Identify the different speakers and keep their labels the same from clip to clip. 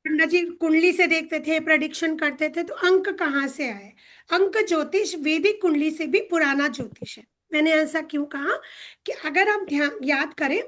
Speaker 1: पंडित जी कुंडली से देखते थे, प्रेडिक्शन करते थे, तो अंक कहाँ से आए? अंक ज्योतिष वैदिक कुंडली से भी पुराना ज्योतिष है। मैंने ऐसा क्यों कहा कि अगर आप ध्यान याद करें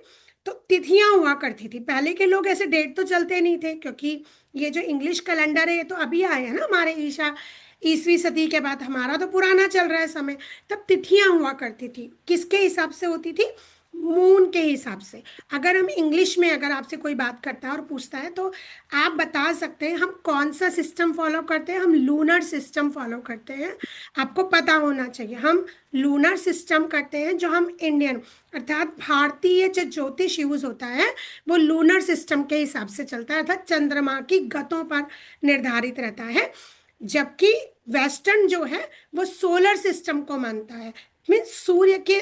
Speaker 1: तो तिथियां हुआ करती थी। पहले के लोग ऐसे डेट तो चलते नहीं थे, क्योंकि ये जो इंग्लिश कैलेंडर है ये तो अभी आए हैं ना, हमारे ईसा ईसवी सदी के बाद, हमारा तो पुराना चल रहा है समय। तब तिथियां हुआ करती थी, किसके हिसाब से होती थी? मून के हिसाब से। अगर हम इंग्लिश में, अगर आपसे कोई बात करता है और पूछता है तो आप बता सकते हैं हम कौन सा सिस्टम फॉलो करते हैं? हम लूनर सिस्टम फॉलो करते हैं। आपको पता होना चाहिए, हम लूनर सिस्टम करते हैं। जो हम इंडियन अर्थात भारतीय जो ज्योतिष यूज होता है वो लूनर सिस्टम के हिसाब से चलता है, अर्थात चंद्रमा की गतों पर निर्धारित रहता है। जबकि वेस्टर्न जो है वो सोलर सिस्टम को मानता है, मीन्स सूर्य के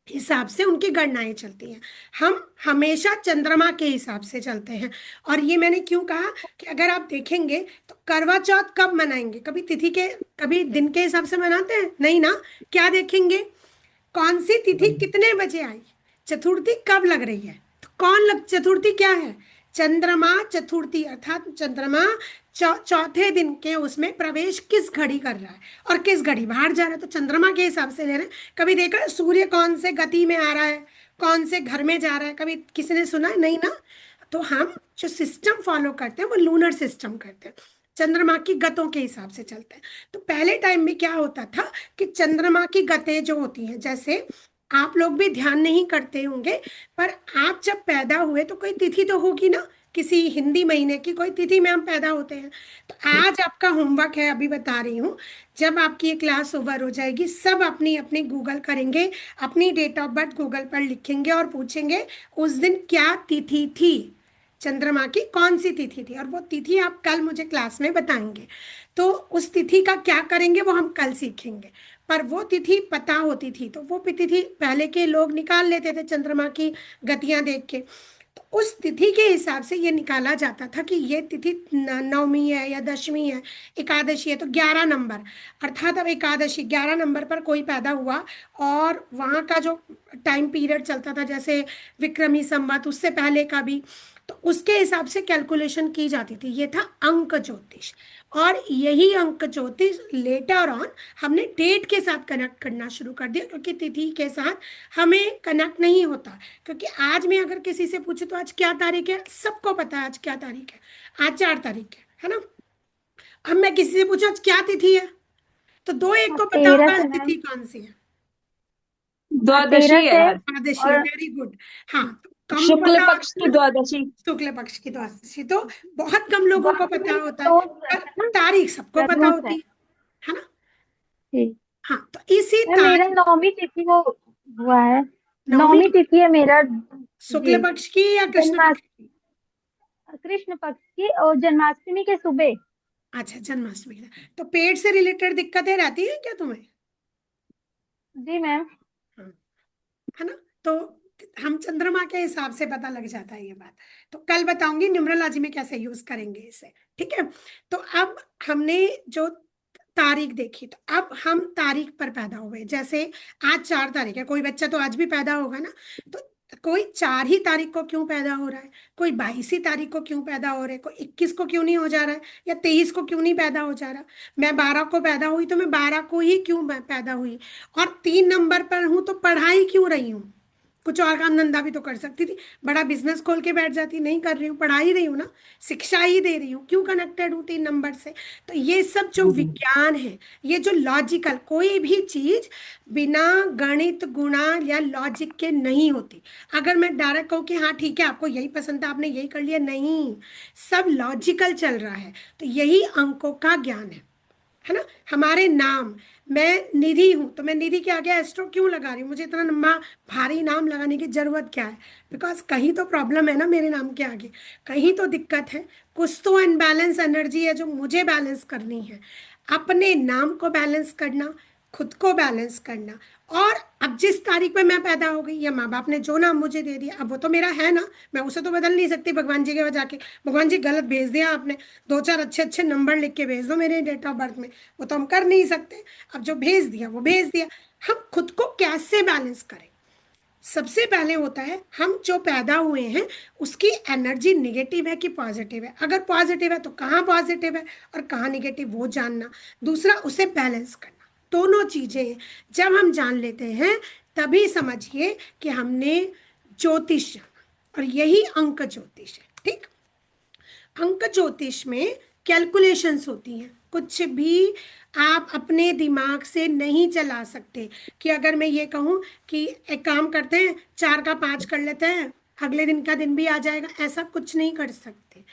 Speaker 1: हिसाब से उनकी गणनाएं चलती हैं। हम हमेशा चंद्रमा के हिसाब से चलते हैं। और ये मैंने क्यों कहा कि अगर आप देखेंगे तो करवा चौथ कब मनाएंगे? कभी तिथि के, कभी दिन के हिसाब से मनाते हैं? नहीं ना। क्या देखेंगे? कौन सी तिथि कितने बजे आई? चतुर्थी कब लग रही है? तो चतुर्थी क्या है? चंद्रमा चतुर्थी, अर्थात चंद्रमा चौथे दिन के उसमें प्रवेश किस घड़ी कर रहा है और किस घड़ी बाहर जा रहा है, तो चंद्रमा के हिसाब से ले रहे हैं। कभी देखा है सूर्य कौन से गति में आ रहा है, कौन से घर में जा रहा है? कभी किसी ने सुना है? नहीं ना। तो हम जो सिस्टम फॉलो करते हैं वो लूनर सिस्टम करते हैं, चंद्रमा की गतों के हिसाब से चलते हैं। तो पहले टाइम में क्या होता था कि चंद्रमा की गतें जो होती हैं, जैसे आप लोग भी ध्यान नहीं करते होंगे, पर आप जब पैदा हुए तो कोई तिथि तो होगी ना, किसी हिंदी महीने की कोई तिथि में हम पैदा होते हैं। तो आज आपका होमवर्क है, अभी बता रही हूँ, जब आपकी ये क्लास ओवर हो जाएगी सब अपनी अपनी गूगल करेंगे, अपनी डेट ऑफ बर्थ गूगल पर लिखेंगे और पूछेंगे उस दिन क्या तिथि थी, चंद्रमा की कौन सी तिथि थी, और वो तिथि आप कल मुझे क्लास में बताएंगे। तो उस तिथि का क्या करेंगे वो हम कल सीखेंगे। पर वो तिथि पता होती थी तो वो तिथि पहले के लोग निकाल लेते थे चंद्रमा की गतियां देख के। तो उस तिथि के हिसाब से ये निकाला जाता था कि ये तिथि नवमी है या दशमी है, एकादशी है, तो 11 नंबर, अर्थात अब एकादशी 11 नंबर पर कोई पैदा हुआ और वहाँ का जो टाइम पीरियड चलता था, जैसे विक्रमी संवत, उससे पहले का भी, तो उसके हिसाब से कैलकुलेशन की जाती थी। ये था अंक ज्योतिष। और यही अंक ज्योतिष लेटर ऑन हमने डेट के साथ कनेक्ट करना शुरू कर दिया, क्योंकि तिथि के साथ हमें कनेक्ट नहीं होता। क्योंकि आज मैं अगर किसी से पूछूं तो आज क्या तारीख है, सबको पता है आज क्या तारीख है, आज 4 तारीख है ना। अब मैं किसी से पूछूं आज क्या तिथि है, तो दो एक को पता होगा
Speaker 2: 13
Speaker 1: आज
Speaker 2: से
Speaker 1: तिथि
Speaker 2: मैम।
Speaker 1: कौन सी है।
Speaker 2: तेरह
Speaker 3: द्वादशी है
Speaker 2: से।
Speaker 3: आज।
Speaker 1: द्वादशी है,
Speaker 2: और
Speaker 1: वेरी गुड। हाँ, तो कम
Speaker 3: शुक्ल
Speaker 1: पता
Speaker 3: पक्ष
Speaker 1: होता
Speaker 3: की
Speaker 1: है ना,
Speaker 3: द्वादशी।
Speaker 1: शुक्ल पक्ष की द्वादशी तो बहुत कम लोगों को
Speaker 2: द्वादशी
Speaker 1: पता
Speaker 2: में
Speaker 1: होता है।
Speaker 2: प्रदोष
Speaker 1: पर
Speaker 2: रहता है ना।
Speaker 1: तारीख सबको पता
Speaker 2: प्रदोष है।
Speaker 1: होती है ना।
Speaker 2: ठीक।
Speaker 1: हाँ, तो इसी
Speaker 2: मैम मेरा
Speaker 1: तारीख,
Speaker 2: नौवीं तिथि को हुआ है।
Speaker 1: नवमी,
Speaker 2: नौवीं तिथि है मेरा
Speaker 1: शुक्ल
Speaker 2: जी।
Speaker 1: पक्ष की या कृष्ण
Speaker 2: जन्मा
Speaker 1: पक्ष की?
Speaker 2: कृष्ण पक्ष की और जन्माष्टमी के सुबह।
Speaker 1: अच्छा, जन्माष्टमी का। तो पेट से रिलेटेड दिक्कतें रहती हैं क्या तुम्हें?
Speaker 2: जी मैम।
Speaker 1: हाँ, है ना। तो हम चंद्रमा के हिसाब से पता लग जाता है ये बात। तो कल बताऊंगी न्यूमरोलॉजी में कैसे यूज करेंगे इसे, ठीक है। तो अब हमने जो तारीख देखी, तो अब हम तारीख पर पैदा हुए। जैसे आज 4 तारीख है, कोई बच्चा तो आज भी पैदा होगा ना। तो कोई 4 ही तारीख को क्यों पैदा हो रहा है, कोई 22 ही तारीख को क्यों पैदा हो रहा है, कोई 21 को क्यों नहीं हो जा रहा है, या 23 को क्यों नहीं पैदा हो जा रहा। मैं 12 को पैदा हुई तो मैं 12 को ही क्यों मैं पैदा हुई, और 3 नंबर पर हूं तो पढ़ाई क्यों रही हूँ? कुछ और काम धंधा भी तो कर सकती थी, बड़ा बिजनेस खोल के बैठ जाती, नहीं कर रही हूँ, पढ़ा ही रही हूँ ना, शिक्षा ही दे रही हूँ, क्यों कनेक्टेड हूँ 3 नंबर से? तो ये सब जो विज्ञान है, ये जो लॉजिकल, कोई भी चीज बिना गणित गुणा या लॉजिक के नहीं होती। अगर मैं डायरेक्ट कहूँ कि हाँ ठीक है आपको यही पसंद था आपने यही कर लिया, नहीं, सब लॉजिकल चल रहा है। तो यही अंकों का ज्ञान है ना। हमारे नाम, मैं निधि हूं तो मैं निधि के आगे एस्ट्रो क्यों लगा रही हूँ, मुझे इतना लंबा भारी नाम लगाने की जरूरत क्या है? बिकॉज कहीं तो प्रॉब्लम है ना मेरे नाम के आगे, कहीं तो दिक्कत है, कुछ तो अनबैलेंस एनर्जी है जो मुझे बैलेंस करनी है। अपने नाम को बैलेंस करना, खुद को बैलेंस करना। और अब जिस तारीख में मैं पैदा हो गई या माँ बाप ने जो नाम मुझे दे दिया अब वो तो मेरा है ना, मैं उसे तो बदल नहीं सकती भगवान जी के वजह के, भगवान जी गलत भेज दिया आपने, दो चार अच्छे अच्छे नंबर लिख के भेज दो मेरे डेट ऑफ बर्थ में, वो तो हम कर नहीं सकते। अब जो भेज दिया वो भेज दिया। हम खुद को कैसे बैलेंस करें? सबसे पहले होता है हम जो पैदा हुए हैं उसकी एनर्जी नेगेटिव है कि पॉजिटिव है, अगर पॉजिटिव है तो कहाँ पॉजिटिव है और कहाँ नेगेटिव वो जानना। दूसरा उसे बैलेंस करना। दोनों चीजें जब हम जान लेते हैं तभी समझिए कि हमने ज्योतिष जाना, और यही अंक ज्योतिष है। ठीक, अंक ज्योतिष में कैलकुलेशंस होती हैं, कुछ भी आप अपने दिमाग से नहीं चला सकते। कि अगर मैं ये कहूँ कि एक काम करते हैं, 4 का 5 कर लेते हैं, अगले दिन का दिन भी आ जाएगा, ऐसा कुछ नहीं कर सकते।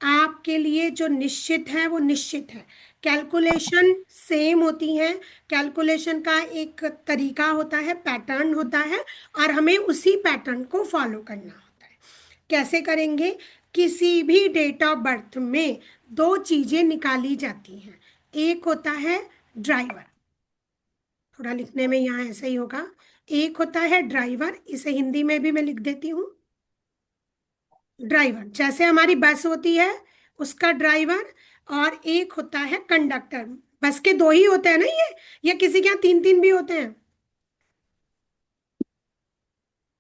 Speaker 1: आपके लिए जो निश्चित है वो निश्चित है। कैलकुलेशन सेम होती है, कैलकुलेशन का एक तरीका होता है, पैटर्न होता है, और हमें उसी पैटर्न को फॉलो करना होता है। कैसे करेंगे? किसी भी डेट ऑफ बर्थ में दो चीजें निकाली जाती हैं। एक होता है ड्राइवर, थोड़ा लिखने में यहाँ ऐसे ही होगा। एक होता है ड्राइवर, इसे हिंदी में भी मैं लिख देती हूँ। ड्राइवर जैसे हमारी बस होती है उसका ड्राइवर, और एक होता है कंडक्टर। बस के दो ही होते हैं ना ये, या किसी के यहाँ 3 3 भी होते हैं?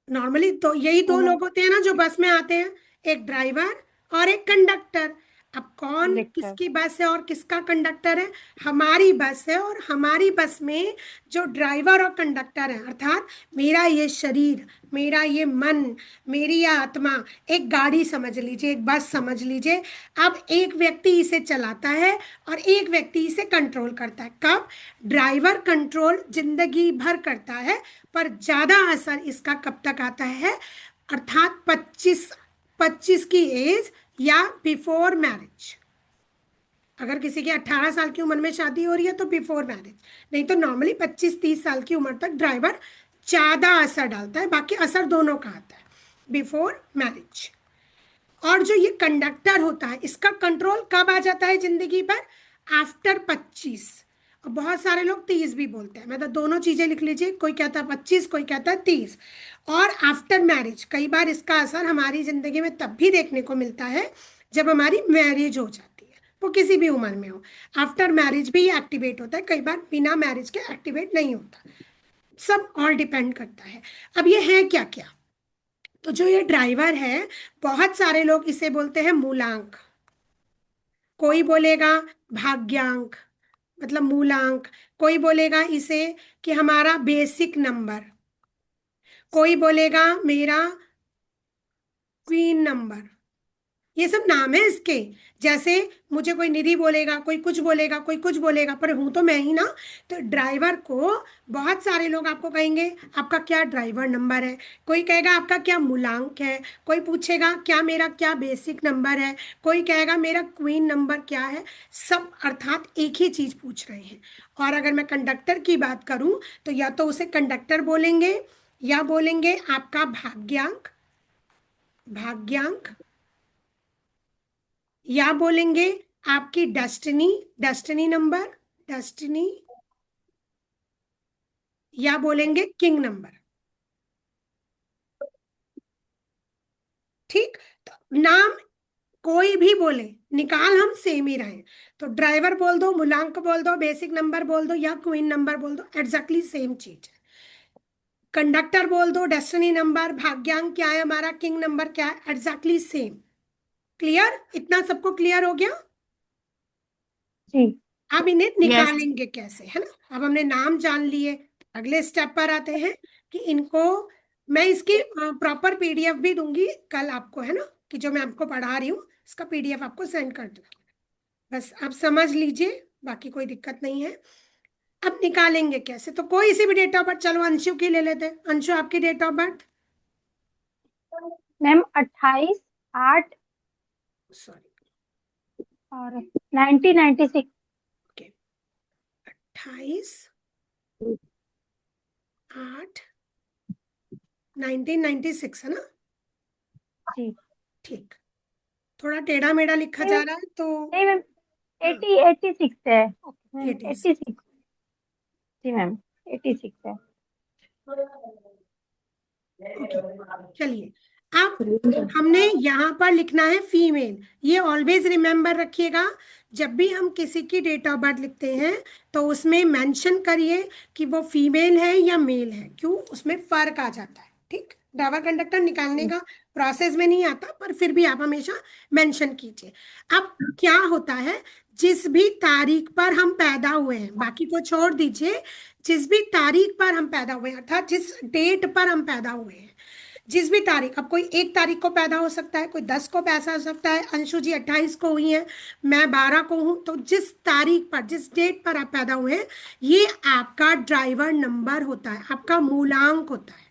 Speaker 1: नॉर्मली तो यही दो लोग होते हैं ना जो बस में आते हैं, एक ड्राइवर और एक कंडक्टर। अब कौन
Speaker 2: कंडक्टर।
Speaker 1: किसकी बस है और किसका कंडक्टर है? हमारी बस है, और हमारी बस में जो ड्राइवर और कंडक्टर है, अर्थात मेरा ये शरीर, मेरा ये मन, मेरी ये आत्मा, एक गाड़ी समझ लीजिए, एक बस समझ लीजिए। अब एक व्यक्ति इसे चलाता है और एक व्यक्ति इसे कंट्रोल करता है। कब? ड्राइवर कंट्रोल जिंदगी भर करता है, पर ज्यादा असर इसका कब तक आता है? अर्थात 25 की एज या बिफोर मैरिज। अगर किसी की 18 साल की उम्र में शादी हो रही है तो बिफोर मैरिज, नहीं तो नॉर्मली 25 30 साल की उम्र तक ड्राइवर ज्यादा असर डालता है, बाकी असर दोनों का आता है बिफोर मैरिज। और जो ये कंडक्टर होता है इसका कंट्रोल कब आ जाता है जिंदगी पर? आफ्टर 25। और बहुत सारे लोग 30 भी बोलते हैं, मतलब दोनों चीजें लिख लीजिए, कोई कहता है 25, कोई कहता है 30। और आफ्टर मैरिज कई बार इसका असर हमारी जिंदगी में तब भी देखने को मिलता है जब हमारी मैरिज हो जाती है, वो किसी भी उम्र में हो। आफ्टर मैरिज भी एक्टिवेट होता है, कई बार बिना मैरिज के एक्टिवेट नहीं होता। सब ऑल डिपेंड करता है। अब ये है क्या क्या? तो जो ये ड्राइवर है, बहुत सारे लोग इसे बोलते हैं मूलांक, कोई बोलेगा भाग्यांक मतलब मूलांक, कोई बोलेगा इसे कि हमारा बेसिक नंबर, कोई बोलेगा मेरा क्वीन नंबर। ये सब नाम है इसके। जैसे मुझे कोई निधि बोलेगा, कोई कुछ बोलेगा, कोई कुछ बोलेगा, पर हूं तो मैं ही ना। तो ड्राइवर को बहुत सारे लोग आपको कहेंगे आपका क्या ड्राइवर नंबर है, कोई कहेगा आपका क्या मूलांक है, कोई पूछेगा क्या मेरा क्या बेसिक नंबर है, कोई कहेगा मेरा क्वीन नंबर क्या है। सब अर्थात एक ही चीज पूछ रहे हैं। और अगर मैं कंडक्टर की बात करूं तो या तो उसे कंडक्टर बोलेंगे, या बोलेंगे आपका भाग्यांक, भाग्यांक, या बोलेंगे आपकी डेस्टिनी, डेस्टिनी नंबर, डेस्टिनी, या बोलेंगे किंग नंबर। ठीक, तो नाम कोई भी बोले, निकाल हम सेम ही रहे। तो ड्राइवर बोल दो, मूलांक बोल दो, बेसिक नंबर बोल दो, या क्वीन नंबर बोल दो, एग्जैक्टली सेम चीज है। कंडक्टर बोल दो, डेस्टिनी नंबर, भाग्यांक क्या है हमारा, किंग नंबर क्या है, एग्जैक्टली सेम। क्लियर? इतना सबको क्लियर हो गया?
Speaker 2: जी।
Speaker 1: अब इन्हें
Speaker 3: यस।
Speaker 1: निकालेंगे कैसे, है ना? अब हमने नाम जान लिए, अगले स्टेप पर आते हैं कि इनको, मैं इसकी प्रॉपर पीडीएफ भी दूंगी कल आपको, है ना, कि जो मैं आपको पढ़ा रही हूँ इसका पीडीएफ आपको सेंड कर दूंगी। बस आप समझ लीजिए, बाकी कोई दिक्कत नहीं है। अब निकालेंगे कैसे? तो कोई सी भी डेट ऑफ बर्थ, चलो अंशु की ले लेते हैं। अंशु आपकी date of birth?
Speaker 2: Ma'am 28/8
Speaker 1: sorry,
Speaker 2: और 1996।
Speaker 1: ओके, 28/8/1996 है ना?
Speaker 2: जी।
Speaker 1: ठीक, थोड़ा टेढ़ा मेढ़ा लिखा
Speaker 2: नहीं
Speaker 1: जा रहा है तो।
Speaker 2: नहीं मैम,
Speaker 1: हाँ,
Speaker 2: 86 है। Okay ma'am,
Speaker 1: 80।
Speaker 2: 86। जी मैम, 86 है।
Speaker 1: ओके, चलिए। अब हमने यहाँ पर लिखना है फीमेल। ये ऑलवेज रिमेम्बर रखिएगा, जब भी हम किसी की डेट ऑफ बर्थ लिखते हैं तो उसमें मेंशन करिए कि वो फीमेल है या मेल है, क्यों? उसमें फर्क आ जाता है। ठीक, ड्राइवर कंडक्टर निकालने का प्रोसेस में नहीं आता, पर फिर भी आप हमेशा मेंशन कीजिए। अब क्या होता है, जिस भी तारीख पर हम पैदा हुए हैं, बाकी को छोड़ दीजिए, जिस भी तारीख पर हम पैदा हुए हैं, अर्थात जिस डेट पर हम पैदा हुए हैं, जिस भी तारीख, अब कोई 1 तारीख को पैदा हो सकता है, कोई 10 को पैदा हो सकता है, अंशु जी 28 को हुई है, मैं 12 को हूं, तो जिस तारीख पर, जिस डेट पर आप पैदा हुए हैं, ये आपका ड्राइवर नंबर होता है, आपका मूलांक होता है।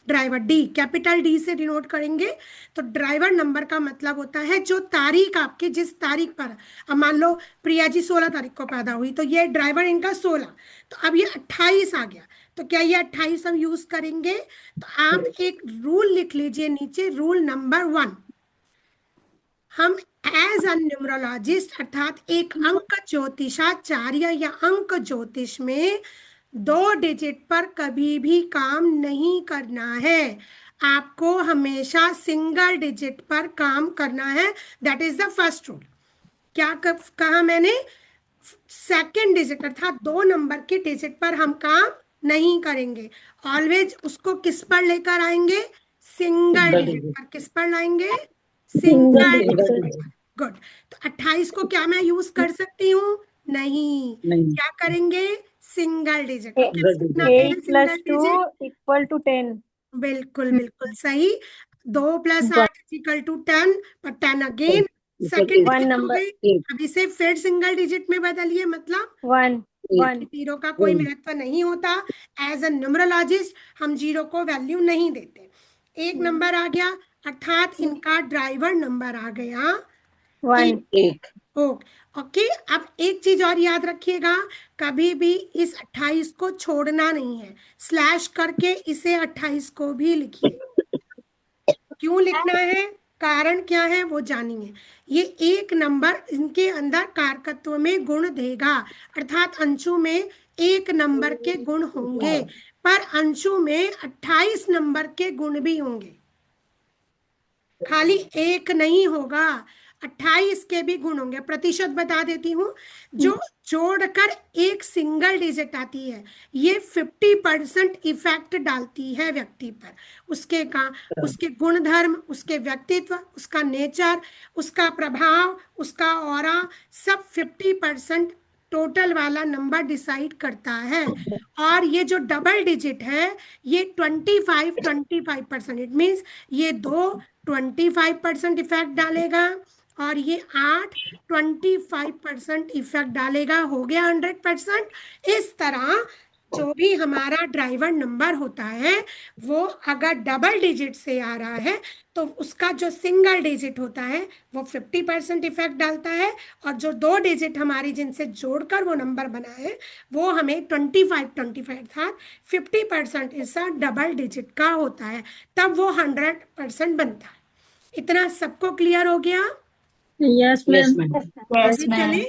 Speaker 1: ड्राइवर डी, कैपिटल डी से डिनोट करेंगे। तो ड्राइवर नंबर का मतलब होता है जो तारीख आपकी, जिस तारीख पर, अब मान लो प्रिया जी 16 तारीख को पैदा हुई, तो ये ड्राइवर इनका 16, तो अब ये 28 आ गया, तो क्या ये 28 हम यूज करेंगे? तो आप एक रूल लिख लीजिए नीचे, रूल नंबर 1, हम एज अ न्यूमरोलॉजिस्ट, अर्थात एक अंक ज्योतिषाचार्य या अंक ज्योतिष में 2 डिजिट पर कभी भी काम नहीं करना है, आपको हमेशा सिंगल डिजिट पर काम करना है। That is the first rule. क्या कहा मैंने? सेकेंड डिजिट अर्थात 2 नंबर के डिजिट पर हम काम नहीं करेंगे, ऑलवेज उसको किस पर लेकर आएंगे? सिंगल डिजिट पर। किस पर लाएंगे? सिंगल डिजिट पर। गुड। तो 28 को क्या मैं यूज कर सकती हूँ? नहीं। क्या करेंगे? Single digit. कैसे बनाते हैं
Speaker 2: 8
Speaker 1: सिंगल
Speaker 2: + 2 = 10।
Speaker 1: बिल्कुल बिल्कुल सही। 2 + 8 = 10, पर 10 अगेन सेकेंड
Speaker 2: वन
Speaker 1: डिजिट हो
Speaker 2: नंबर
Speaker 1: गई, अब इसे फिर सिंगल डिजिट में बदलिए, मतलब
Speaker 2: 1 1
Speaker 1: जीरो का कोई महत्व नहीं होता। एज अ न्यूमरोलॉजिस्ट हम जीरो को वैल्यू नहीं देते। 1 नंबर आ गया, अर्थात इनका ड्राइवर नंबर आ गया
Speaker 2: 1।
Speaker 1: 1। ओके। अब एक चीज और याद रखिएगा, कभी भी इस 28 को छोड़ना नहीं है, स्लैश करके इसे 28 को भी लिखिए। क्यों लिखना है, कारण क्या है, वो जानिए। ये 1 नंबर इनके अंदर कारकत्व में गुण देगा, अर्थात अंशु में 1 नंबर के गुण होंगे, पर अंशु में 28 नंबर के गुण भी होंगे, खाली एक नहीं होगा, 28 के भी गुण होंगे। प्रतिशत बता देती हूँ, जो जोड़कर एक सिंगल डिजिट आती है, ये 50% इफेक्ट डालती है व्यक्ति पर, उसके का, उसके गुणधर्म, उसके व्यक्तित्व, उसका नेचर, उसका प्रभाव, उसका ऑरा, सब 50% टोटल वाला नंबर डिसाइड करता है। और ये जो डबल डिजिट है, ये 25% इट मीन्स ये 2 25% इफेक्ट डालेगा, और ये 8 25% इफेक्ट डालेगा, हो गया 100%। इस तरह जो भी हमारा ड्राइवर नंबर होता है, वो अगर डबल डिजिट से आ रहा है, तो उसका जो सिंगल डिजिट होता है वो 50% इफेक्ट डालता है, और जो 2 डिजिट हमारी जिनसे जोड़कर वो नंबर बना है, वो हमें 25 था, 50% इसका डबल डिजिट का होता है, तब वो 100% बनता है। इतना सबको क्लियर हो गया?
Speaker 3: Yes ma'am.
Speaker 1: आगे चले।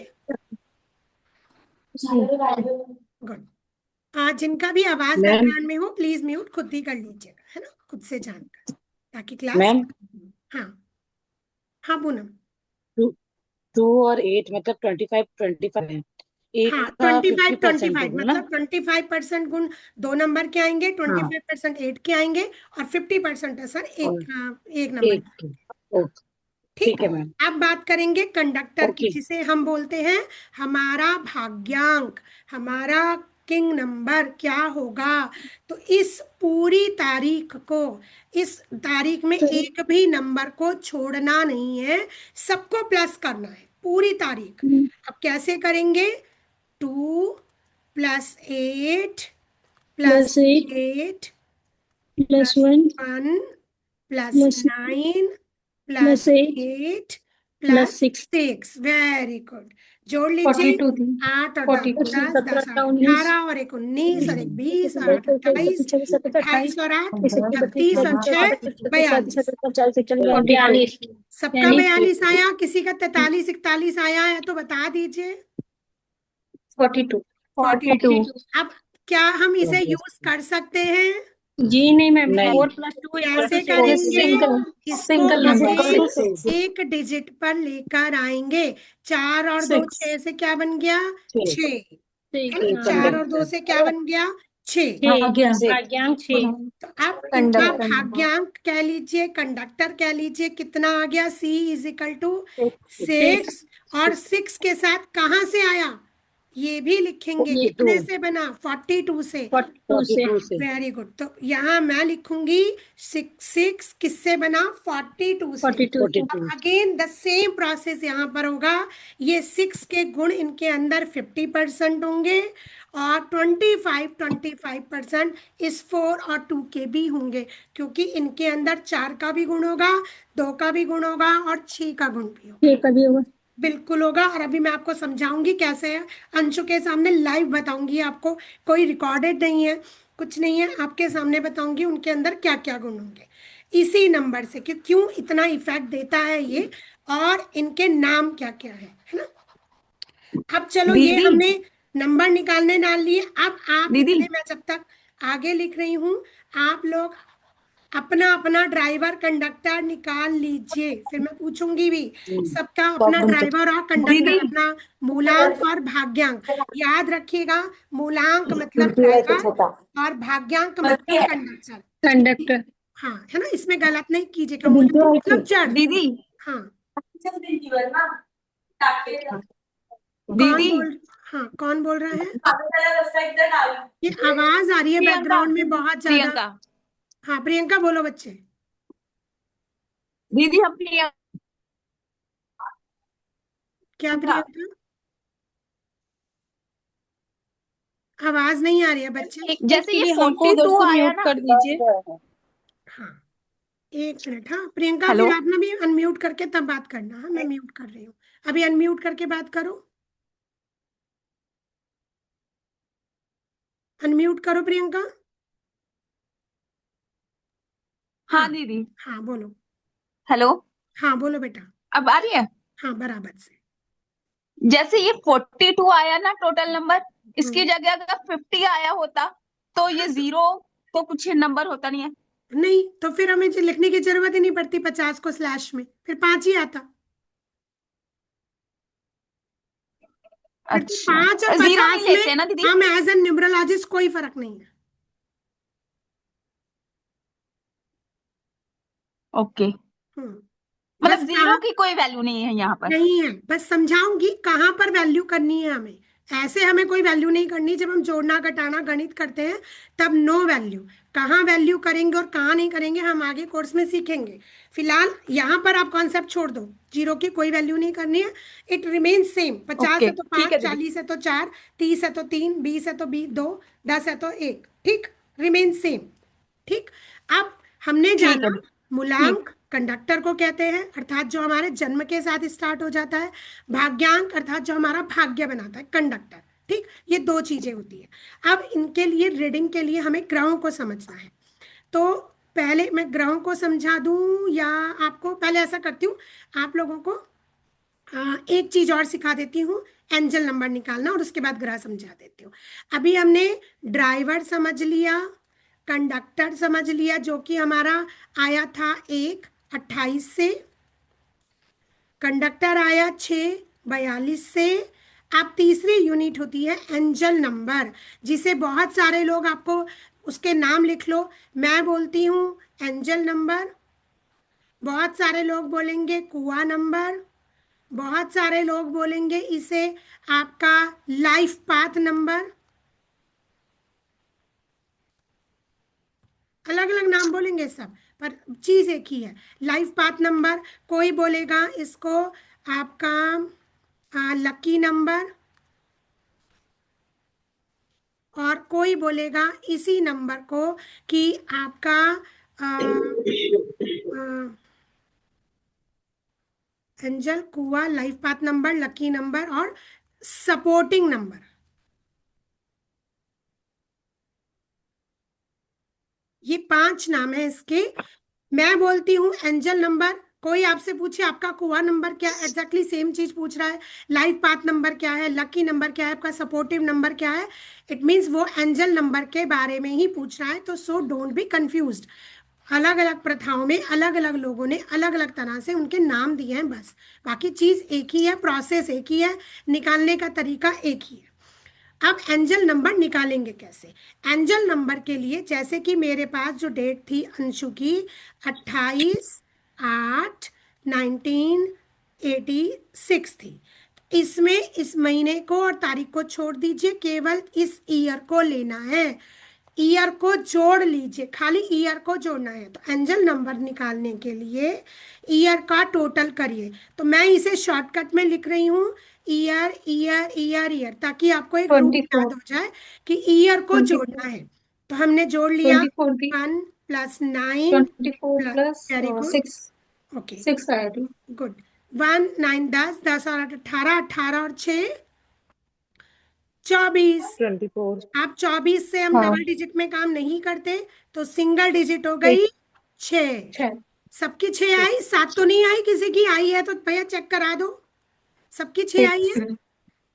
Speaker 1: गुड। आज जिनका भी आवाज बैकग्राउंड में हो, प्लीज म्यूट खुद ही कर लीजिएगा, है ना, खुद से जानकर, ताकि क्लास। हाँ हाँ पूनम।
Speaker 4: 2 और 8 मतलब 25 है।
Speaker 1: हाँ,
Speaker 4: का
Speaker 1: 25
Speaker 4: गुण ना?
Speaker 1: मतलब 25% गुण 2 नंबर के आएंगे, 25% 8 के आएंगे, और 50% असर एक नंबर के।
Speaker 4: ओके,
Speaker 1: ठीक
Speaker 4: है मैम।
Speaker 1: अब बात करेंगे कंडक्टर की, जिसे हम बोलते हैं हमारा भाग्यांक, हमारा किंग नंबर क्या होगा। तो इस पूरी तारीख को, इस तारीख में एक भी नंबर को छोड़ना नहीं है, सबको प्लस करना है, पूरी तारीख। अब कैसे करेंगे? 2 + 8 + 8
Speaker 3: + 1
Speaker 1: + 9 + 8 + 6। Very good. जोड़ लीजिए, 8 और 10 10 और 18 और 1 19 और 1 20 और 8 28 28 और 8 36 और 6 42।
Speaker 3: 42
Speaker 1: सबका 42 आया, किसी का 43 41 आया है तो बता दीजिए।
Speaker 3: 42।
Speaker 1: अब क्या हम इसे यूज कर सकते हैं?
Speaker 3: जी नहीं मैम। 4 + 2
Speaker 1: कैसे
Speaker 3: =
Speaker 1: करेंगे? इसको
Speaker 3: सिंगल नंबर
Speaker 1: एक डिजिट पर लेकर आएंगे। 4 और 2 6 से क्या बन गया? 6। 4 और 2 से क्या बन गया? 6।
Speaker 3: भाग्यांक 6।
Speaker 1: तो अब इनका भाग्यांक कह लीजिए, कंडक्टर कह लीजिए, कितना आ गया? C is equal to 6। और 6 के साथ कहाँ से आया ये भी लिखेंगे, कितने से बना? 42 से।
Speaker 3: 42 से।
Speaker 1: Very good. तो यहाँ मैं लिखूंगी 6 किससे बना? 42 से।
Speaker 3: 42।
Speaker 1: अब अगेन द सेम प्रोसेस यहाँ पर होगा। ये 6 के गुण इनके अंदर 50% होंगे और 25% इस 4 और 2 के भी होंगे, क्योंकि इनके अंदर 4 का भी गुण होगा, 2 का भी गुण होगा और 6 का गुण भी होगा।
Speaker 3: 6 का भी होगा।
Speaker 1: बिल्कुल होगा। और अभी मैं आपको समझाऊंगी कैसे है, अंशु के सामने लाइव बताऊंगी आपको, कोई रिकॉर्डेड नहीं है, कुछ नहीं है, आपके सामने बताऊंगी उनके अंदर क्या क्या गुण होंगे इसी नंबर से, कि क्यों इतना इफेक्ट देता है ये और इनके नाम क्या क्या है ना। अब चलो ये हमने नंबर निकालने डाल लिए। अब आप इतने, मैं जब तक आगे लिख रही हूँ आप लोग अपना अपना ड्राइवर कंडक्टर निकाल लीजिए, फिर मैं पूछूंगी भी। सबका अपना ड्राइवर और कंडक्टर, अपना मूलांक और भाग्यांक याद रखिएगा। मूलांक मतलब ड्राइवर और भाग्यांक मतलब कंडक्टर। हाँ है ना, इसमें गलत नहीं कीजिएगा। मूलांक मतलब जड़।
Speaker 5: दीदी
Speaker 1: हाँ कौन बोल, हाँ कौन बोल रहा है? ये आवाज आ रही है बैकग्राउंड में बहुत ज्यादा।
Speaker 5: प्रियंका।
Speaker 1: हाँ प्रियंका बोलो बच्चे।
Speaker 5: दीदी हम प्रियंका।
Speaker 1: क्या प्रियंका? आवाज नहीं आ रही है बच्चे।
Speaker 5: जैसे ये 42 आया ना,
Speaker 3: कर दीजिए।
Speaker 1: हाँ एक मिनट। हाँ प्रियंका,
Speaker 5: हेलो।
Speaker 1: फिर आप ना भी अनम्यूट करके तब बात करना। हाँ मैं म्यूट कर रही हूँ, अभी अनम्यूट करके बात करो। अनम्यूट करो प्रियंका।
Speaker 5: हाँ दीदी।
Speaker 1: हाँ बोलो।
Speaker 5: हेलो।
Speaker 1: हाँ बोलो बेटा।
Speaker 5: अब आ रही है?
Speaker 1: हाँ बराबर से।
Speaker 5: जैसे ये 42 आया ना टोटल नंबर, इसकी जगह अगर 50 आया होता तो ये 0 तो कुछ नंबर होता नहीं है।
Speaker 1: नहीं तो फिर हमें लिखने की जरूरत ही नहीं पड़ती 50 को स्लैश में, फिर 5 ही आता। फिर तो
Speaker 5: अच्छा,
Speaker 1: 5 और
Speaker 5: 0 नहीं
Speaker 1: 50
Speaker 5: लेते
Speaker 1: में
Speaker 5: ना दीदी?
Speaker 1: हम एज एन न्यूमरोलॉजिस्ट कोई फर्क नहीं है।
Speaker 5: ओके,
Speaker 1: हम्म बस
Speaker 5: मतलब 0 की कोई वैल्यू नहीं है यहाँ पर।
Speaker 1: नहीं है, बस समझाऊंगी कहाँ पर वैल्यू करनी है हमें। ऐसे हमें कोई वैल्यू नहीं करनी। जब हम जोड़ना घटाना गणित करते हैं तब नो वैल्यू। कहाँ वैल्यू करेंगे और कहाँ नहीं करेंगे हम आगे कोर्स में सीखेंगे। फिलहाल यहाँ पर आप कॉन्सेप्ट छोड़ दो, 0 की कोई वैल्यू नहीं करनी है। It remain same. 50
Speaker 5: ओके
Speaker 1: है तो
Speaker 5: ठीक
Speaker 1: 5,
Speaker 5: है दीदी।
Speaker 1: 40 है तो 4, 30 है तो 3, 20 है तो 2, 10 है तो 1। ठीक, रिमेन सेम। ठीक। अब हमने
Speaker 5: ठीक
Speaker 1: जाना
Speaker 5: है ठीक।
Speaker 1: मूलांक कंडक्टर को कहते हैं, अर्थात जो हमारे जन्म के साथ स्टार्ट हो जाता है। भाग्यांक अर्थात जो हमारा भाग्य बनाता है, कंडक्टर। ठीक, ये दो चीजें होती है। अब इनके लिए रीडिंग के लिए हमें ग्रहों को समझना है। तो पहले मैं ग्रहों को समझा दूं या आपको? पहले ऐसा करती हूँ, आप लोगों को एक चीज और सिखा देती हूँ, एंजल नंबर निकालना, और उसके बाद ग्रह समझा देती हूँ। अभी हमने ड्राइवर समझ लिया, कंडक्टर समझ लिया जो कि हमारा आया था 1, 28 से, कंडक्टर आया 6, 42 से। अब तीसरी यूनिट होती है एंजल नंबर, जिसे बहुत सारे लोग, आपको उसके नाम लिख लो। मैं बोलती हूँ एंजल नंबर, बहुत सारे लोग बोलेंगे कुआ नंबर, बहुत सारे लोग बोलेंगे इसे आपका लाइफ पाथ नंबर, अलग अलग नाम बोलेंगे सब, पर चीज एक ही है, लाइफ पाथ नंबर। कोई बोलेगा इसको आपका लकी नंबर, और कोई बोलेगा इसी नंबर को कि आपका एंजल, कुआ, life path number, lucky number और सपोर्टिंग नंबर। ये 5 नाम है इसके। मैं बोलती हूँ एंजल नंबर, कोई आपसे पूछे आपका कुआ नंबर क्या, एग्जैक्टली सेम चीज पूछ रहा है। लाइफ पाथ नंबर क्या है, लकी नंबर क्या है, आपका सपोर्टिव नंबर क्या है, इट मीन्स वो एंजल नंबर के बारे में ही पूछ रहा है। तो सो डोंट बी कंफ्यूज्ड। अलग अलग प्रथाओं में अलग अलग लोगों ने अलग अलग तरह से उनके नाम दिए हैं, बस बाकी चीज एक ही है, प्रोसेस एक ही है, निकालने का तरीका एक ही है। अब एंजल नंबर निकालेंगे कैसे? एंजल नंबर के लिए जैसे कि मेरे पास जो डेट थी अंशु की 28/8/1986 थी, इसमें इस महीने को और तारीख को छोड़ दीजिए, केवल इस ईयर को लेना है, ईयर को जोड़ लीजिए, खाली ईयर को जोड़ना है। तो एंजल नंबर निकालने के लिए ईयर का टोटल करिए, तो मैं इसे शॉर्टकट में लिख रही हूँ ईयर ईयर ईयर ईयर, ताकि आपको एक रूल याद हो जाए कि ईयर को जोड़ना है। तो हमने जोड़ लिया 1 + 9 वेरी गुड, ओके गुड, 1 9 10 10 और 8 18, 18 और 6 24।
Speaker 4: 24।
Speaker 1: आप 24 से हम डबल डिजिट में काम नहीं करते, तो सिंगल डिजिट हो गई 6। सबकी 6 आई, 7 तो नहीं आई, किसी की आई है तो भैया चेक करा दो, सबकी 6 आई है,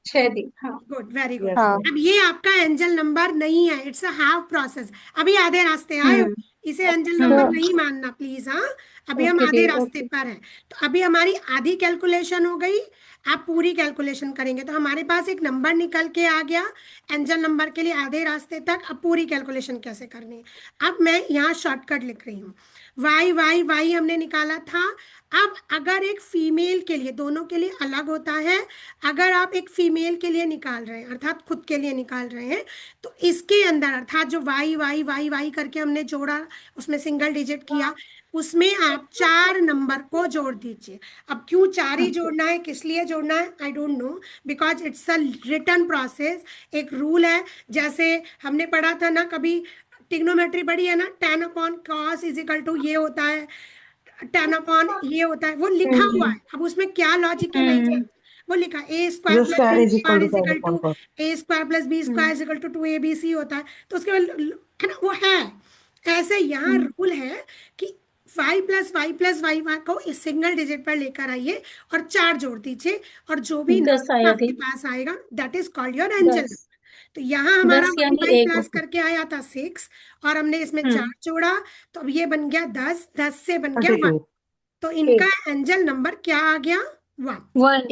Speaker 2: 6 दी। हाँ
Speaker 1: गुड, वेरी गुड।
Speaker 4: Yes,
Speaker 1: अब ये आपका एंजल नंबर नहीं है, इट्स अ हाफ प्रोसेस, अभी आधे रास्ते आए हो, इसे एंजल नंबर नहीं मानना प्लीज। हाँ, अभी हम आधे रास्ते पर हैं, तो अभी हमारी आधी कैलकुलेशन हो गई, आप पूरी कैलकुलेशन करेंगे तो हमारे पास एक नंबर निकल के आ गया एंजल नंबर के लिए आधे रास्ते तक। अब पूरी कैलकुलेशन कैसे करनी है, अब मैं यहाँ शॉर्टकट लिख रही हूँ। वाई वाई वाई हमने निकाला था। अब अगर एक फीमेल के लिए, दोनों के लिए अलग होता है, अगर आप एक फीमेल के लिए निकाल रहे हैं अर्थात खुद के लिए निकाल रहे हैं, तो इसके अंदर अर्थात जो वाई वाई वाई वाई करके हमने जोड़ा, उसमें सिंगल डिजिट किया, उसमें आप 4 नंबर को जोड़ दीजिए। अब क्यों 4 ही जोड़ना है, किस लिए जोड़ना है, I don't know, because it's a return process, एक रूल है। जैसे हमने पढ़ा था ना कभी, ट्रिग्नोमेट्री पढ़ी है ना, tan अपॉन cos = ये होता है, tan अपॉन ये होता है, वो लिखा हुआ है। अब उसमें क्या लॉजिक है नहीं जानते, वो लिखा a² + b² = a² + b² = 2abc होता है, तो उसके बाद है ना, वो है ऐसे। यहाँ रूल है कि y + y + y को इस सिंगल डिजिट पर लेकर आइए और 4 जोड़ दीजिए, और जो भी
Speaker 2: 10
Speaker 1: नंबर
Speaker 2: आया
Speaker 1: आपके
Speaker 2: थी।
Speaker 1: पास आएगा that is called your angel.
Speaker 2: 10
Speaker 1: तो यहाँ हमारा
Speaker 2: 10
Speaker 1: 1
Speaker 2: यानी
Speaker 1: बाई
Speaker 2: 1
Speaker 1: प्लस करके आया था 6, और हमने इसमें 4 जोड़ा, तो अब ये बन गया 10, 10 से बन गया 1, तो इनका एंजल नंबर क्या आ गया, 1।
Speaker 3: 1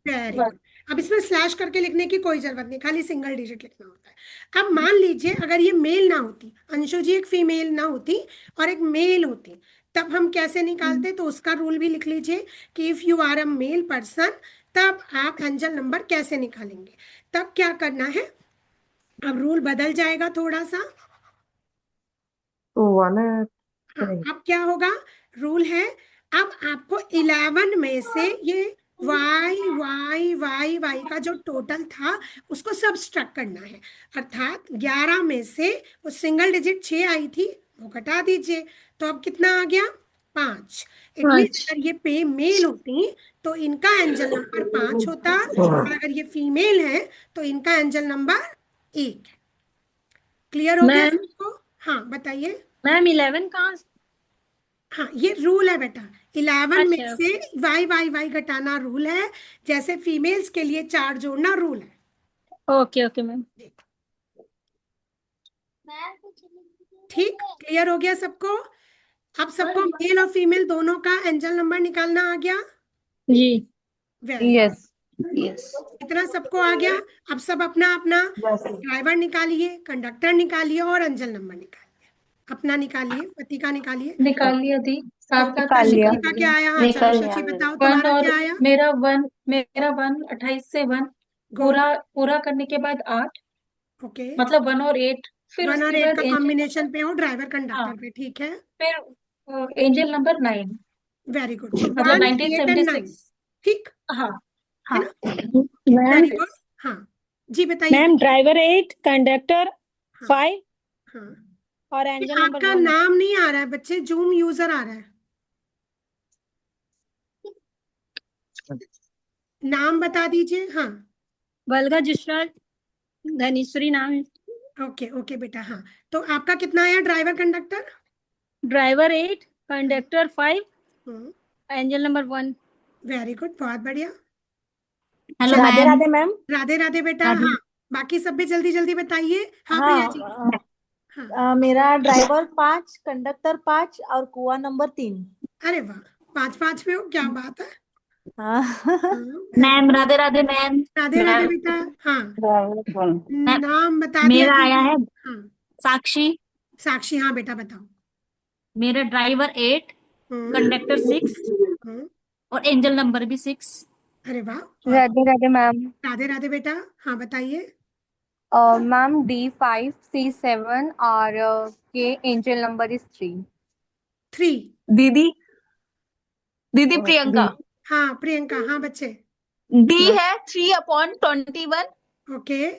Speaker 1: वेरी गुड। अब इसमें स्लैश करके लिखने की कोई जरूरत नहीं, खाली सिंगल डिजिट लिखना होता है। अब मान लीजिए अगर ये मेल ना होती, अंशु जी एक फीमेल ना होती और एक मेल होती, तब हम कैसे निकालते, तो उसका रूल भी लिख लीजिए कि if you are a male person, तब आप एंजल नंबर कैसे निकालेंगे। तब क्या करना है, अब रूल बदल जाएगा थोड़ा सा। हाँ, अब क्या होगा, रूल है, अब आपको 11 में से ये वाई वाई वाई वाई का जो टोटल था उसको सब्सट्रैक्ट करना है, अर्थात 11 में से वो सिंगल डिजिट 6 आई थी वो घटा दीजिए, तो अब कितना आ गया, 5। इट मीन्स अगर ये पे मेल होती तो इनका एंजल नंबर 5 होता, और अगर ये फीमेल है तो इनका एंजल नंबर 1 है। क्लियर हो गया
Speaker 3: मैम,
Speaker 1: सबको? हाँ बताइए।
Speaker 3: मैम 11 कहाँ
Speaker 1: हाँ, ये रूल है बेटा, 11 में
Speaker 3: अच्छा
Speaker 1: से वाई वाई वाई घटाना रूल है, जैसे फीमेल्स के लिए 4 जोड़ना रूल है।
Speaker 3: Okay okay ma'am.
Speaker 1: ठीक, क्लियर हो गया सबको? अब सबको मेल और फीमेल दोनों का एंजल नंबर निकालना आ गया?
Speaker 3: जी
Speaker 1: वेरी
Speaker 4: यस
Speaker 1: इतना सबको आ गया। अब सब अपना अपना ड्राइवर निकालिए, कंडक्टर निकालिए और एंजल नंबर निकालिए, अपना निकालिए, पति का निकालिए।
Speaker 2: निकाल लिया थी, सात का
Speaker 1: तो
Speaker 2: निकाल
Speaker 1: का क्या आया, हाँ चलो शशि बताओ
Speaker 2: 1
Speaker 1: तुम्हारा
Speaker 2: और
Speaker 1: क्या आया।
Speaker 2: मेरा 1 28 से 1
Speaker 1: गुड,
Speaker 2: पूरा करने के बाद 8,
Speaker 1: ओके,
Speaker 2: मतलब 1 और 8, फिर
Speaker 1: 1 और
Speaker 2: उसके
Speaker 1: 8
Speaker 2: बाद
Speaker 1: का
Speaker 2: एंजल,
Speaker 1: कॉम्बिनेशन पे हो ड्राइवर
Speaker 2: हाँ
Speaker 1: कंडक्टर पे, ठीक है,
Speaker 2: फिर एंजल नंबर 9,
Speaker 1: वेरी गुड। तो
Speaker 2: मतलब
Speaker 1: 1 8 और 9,
Speaker 2: 1976।
Speaker 1: ठीक
Speaker 2: हाँ
Speaker 1: है
Speaker 2: हाँ
Speaker 1: ना,
Speaker 3: मैम।
Speaker 1: Very good. हाँ जी बताइए।
Speaker 3: मैम ड्राइवर 8, कंडक्टर
Speaker 1: हाँ
Speaker 3: 5
Speaker 1: हाँ,
Speaker 3: और
Speaker 1: ये
Speaker 3: एंजल नंबर
Speaker 1: आपका
Speaker 3: 1।
Speaker 1: नाम नहीं आ रहा है बच्चे, जूम यूजर आ रहा है, नाम बता दीजिए। हाँ
Speaker 3: बलगा जिश्रा धनेश्वरी नाम है।
Speaker 1: ओके ओके बेटा, हाँ तो आपका कितना आया driver conductor?
Speaker 3: Driver 8, conductor 5, angel number 1।
Speaker 1: Very good, बहुत बढ़िया।
Speaker 6: हेलो
Speaker 1: चलो,
Speaker 6: राधे राधे मैम।
Speaker 1: राधे राधे बेटा।
Speaker 6: राधे।
Speaker 1: हाँ, बाकी सब भी जल्दी जल्दी बताइए। हाँ प्रिया जी। हाँ,
Speaker 6: मेरा ड्राइवर 5, कंडक्टर 5 और कुआ नंबर 3।
Speaker 1: अरे वाह, 5 5 पे हो, क्या बात है।
Speaker 6: हाँ
Speaker 7: ma'am Radhe Radhe ma'am.
Speaker 1: Radhe Radhe
Speaker 7: ma'am
Speaker 1: बेटा। हाँ,
Speaker 7: मैम,
Speaker 1: नाम बता दिया
Speaker 7: मेरा
Speaker 1: ठीक
Speaker 7: आया
Speaker 1: है।
Speaker 7: है
Speaker 1: हाँ,
Speaker 7: साक्षी।
Speaker 1: साक्षी। हाँ बेटा बताओ।
Speaker 7: मेरा ड्राइवर 8,
Speaker 1: हम्म,
Speaker 7: कंडक्टर 6
Speaker 1: हम्म,
Speaker 7: और एंजल नंबर भी 6।
Speaker 1: अरे वाह, बहुत।
Speaker 2: राधे राधे मैम।
Speaker 1: राधे राधे बेटा। हाँ बताइए।
Speaker 2: मैम D5C7 और के एंजल नंबर इज 3।
Speaker 1: 3।
Speaker 5: दीदी दीदी प्रियंका,
Speaker 1: हाँ प्रियंका। हाँ बच्चे।
Speaker 5: डी है 3/21,
Speaker 1: ओके,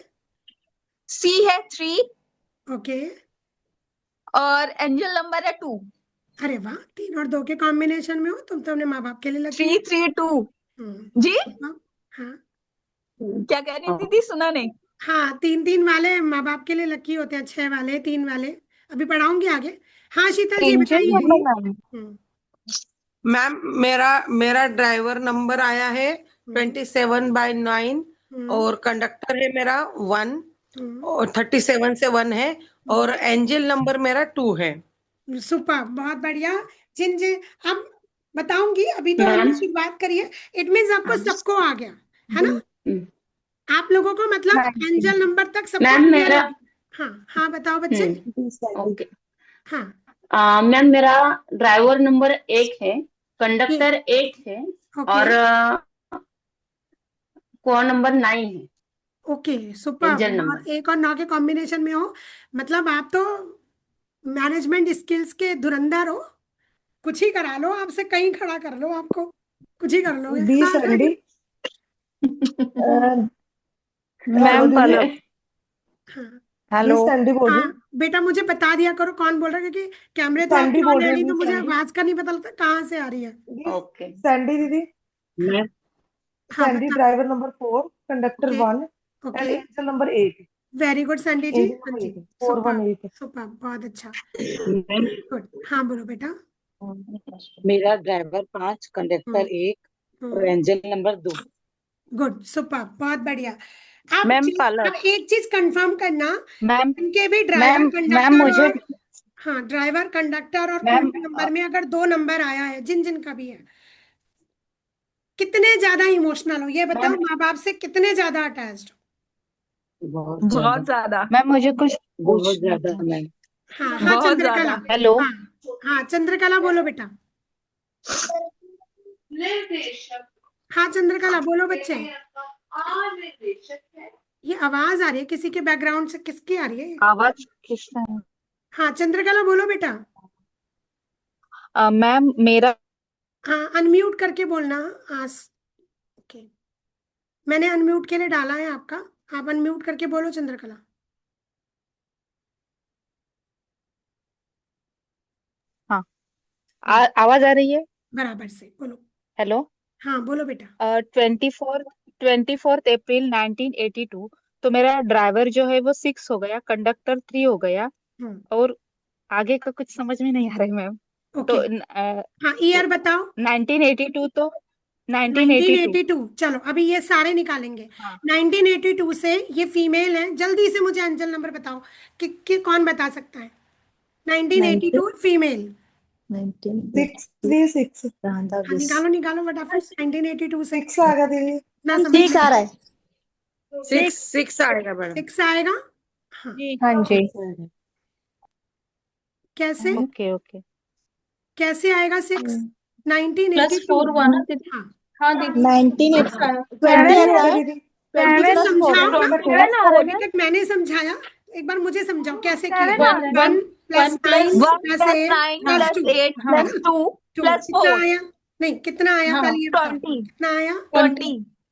Speaker 5: सी है 3
Speaker 1: ओके।
Speaker 5: और एंजल नंबर है 2।
Speaker 1: अरे वाह, 3 और 2 के कॉम्बिनेशन में हो तुम तो अपने माँ बाप के लिए लकी हो।
Speaker 5: 332 जी।
Speaker 1: सुपर। हाँ,
Speaker 5: क्या कह रही दीदी, सुना नहीं।
Speaker 1: हाँ, 3 3 वाले माँ बाप के लिए लकी होते हैं, 6 वाले, 3 वाले। अभी पढ़ाऊंगी आगे। हाँ शीतल जी
Speaker 2: एंजल
Speaker 1: बताइए।
Speaker 2: Number ma'am.
Speaker 1: हम्म,
Speaker 8: मैम मेरा मेरा ड्राइवर नंबर आया है
Speaker 1: हम्म,
Speaker 8: 27/9
Speaker 1: हम्म,
Speaker 8: और कंडक्टर है मेरा 1
Speaker 1: हम्म,
Speaker 8: और 37 से 1 है और एंजल नंबर मेरा 2 है।
Speaker 1: सुपर, बहुत बढ़िया। जिन जिन अब बताऊंगी, अभी तो हमने
Speaker 7: मैम
Speaker 1: शुरुआत करी है। इट मीन्स आपको सबको आ गया है ना, आप लोगों को मतलब
Speaker 2: 19।
Speaker 1: एंजल नंबर तक सबको
Speaker 7: मैम
Speaker 1: क्लियर
Speaker 7: मेरा
Speaker 1: है। हाँ हाँ बताओ बच्चे।
Speaker 7: ओके।
Speaker 1: हाँ,
Speaker 7: मैम मेरा ड्राइवर नंबर 1 है, कंडक्टर
Speaker 1: एक।
Speaker 7: 8 है
Speaker 1: ओके,
Speaker 7: और कोड नंबर 9 है,
Speaker 1: ओके सुपर।
Speaker 7: एंजल
Speaker 1: और
Speaker 7: नंबर।
Speaker 1: 1 और 9 के कॉम्बिनेशन में हो, मतलब आप तो मैनेजमेंट स्किल्स के धुरंधर हो। कुछ ही करा लो, आपसे कहीं खड़ा कर लो, आपको कुछ ही कर लोगे है
Speaker 9: दी
Speaker 1: ना।
Speaker 9: संडी
Speaker 2: मैम
Speaker 9: दीदी
Speaker 2: पलक।
Speaker 1: हाँ
Speaker 9: दी
Speaker 2: हेलो।
Speaker 9: संडी बोल रही
Speaker 1: हाँ बेटा, मुझे बता दिया करो कौन बोल रहा है, क्योंकि कैमरे तो
Speaker 9: सैंडी
Speaker 1: आपके
Speaker 9: बोल
Speaker 1: ऑन है
Speaker 9: रही
Speaker 1: नहीं, तो
Speaker 9: दी
Speaker 1: मुझे
Speaker 9: सैंडी
Speaker 1: आवाज का नहीं पता लगता कहाँ से आ रही है।
Speaker 9: दी
Speaker 7: ओके
Speaker 9: सैंडी दीदी
Speaker 7: मैम।
Speaker 1: हाँ
Speaker 9: सैंडी
Speaker 1: बता।
Speaker 9: Driver number 4 conductor
Speaker 1: okay,
Speaker 9: 1 and
Speaker 1: okay,
Speaker 9: angel number 8
Speaker 1: very good Sandy ji.
Speaker 9: Angel
Speaker 1: हाँ
Speaker 9: नंबर
Speaker 1: जी,
Speaker 9: 8
Speaker 1: सुपर,
Speaker 9: 418
Speaker 1: सुपर, बहुत अच्छा,
Speaker 7: मैम
Speaker 1: गुड। हाँ बोलो बेटा।
Speaker 4: मेरा ड्राइवर 5, कंडक्टर 1 और
Speaker 1: हम्म,
Speaker 4: एंजल नंबर 2।
Speaker 1: गुड, सुपर, बहुत बढ़िया। अब
Speaker 2: मैम पलक।
Speaker 1: अब एक चीज कंफर्म करना,
Speaker 2: मैम
Speaker 1: इनके भी ड्राइवर
Speaker 2: मैम मैम
Speaker 1: कंडक्टर
Speaker 2: मुझे
Speaker 1: और, हाँ ड्राइवर कंडक्टर और
Speaker 2: मैम
Speaker 1: कुंडी नंबर में अगर 2 नंबर आया है, जिन जिन का भी है, कितने ज्यादा इमोशनल हो ये बताओ,
Speaker 2: मैम
Speaker 1: माँ बाप से कितने ज्यादा अटैच्ड
Speaker 4: बहुत ज्यादा,
Speaker 5: बहुत ज्यादा,
Speaker 2: मैम मुझे कुछ
Speaker 4: बहुत
Speaker 2: पूछना
Speaker 4: ज्यादा
Speaker 2: था।
Speaker 4: मैम।
Speaker 1: हो। हाँ हाँ
Speaker 5: बहुत
Speaker 1: चंद्रकला।
Speaker 5: ज्यादा।
Speaker 2: हेलो।
Speaker 1: हाँ हाँ चंद्रकला बोलो बेटा। हाँ चंद्रकला बोलो बच्चे। ये आवाज आ रही है किसी के बैकग्राउंड से, किसकी आ रही है ये?
Speaker 2: आवाज किसका है?
Speaker 1: हाँ चंद्रकला बोलो बेटा।
Speaker 2: मैम मेरा
Speaker 1: हाँ अनम्यूट करके बोलना। आस ओके, मैंने अनम्यूट के लिए डाला है आपका, आप अनम्यूट करके बोलो चंद्रकला।
Speaker 2: हाँ
Speaker 1: हम्म,
Speaker 2: आवाज आ रही है।
Speaker 1: बराबर से बोलो।
Speaker 2: हेलो।
Speaker 1: हाँ बोलो बेटा।
Speaker 2: 24 अप्रैल 1982। तो मेरा ड्राइवर जो है वो 6 हो गया, कंडक्टर 3 हो गया
Speaker 1: हम्म,
Speaker 2: और आगे का कुछ समझ में नहीं आ रहा है मैम।
Speaker 1: ओके।
Speaker 2: तो
Speaker 1: हाँ ईयर बताओ।
Speaker 2: 1982 तो 1982।
Speaker 1: 1982, चलो अभी ये सारे निकालेंगे।
Speaker 2: हाँ
Speaker 1: 1982 से ये फीमेल है, जल्दी से मुझे अंचल नंबर बताओ कि कौन बता सकता है। 1982 फीमेल।
Speaker 9: 636
Speaker 1: हाँ निकालो निकालो फटाफट, 1982 से
Speaker 9: 6 आ गया दीदी।
Speaker 1: ना समझ
Speaker 6: ठीक आ रहा है।
Speaker 8: 6 6 आएगा मैडम।
Speaker 1: 6 आएगा। हाँ
Speaker 3: जी
Speaker 2: हाँ जी।
Speaker 1: कैसे,
Speaker 2: ओके ओके।
Speaker 1: कैसे आएगा 6?
Speaker 5: प्लस
Speaker 1: 1982।
Speaker 5: 4 हुआ ना दीदी।
Speaker 1: हाँ
Speaker 5: हाँ दीदी,
Speaker 6: 19
Speaker 5: 6 आया।
Speaker 9: 20
Speaker 2: सेवन
Speaker 9: आता है
Speaker 2: है।
Speaker 9: दीदी
Speaker 2: 20
Speaker 1: मुझे
Speaker 2: प्लस 4
Speaker 1: समझाओ ना,
Speaker 2: सेवन आ रहा है
Speaker 1: अभी
Speaker 2: मैम।
Speaker 1: तक मैंने समझाया, एक बार मुझे समझाओ कैसे किया।
Speaker 2: 7 आ रहा है ma'am.
Speaker 1: 1 plus 9
Speaker 5: 1
Speaker 1: plus
Speaker 5: plus
Speaker 1: 8
Speaker 5: 9
Speaker 1: plus
Speaker 5: plus
Speaker 1: 2
Speaker 5: 8
Speaker 1: है
Speaker 2: हाँ
Speaker 5: प्लस
Speaker 1: ना।
Speaker 5: 2
Speaker 1: 2
Speaker 5: प्लस
Speaker 1: कितना
Speaker 5: 4
Speaker 1: आया, नहीं कितना आया
Speaker 5: हाँ
Speaker 1: पहले ये बताओ,
Speaker 5: 20
Speaker 1: कितना आया।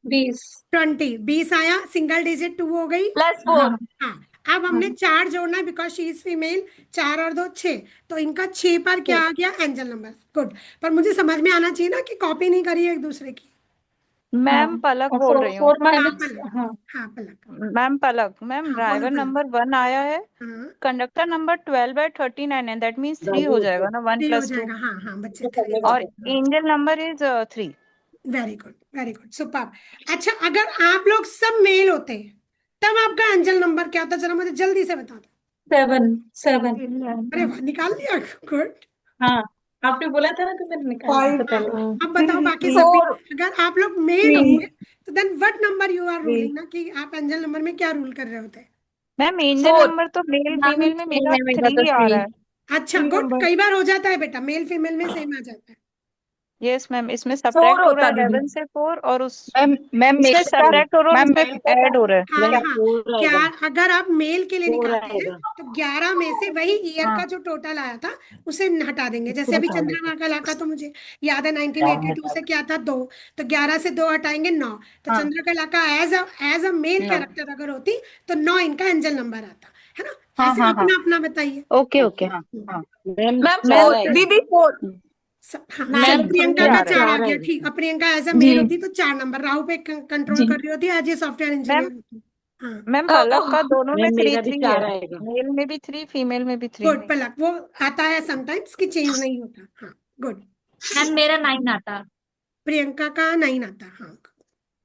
Speaker 5: 20 20
Speaker 1: 20 आया, सिंगल डिजिट 2 हो गई।
Speaker 5: प्लस
Speaker 2: हाँ
Speaker 5: 4।
Speaker 1: हाँ, अब हमने 4 जोड़ना है बिकॉज शी इज फीमेल। 4 और 2 6, तो इनका 6 पर क्या आ गया, एंजल नंबर। गुड, पर मुझे समझ में आना चाहिए ना कि कॉपी नहीं करी है एक दूसरे की।
Speaker 2: मैम पलक
Speaker 5: और
Speaker 2: बोल
Speaker 5: 4
Speaker 2: रही हूँ।
Speaker 5: 4
Speaker 1: हाँ
Speaker 5: माइनस,
Speaker 1: पलक।
Speaker 5: हाँ
Speaker 1: हाँ पलक।
Speaker 2: मैम पलक मैम
Speaker 1: हाँ बोलो
Speaker 2: ड्राइवर
Speaker 1: पलक।
Speaker 2: नंबर 1 आया है,
Speaker 1: हाँ
Speaker 2: कंडक्टर नंबर 12/39 है, दैट मीन्स 3 हो जाएगा ना, 1
Speaker 1: 3 हो
Speaker 2: प्लस 2।
Speaker 1: जाएगा। हाँ हाँ बच्चे 3 हो
Speaker 2: और
Speaker 1: जाएगा।
Speaker 2: Angel number is 3।
Speaker 1: Very good, very good, super. अच्छा अगर आप लोग सब मेल होते तब आपका एंजल नंबर क्या होता, जरा मुझे जल्दी से बता दो।
Speaker 5: 7 7।
Speaker 1: अरे वाह, निकाल लिया, गुड।
Speaker 5: हाँ
Speaker 4: आपने बोला था ना तो मैंने निकाला
Speaker 9: फाइव
Speaker 4: था पहले।
Speaker 1: अब बताओ बाकी
Speaker 9: थ्री
Speaker 1: सब भी,
Speaker 5: फोर
Speaker 1: अगर आप लोग मेल
Speaker 9: थ्री
Speaker 1: होंगे तो then what number you are
Speaker 9: three
Speaker 1: ruling, ना कि आप एंजल नंबर में क्या रूल कर रहे होते हैं?
Speaker 2: मैम एंजल
Speaker 5: फोर
Speaker 2: नंबर तो मेल
Speaker 7: मैम
Speaker 2: फीमेल में
Speaker 7: थ्री
Speaker 2: मेरा
Speaker 7: में मेरा तो
Speaker 2: 3 आ
Speaker 7: थ्री।
Speaker 2: रहा है।
Speaker 1: अच्छा
Speaker 9: थ्री
Speaker 1: गुड,
Speaker 9: नंबर
Speaker 1: कई बार हो जाता है बेटा, मेल फीमेल में सेम आ जाता है।
Speaker 2: यस मैम, इसमें
Speaker 5: फोर
Speaker 2: सब्ट्रैक्ट हो रहा
Speaker 5: होता
Speaker 2: है
Speaker 5: दीदी।
Speaker 2: 11 से 4 और उस
Speaker 7: मैम मैम
Speaker 2: इसमें
Speaker 7: मेरे
Speaker 2: सब्ट्रैक्ट हो रहा है और
Speaker 7: मैम
Speaker 2: उसमें
Speaker 7: मेरे
Speaker 2: ऐड हो रहा है।
Speaker 1: हाँ
Speaker 4: मेरा
Speaker 1: हाँ,
Speaker 4: 4 आएगा,
Speaker 1: अगर आप मेल के लिए
Speaker 4: 4
Speaker 1: निकालते हैं
Speaker 4: आएगा।
Speaker 1: तो 11 में से वही ईयर
Speaker 2: हाँ
Speaker 1: का जो टोटल आया था उसे हटा देंगे। जैसे
Speaker 4: उसको
Speaker 1: अभी
Speaker 4: हटा देगा।
Speaker 1: चंद्रमा का लाका तो मुझे याद है 1982 से क्या था, 2, तो 11 से 2 हटाएंगे 9, तो
Speaker 2: हाँ
Speaker 1: चंद्र का लाका as a male
Speaker 7: no.
Speaker 1: Character अगर होती तो 9 इनका एंजल नंबर आता है ना।
Speaker 2: हाँ
Speaker 1: ऐसे
Speaker 2: हाँ हाँ,
Speaker 1: अपना अपना बताइए।
Speaker 2: ओके ओके, हाँ हाँ।
Speaker 4: मैम
Speaker 5: मैम
Speaker 4: 4
Speaker 5: फोर
Speaker 4: आएगा।
Speaker 5: दीदी, फोर।
Speaker 1: हाँ
Speaker 2: नाइन
Speaker 1: चलो,
Speaker 5: मैम
Speaker 1: प्रियंका
Speaker 2: थ्री
Speaker 1: का
Speaker 2: आ रहा है।
Speaker 1: 4 आ
Speaker 4: 4
Speaker 1: गया,
Speaker 4: आएगा।
Speaker 1: ठीक है। प्रियंका एज अ
Speaker 5: जी
Speaker 1: मेल होती तो 4 नंबर, राहु पे कंट्रोल
Speaker 5: जी
Speaker 1: कर रही होती, as a software
Speaker 2: ma'am
Speaker 1: engineer होती। हाँ
Speaker 2: मैम पलक का दोनों में
Speaker 4: मैम
Speaker 2: 3
Speaker 4: मेरा भी
Speaker 2: 3 है,
Speaker 4: 4 आएगा।
Speaker 2: मेल में भी 3 फीमेल में भी 3।
Speaker 1: गुड पलक, वो आता है समटाइम्स कि चेंज नहीं होता। हाँ गुड।
Speaker 3: मैम मेरा 9 आता।
Speaker 1: प्रियंका का 9 आता, हाँ।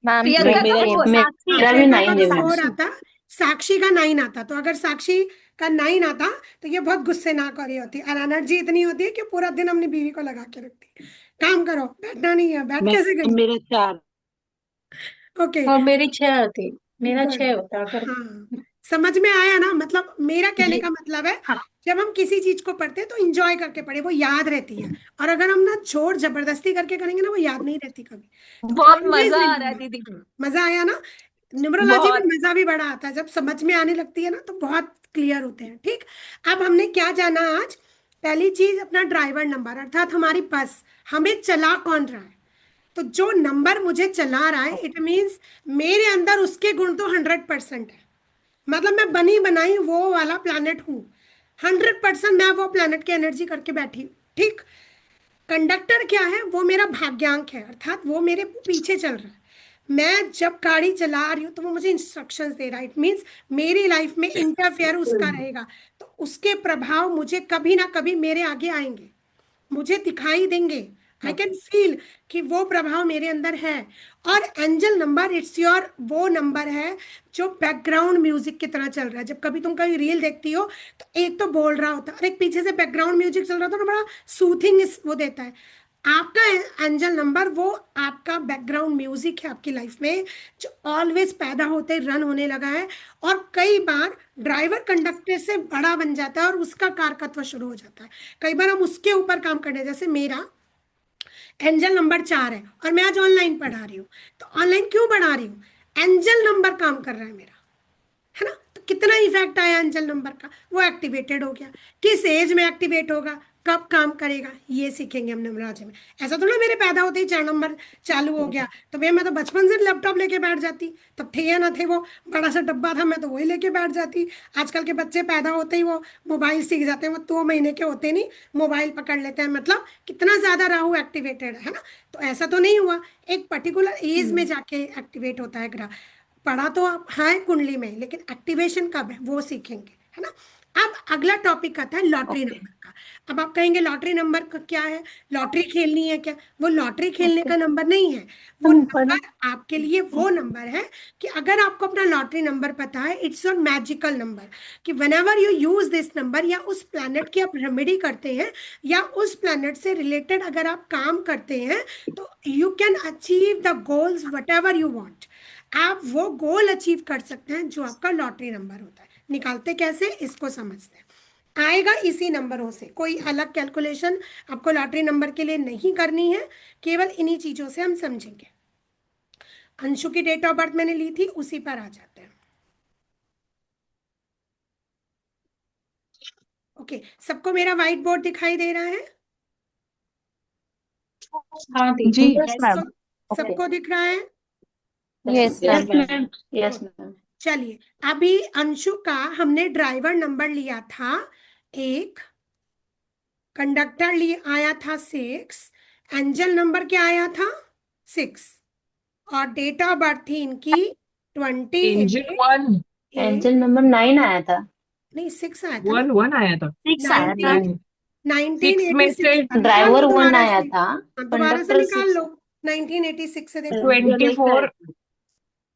Speaker 2: मैम
Speaker 5: प्रियंका
Speaker 4: मैम
Speaker 5: का
Speaker 4: मेरा
Speaker 5: 4।
Speaker 1: हाँ
Speaker 7: मेरा भी
Speaker 1: प्रियंका
Speaker 7: 9
Speaker 1: का
Speaker 7: है मैम।
Speaker 1: 4 आता, साक्षी का 9 आता। तो अगर साक्षी का 9 आता तो ये बहुत गुस्से ना करी होती, और एनर्जी इतनी होती है कि पूरा दिन अपनी बीवी को लगा के रखती। काम करो, बैठना नहीं है, बैठ कैसे
Speaker 4: मैम
Speaker 1: गई?
Speaker 4: मेरा 4।
Speaker 1: ओके
Speaker 3: और मेरी 6 आती। मेरा
Speaker 1: गुड।
Speaker 3: 6 होता अगर।
Speaker 1: हाँ समझ में आया ना, मतलब मेरा कहने
Speaker 3: जी
Speaker 1: का मतलब है
Speaker 3: हाँ।
Speaker 1: जब हम किसी चीज को पढ़ते हैं तो इंजॉय करके पढ़े, वो याद रहती है। और अगर हम ना जोर जबरदस्ती करके करेंगे ना, वो याद नहीं रहती कभी। तो
Speaker 5: बहुत
Speaker 1: ऑलवेज
Speaker 5: मजा आ रहा है
Speaker 1: रिमेम्बर।
Speaker 5: दीदी।
Speaker 1: हाँ, मजा आया ना। न्यूमरोलॉजी में
Speaker 5: बहुत।
Speaker 1: मजा भी बड़ा आता है, जब समझ में आने लगती है ना तो बहुत क्लियर होते हैं। ठीक, अब हमने क्या जाना आज? पहली चीज अपना ड्राइवर नंबर, अर्थात हमारी बस, हमें चला कौन रहा है। तो जो नंबर मुझे चला रहा है इट मीन्स मेरे अंदर उसके गुण तो 100% है। मतलब मैं बनी बनाई वो वाला प्लैनेट हूँ, 100% मैं वो प्लैनेट की एनर्जी करके बैठी हूँ। ठीक, कंडक्टर क्या है? वो मेरा भाग्यांक है, अर्थात वो मेरे पीछे चल रहा है। मैं जब गाड़ी चला रही हूँ तो वो मुझे इंस्ट्रक्शंस दे रहा है, इट मीन्स मेरी लाइफ में इंटरफेयर उसका रहेगा। तो उसके प्रभाव मुझे कभी ना कभी मेरे आगे आएंगे, मुझे दिखाई देंगे। आई कैन फील कि वो प्रभाव मेरे अंदर है। और एंजल नंबर इट्स योर वो नंबर है जो बैकग्राउंड म्यूजिक की तरह चल रहा है। जब कभी तुम कभी रील देखती हो तो एक तो बोल रहा होता है और एक पीछे से बैकग्राउंड म्यूजिक चल रहा होता है ना, बड़ा सूथिंग वो देता है। आपका एंजल नंबर वो आपका बैकग्राउंड म्यूजिक है आपकी लाइफ में, जो ऑलवेज पैदा होते रन होने लगा है। और कई बार ड्राइवर कंडक्टर से बड़ा बन जाता है और उसका कारकत्व शुरू हो जाता है। कई बार हम उसके ऊपर काम करने, जैसे मेरा एंजल नंबर 4 है और मैं आज ऑनलाइन पढ़ा रही हूँ। तो ऑनलाइन क्यों पढ़ा रही हूँ? एंजल नंबर काम कर रहा है मेरा, है ना। तो कितना इफेक्ट आया एंजल नंबर का, वो एक्टिवेटेड हो गया। किस एज में एक्टिवेट होगा, कब काम करेगा, ये सीखेंगे हम न्यूमरोलॉजी में। ऐसा थोड़ा मेरे पैदा होते ही 4 नंबर चालू हो गया तो भैया मैं तो बचपन से लैपटॉप लेके बैठ जाती। तब थे या ना थे, वो बड़ा सा डब्बा था, मैं तो वही लेके बैठ जाती। आजकल के बच्चे पैदा होते ही वो मोबाइल सीख जाते हैं, वो 2 महीने के होते नहीं मोबाइल पकड़ लेते हैं। मतलब कितना ज्यादा राहु एक्टिवेटेड है ना। तो ऐसा तो नहीं हुआ, एक पर्टिकुलर एज में जाके एक्टिवेट होता है ग्रह। पढ़ा तो आप है कुंडली में, लेकिन एक्टिवेशन कब है वो सीखेंगे, है ना। अब अगला टॉपिक आता है लॉटरी
Speaker 7: ओके
Speaker 1: नंबर का। अब आप कहेंगे लॉटरी नंबर का क्या है, लॉटरी खेलनी है क्या? वो लॉटरी खेलने का नंबर नहीं है, वो नंबर आपके लिए वो नंबर है कि अगर आपको अपना लॉटरी नंबर पता है, इट्स योर मैजिकल नंबर। कि whenever you use this number, या उस प्लैनेट की आप रेमेडी करते हैं या उस प्लैनेट से रिलेटेड अगर आप काम करते हैं, तो you can achieve the goals what ever you want. आप वो गोल अचीव कर सकते हैं जो आपका लॉटरी नंबर होता है। निकालते कैसे, इसको समझते हैं। आएगा इसी नंबरों से, कोई अलग कैलकुलेशन आपको लॉटरी नंबर के लिए नहीं करनी है, केवल इन्हीं चीजों से हम समझेंगे। अंशु की डेट ऑफ बर्थ मैंने ली थी, उसी पर आ जाते हैं। ओके, सबको मेरा व्हाइट बोर्ड दिखाई दे रहा है?
Speaker 3: हाँ
Speaker 2: जी
Speaker 3: यस
Speaker 2: मैम।
Speaker 1: सबको दिख रहा है?
Speaker 2: Yes
Speaker 4: yes
Speaker 2: ma'am.
Speaker 4: Ma'am.
Speaker 7: Yes ma'am.
Speaker 1: चलिए, अभी अंशु का हमने ड्राइवर नंबर लिया था 1, कंडक्टर लिए आया था 6, एंजल नंबर क्या आया था 6, और डेट ऑफ बर्थ थी इनकी 28
Speaker 8: एंजल 1
Speaker 7: एंजल नंबर 9 आया था।
Speaker 1: नहीं 6 आया था ना,
Speaker 8: 1 1 आया था।
Speaker 3: 6 आया था।
Speaker 1: 19
Speaker 8: 6 में
Speaker 1: 1986
Speaker 8: से
Speaker 1: निकाल
Speaker 7: ड्राइवर
Speaker 1: लो
Speaker 7: 1
Speaker 1: दोबारा
Speaker 7: आया
Speaker 1: से।
Speaker 7: था,
Speaker 1: हाँ, दोबारा से
Speaker 7: कंडक्टर
Speaker 1: निकाल
Speaker 7: 6।
Speaker 1: लो, 1986 से देखो।
Speaker 4: एंजल एक
Speaker 8: 24
Speaker 4: आया था।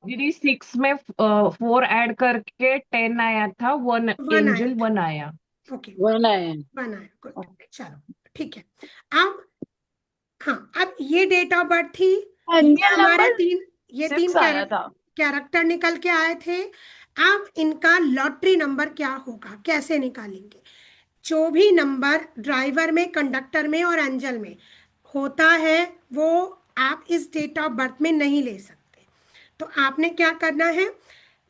Speaker 8: दीदी 6 में 4 ऐड करके 10 आया था, 1
Speaker 1: 1 आया
Speaker 8: एंजल
Speaker 1: था,
Speaker 8: 1 आया।
Speaker 1: ओके
Speaker 4: 1 आया।
Speaker 1: 1 आया, गुड।
Speaker 7: ओके।
Speaker 1: चलो ठीक है। अब हाँ, अब ये डेट ऑफ बर्थ थी, ये
Speaker 5: एंजल
Speaker 1: हमारे
Speaker 5: नंबर
Speaker 1: ये तीन
Speaker 5: 6 आया था।
Speaker 1: कैरेक्टर निकल के आए थे। अब इनका लॉटरी नंबर क्या होगा, कैसे निकालेंगे? जो भी नंबर ड्राइवर में, कंडक्टर में और एंजल में होता है वो आप इस डेट ऑफ बर्थ में नहीं ले सकते। तो आपने क्या करना है,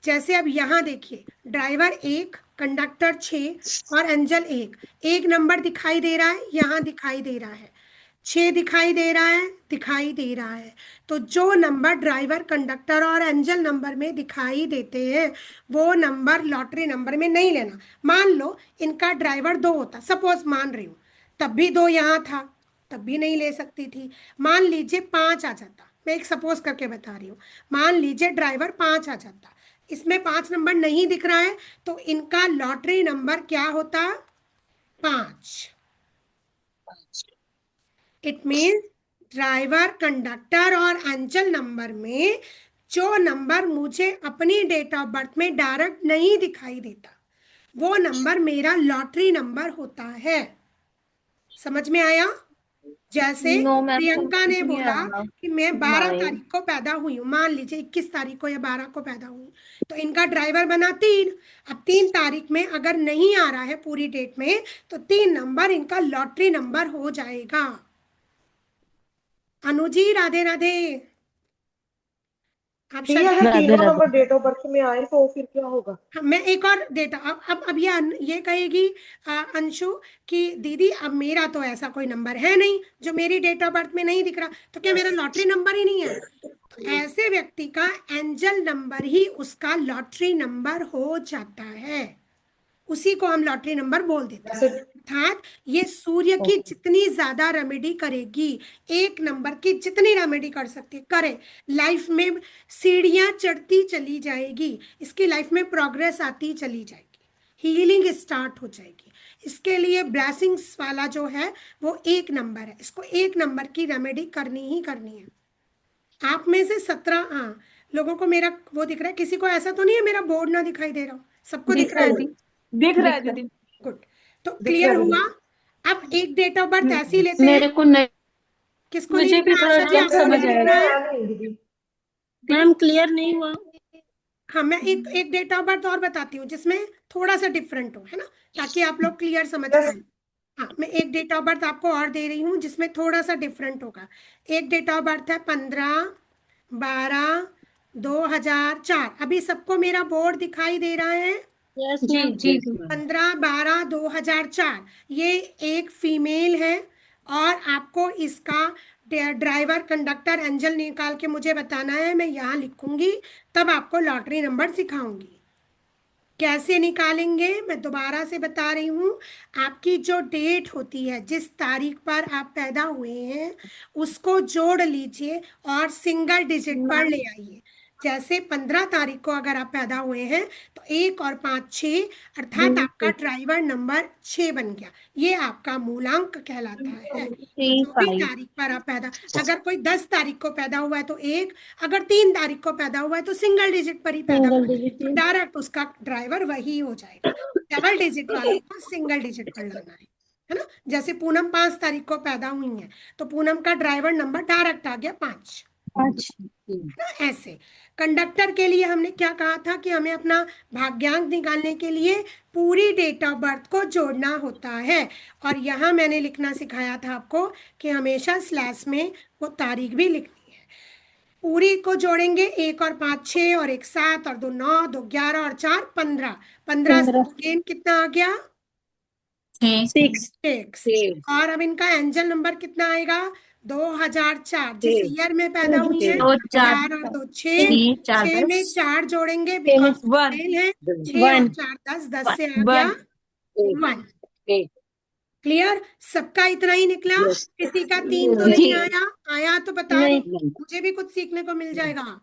Speaker 1: जैसे अब यहाँ देखिए, ड्राइवर 1, कंडक्टर 6 और एंजल 1, एक नंबर दिखाई दे रहा है, यहाँ दिखाई दे रहा है, 6 दिखाई दे रहा है, दिखाई दे रहा है। तो जो नंबर ड्राइवर, कंडक्टर और एंजल नंबर में दिखाई देते हैं वो नंबर लॉटरी नंबर में नहीं लेना। मान लो इनका ड्राइवर 2 होता, सपोज मान रही हूँ, तब भी 2 यहाँ था, तब भी नहीं ले सकती थी। मान लीजिए 5 आ जाता, मैं एक सपोज करके बता रही हूँ, मान लीजिए ड्राइवर 5 आ जाता, इसमें 5 नंबर नहीं दिख रहा है, तो इनका लॉटरी नंबर क्या होता? 5। इट मीन्स ड्राइवर, कंडक्टर और एंजल नंबर में जो नंबर मुझे अपनी डेट ऑफ बर्थ में डायरेक्ट नहीं दिखाई देता वो नंबर मेरा लॉटरी नंबर होता है। समझ में आया? जैसे
Speaker 5: नो मैम,
Speaker 1: प्रियंका ने
Speaker 5: नहीं
Speaker 1: बोला
Speaker 5: आया।
Speaker 1: कि मैं 12
Speaker 7: नहीं।
Speaker 1: तारीख को पैदा हुई हूँ, मान लीजिए 21 तारीख को या 12 को पैदा हुई, तो इनका ड्राइवर बना 3। अब 3 तारीख में अगर नहीं आ रहा है पूरी डेट में तो 3 नंबर इनका लॉटरी नंबर हो जाएगा। अनुजी राधे राधे। आप
Speaker 9: ठीक है,
Speaker 1: शायद
Speaker 9: अगर तीनों नंबर डेट ऑफ बर्थ में आए तो फिर क्या होगा?
Speaker 1: हाँ, मैं एक और डेटा अब ये कहेगी अंशु कि दीदी अब मेरा तो ऐसा कोई नंबर है नहीं जो मेरी डेट ऑफ बर्थ में नहीं दिख रहा, तो क्या मेरा लॉटरी नंबर ही नहीं है? तो ऐसे व्यक्ति का एंजल नंबर ही उसका लॉटरी नंबर हो जाता है, उसी को हम लॉटरी नंबर बोल देते हैं। अर्थात ये सूर्य की जितनी ज्यादा रेमेडी करेगी, एक नंबर की जितनी रेमेडी कर सकती करे, लाइफ में सीढ़ियां चढ़ती चली जाएगी, इसकी लाइफ में प्रोग्रेस आती चली जाएगी, हीलिंग स्टार्ट हो जाएगी। इसके लिए ब्लेसिंग्स वाला जो है वो एक नंबर है, इसको एक नंबर की रेमेडी करनी ही करनी है। आप में से 17 लोगों को मेरा वो दिख रहा है, किसी को ऐसा तो नहीं है मेरा बोर्ड ना दिखाई दे रहा हो? सबको दिख रहा है?
Speaker 5: दिख रहा है दीदी।
Speaker 1: गुड। तो क्लियर हुआ। अब एक डेट ऑफ बर्थ ऐसी लेते
Speaker 7: मेरे
Speaker 1: हैं,
Speaker 7: को नहीं।
Speaker 1: किसको
Speaker 3: मुझे
Speaker 1: नहीं
Speaker 3: भी
Speaker 1: दिख रहा?
Speaker 3: थोड़ा
Speaker 1: आशा जी
Speaker 3: कम
Speaker 1: आपको
Speaker 3: समझ
Speaker 1: नहीं दिख
Speaker 3: आया।
Speaker 1: रहा है?
Speaker 3: मैम क्लियर नहीं हुआ।
Speaker 1: हाँ, मैं एक डेट ऑफ बर्थ और बताती हूँ जिसमें थोड़ा सा डिफरेंट हो, है ना, ताकि आप लोग क्लियर समझ पाए। हाँ, मैं एक डेट ऑफ बर्थ आपको और दे रही हूँ जिसमें थोड़ा सा डिफरेंट होगा। एक डेट ऑफ बर्थ है 15/12/2004। अभी सबको मेरा बोर्ड दिखाई दे रहा है?
Speaker 3: Yes ma'am. जी
Speaker 1: 15/12/2004। ये एक फीमेल है और आपको इसका ड्राइवर, कंडक्टर, एंजल निकाल के मुझे बताना है। मैं यहाँ लिखूंगी तब आपको लॉटरी नंबर सिखाऊंगी। कैसे निकालेंगे मैं दोबारा से बता रही हूँ। आपकी जो डेट होती है, जिस तारीख पर आप पैदा हुए हैं उसको जोड़ लीजिए और सिंगल डिजिट पर ले आइए। जैसे 15 तारीख को अगर आप पैदा हुए हैं तो 1 और 5 6, अर्थात आपका ड्राइवर नंबर 6 बन गया। ये आपका मूलांक कहलाता है। जो भी तारीख पर आप पैदा, अगर कोई 10 तारीख को पैदा हुआ है तो 1, अगर 3 तारीख को पैदा हुआ है तो सिंगल डिजिट पर ही पैदा हुआ है, तो डायरेक्ट उसका ड्राइवर वही हो जाएगा। डबल डिजिट वाले को सिंगल डिजिट पर लाना है ना। जैसे पूनम 5 तारीख को पैदा हुई है तो पूनम का ड्राइवर नंबर डायरेक्ट आ गया 5। ऐसे कंडक्टर के लिए हमने क्या कहा था कि हमें अपना भाग्यांक निकालने के लिए पूरी डेट ऑफ बर्थ को जोड़ना होता है। और यहाँ मैंने लिखना सिखाया था आपको कि हमेशा स्लैश में वो तारीख भी लिखनी है। पूरी को जोड़ेंगे, 1 और 5 6 और 1 7 और 2 9, 2 11 और 4 15। 15 से अगेन कितना आ गया? 6। और अब इनका एंजल नंबर कितना आएगा? 2004। जिस ईयर में पैदा हुई है 4 और 2 6, 6 में 4 जोड़ेंगे बिकॉज फेल है। 6 और 4 10, 10 से आ गया 1। क्लियर? सबका इतना ही निकला? किसी का 3 तो नहीं आया? आया तो बता दो, मुझे भी कुछ सीखने को मिल जाएगा।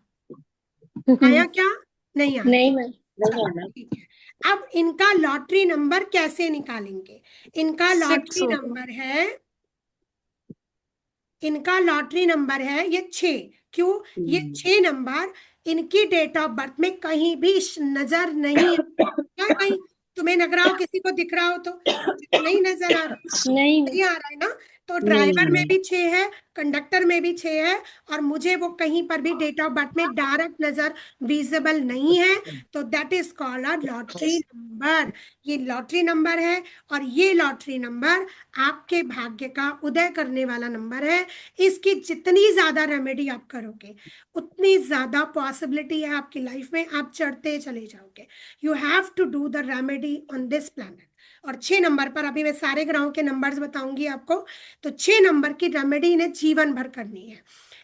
Speaker 1: आया क्या? नहीं आया? नहीं। ठीक है। अब इनका लॉटरी नंबर कैसे निकालेंगे? इनका लॉटरी नंबर है ये 6। क्यों? ये 6 नंबर इनकी डेट ऑफ बर्थ में कहीं भी नजर नहीं आता। कहीं तुम्हें लग रहा हो, किसी को दिख रहा हो तो नहीं नजर आ रहा,
Speaker 3: नहीं
Speaker 1: नहीं आ रहा है ना? तो ड्राइवर में भी 6 है, कंडक्टर में भी 6 है, और मुझे वो कहीं पर भी डेट ऑफ बर्थ में डायरेक्ट नजर विजिबल नहीं है, तो that is called a lottery number. ये लॉटरी नंबर है, और ये लॉटरी नंबर आपके भाग्य का उदय करने वाला नंबर है। इसकी जितनी ज्यादा रेमेडी आप करोगे, उतनी ज्यादा पॉसिबिलिटी है आपकी लाइफ में, आप चढ़ते चले जाओगे। You have to do the remedy on this planet. और 6 नंबर पर अभी मैं सारे ग्रहों के नंबर्स बताऊंगी आपको। तो 6 नंबर की रेमेडी इन्हें जीवन भर करनी है।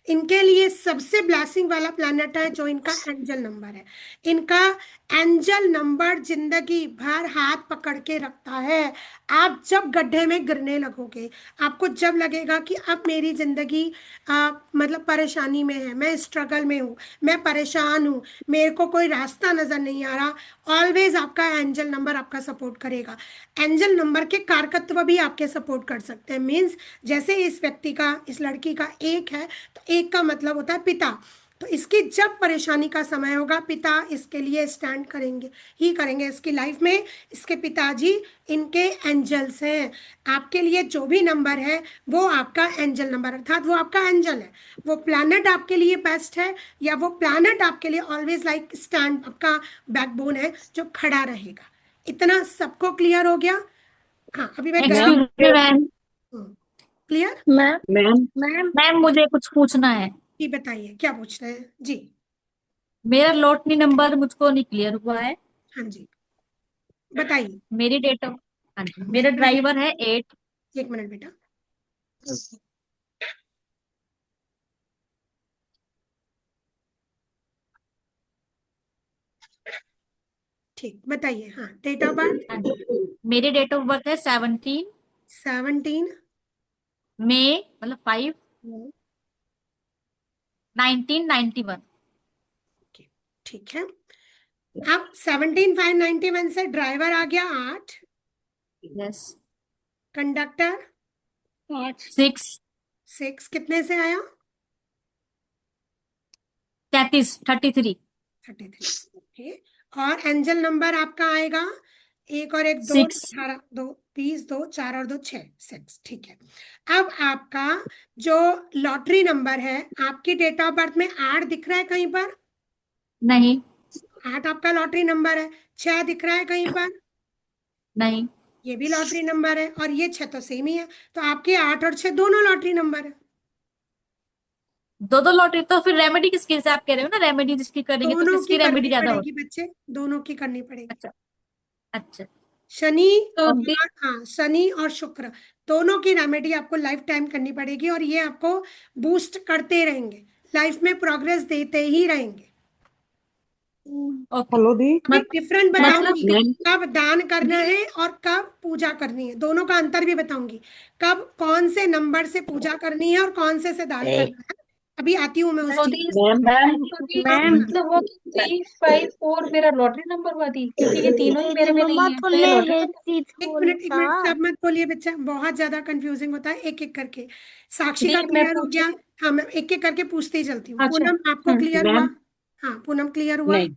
Speaker 1: इनके लिए सबसे ब्लेसिंग वाला प्लैनेट है जो इनका एंजल नंबर है। इनका एंजल नंबर जिंदगी भर हाथ पकड़ के रखता है। आप जब गड्ढे में गिरने लगोगे, आपको जब लगेगा कि अब मेरी जिंदगी मतलब परेशानी में है, मैं स्ट्रगल में हूँ, मैं परेशान हूँ, मेरे को कोई रास्ता नजर नहीं आ रहा, ऑलवेज आपका एंजल नंबर आपका सपोर्ट करेगा। एंजल नंबर के कारकत्व भी आपके सपोर्ट कर सकते हैं। मीन्स जैसे इस व्यक्ति का, इस लड़की का 1 है, तो 1 का मतलब होता है पिता। तो इसकी जब परेशानी का समय होगा, पिता इसके लिए स्टैंड करेंगे ही करेंगे। इसकी लाइफ में इसके पिताजी इनके एंजल्स हैं। आपके लिए जो भी नंबर है वो आपका एंजल नंबर, अर्थात वो आपका एंजल है। वो प्लैनेट आपके लिए बेस्ट है, या वो प्लैनेट आपके लिए ऑलवेज लाइक स्टैंड, आपका बैकबोन है जो खड़ा रहेगा। इतना सबको क्लियर हो गया? हाँ, अभी मैं
Speaker 3: excuse me ma'am.
Speaker 1: Clear?
Speaker 3: Ma'am
Speaker 4: ma'am
Speaker 3: ma'am मुझे कुछ पूछना है।
Speaker 1: जी बताइए, क्या पूछ रहे हैं जी?
Speaker 3: मेरा लॉटरी नंबर मुझको नहीं क्लियर हुआ है।
Speaker 1: हाँ जी, बताइए।
Speaker 3: मेरी डेट ऑफ हाँ जी, मेरा ड्राइवर है 8।
Speaker 1: 1 मिनट बेटा। ठीक, बताइए। हाँ, डेट ऑफ बर्थ
Speaker 3: हाँ जी, मेरी डेट ऑफ बर्थ है 17
Speaker 1: 17।
Speaker 3: मई मतलब 5 1991।
Speaker 1: ठीक है। अब 17/5/91 से ड्राइवर आ गया 8,
Speaker 3: यस।
Speaker 1: कंडक्टर
Speaker 3: 6
Speaker 1: 6 कितने से आया?
Speaker 3: 33 33
Speaker 1: 33। ओके। और एंजल नंबर आपका आएगा 1 और 1 2,
Speaker 3: 6
Speaker 1: 18 2 20 2 4 और 2 6 6। ठीक है। अब आपका जो लॉटरी नंबर है, आपकी डेट ऑफ बर्थ में 8 दिख रहा है कहीं पर?
Speaker 3: नहीं
Speaker 1: 8 आपका लॉटरी नंबर है। 6 दिख रहा है कहीं पर?
Speaker 3: नहीं
Speaker 1: ये भी लॉटरी नंबर है, और ये 6 तो सेम ही है। तो आपके 8 और 6 दोनों लॉटरी नंबर है।
Speaker 3: दो लॉटरी। तो फिर रेमेडी किसकी से आप कह रहे हो ना, रेमेडी जिसकी करेंगे तो
Speaker 1: दोनों
Speaker 3: किसकी
Speaker 1: की
Speaker 3: रेमेडी
Speaker 1: करनी
Speaker 3: ज्यादा
Speaker 1: पड़ेगी
Speaker 3: होती?
Speaker 1: बच्चे, दोनों की करनी पड़ेगी।
Speaker 3: अच्छा अच्छा।
Speaker 1: शनि
Speaker 3: तो
Speaker 1: और हाँ, शनि और शुक्र दोनों की रेमेडी आपको लाइफ टाइम करनी पड़ेगी, और ये आपको बूस्ट करते रहेंगे, लाइफ में प्रोग्रेस देते ही रहेंगे।
Speaker 3: ओके।
Speaker 9: हेलो दी।
Speaker 1: मैं डिफरेंट बताऊंगी,
Speaker 4: मैम
Speaker 1: कब दान करना है और कब पूजा करनी है, दोनों का अंतर भी बताऊंगी। कब कौन से नंबर से पूजा करनी है और कौन से दान करना है, अभी आती हूँ मैं उस चीज।
Speaker 4: मैम
Speaker 3: मैम
Speaker 2: मतलब वो 354 मेरा लॉटरी नंबर हुआ थी, क्योंकि ये तीनों ही मेरे में नहीं है, तो ये लॉटरी नंबर।
Speaker 1: एक मिनट, सब मत बोलिए बच्चा, बहुत ज्यादा कंफ्यूजिंग होता है। एक एक करके। साक्षी का
Speaker 2: नहीं मैं
Speaker 1: क्लियर हो
Speaker 2: पूछी
Speaker 1: गया?
Speaker 2: थी।
Speaker 1: हाँ, मैं एक एक करके पूछते ही चलती हूँ।
Speaker 2: अच्छा।
Speaker 1: पूनम, आपको क्लियर हुआ?
Speaker 4: मैम
Speaker 1: हाँ, पूनम क्लियर हुआ?
Speaker 4: नहीं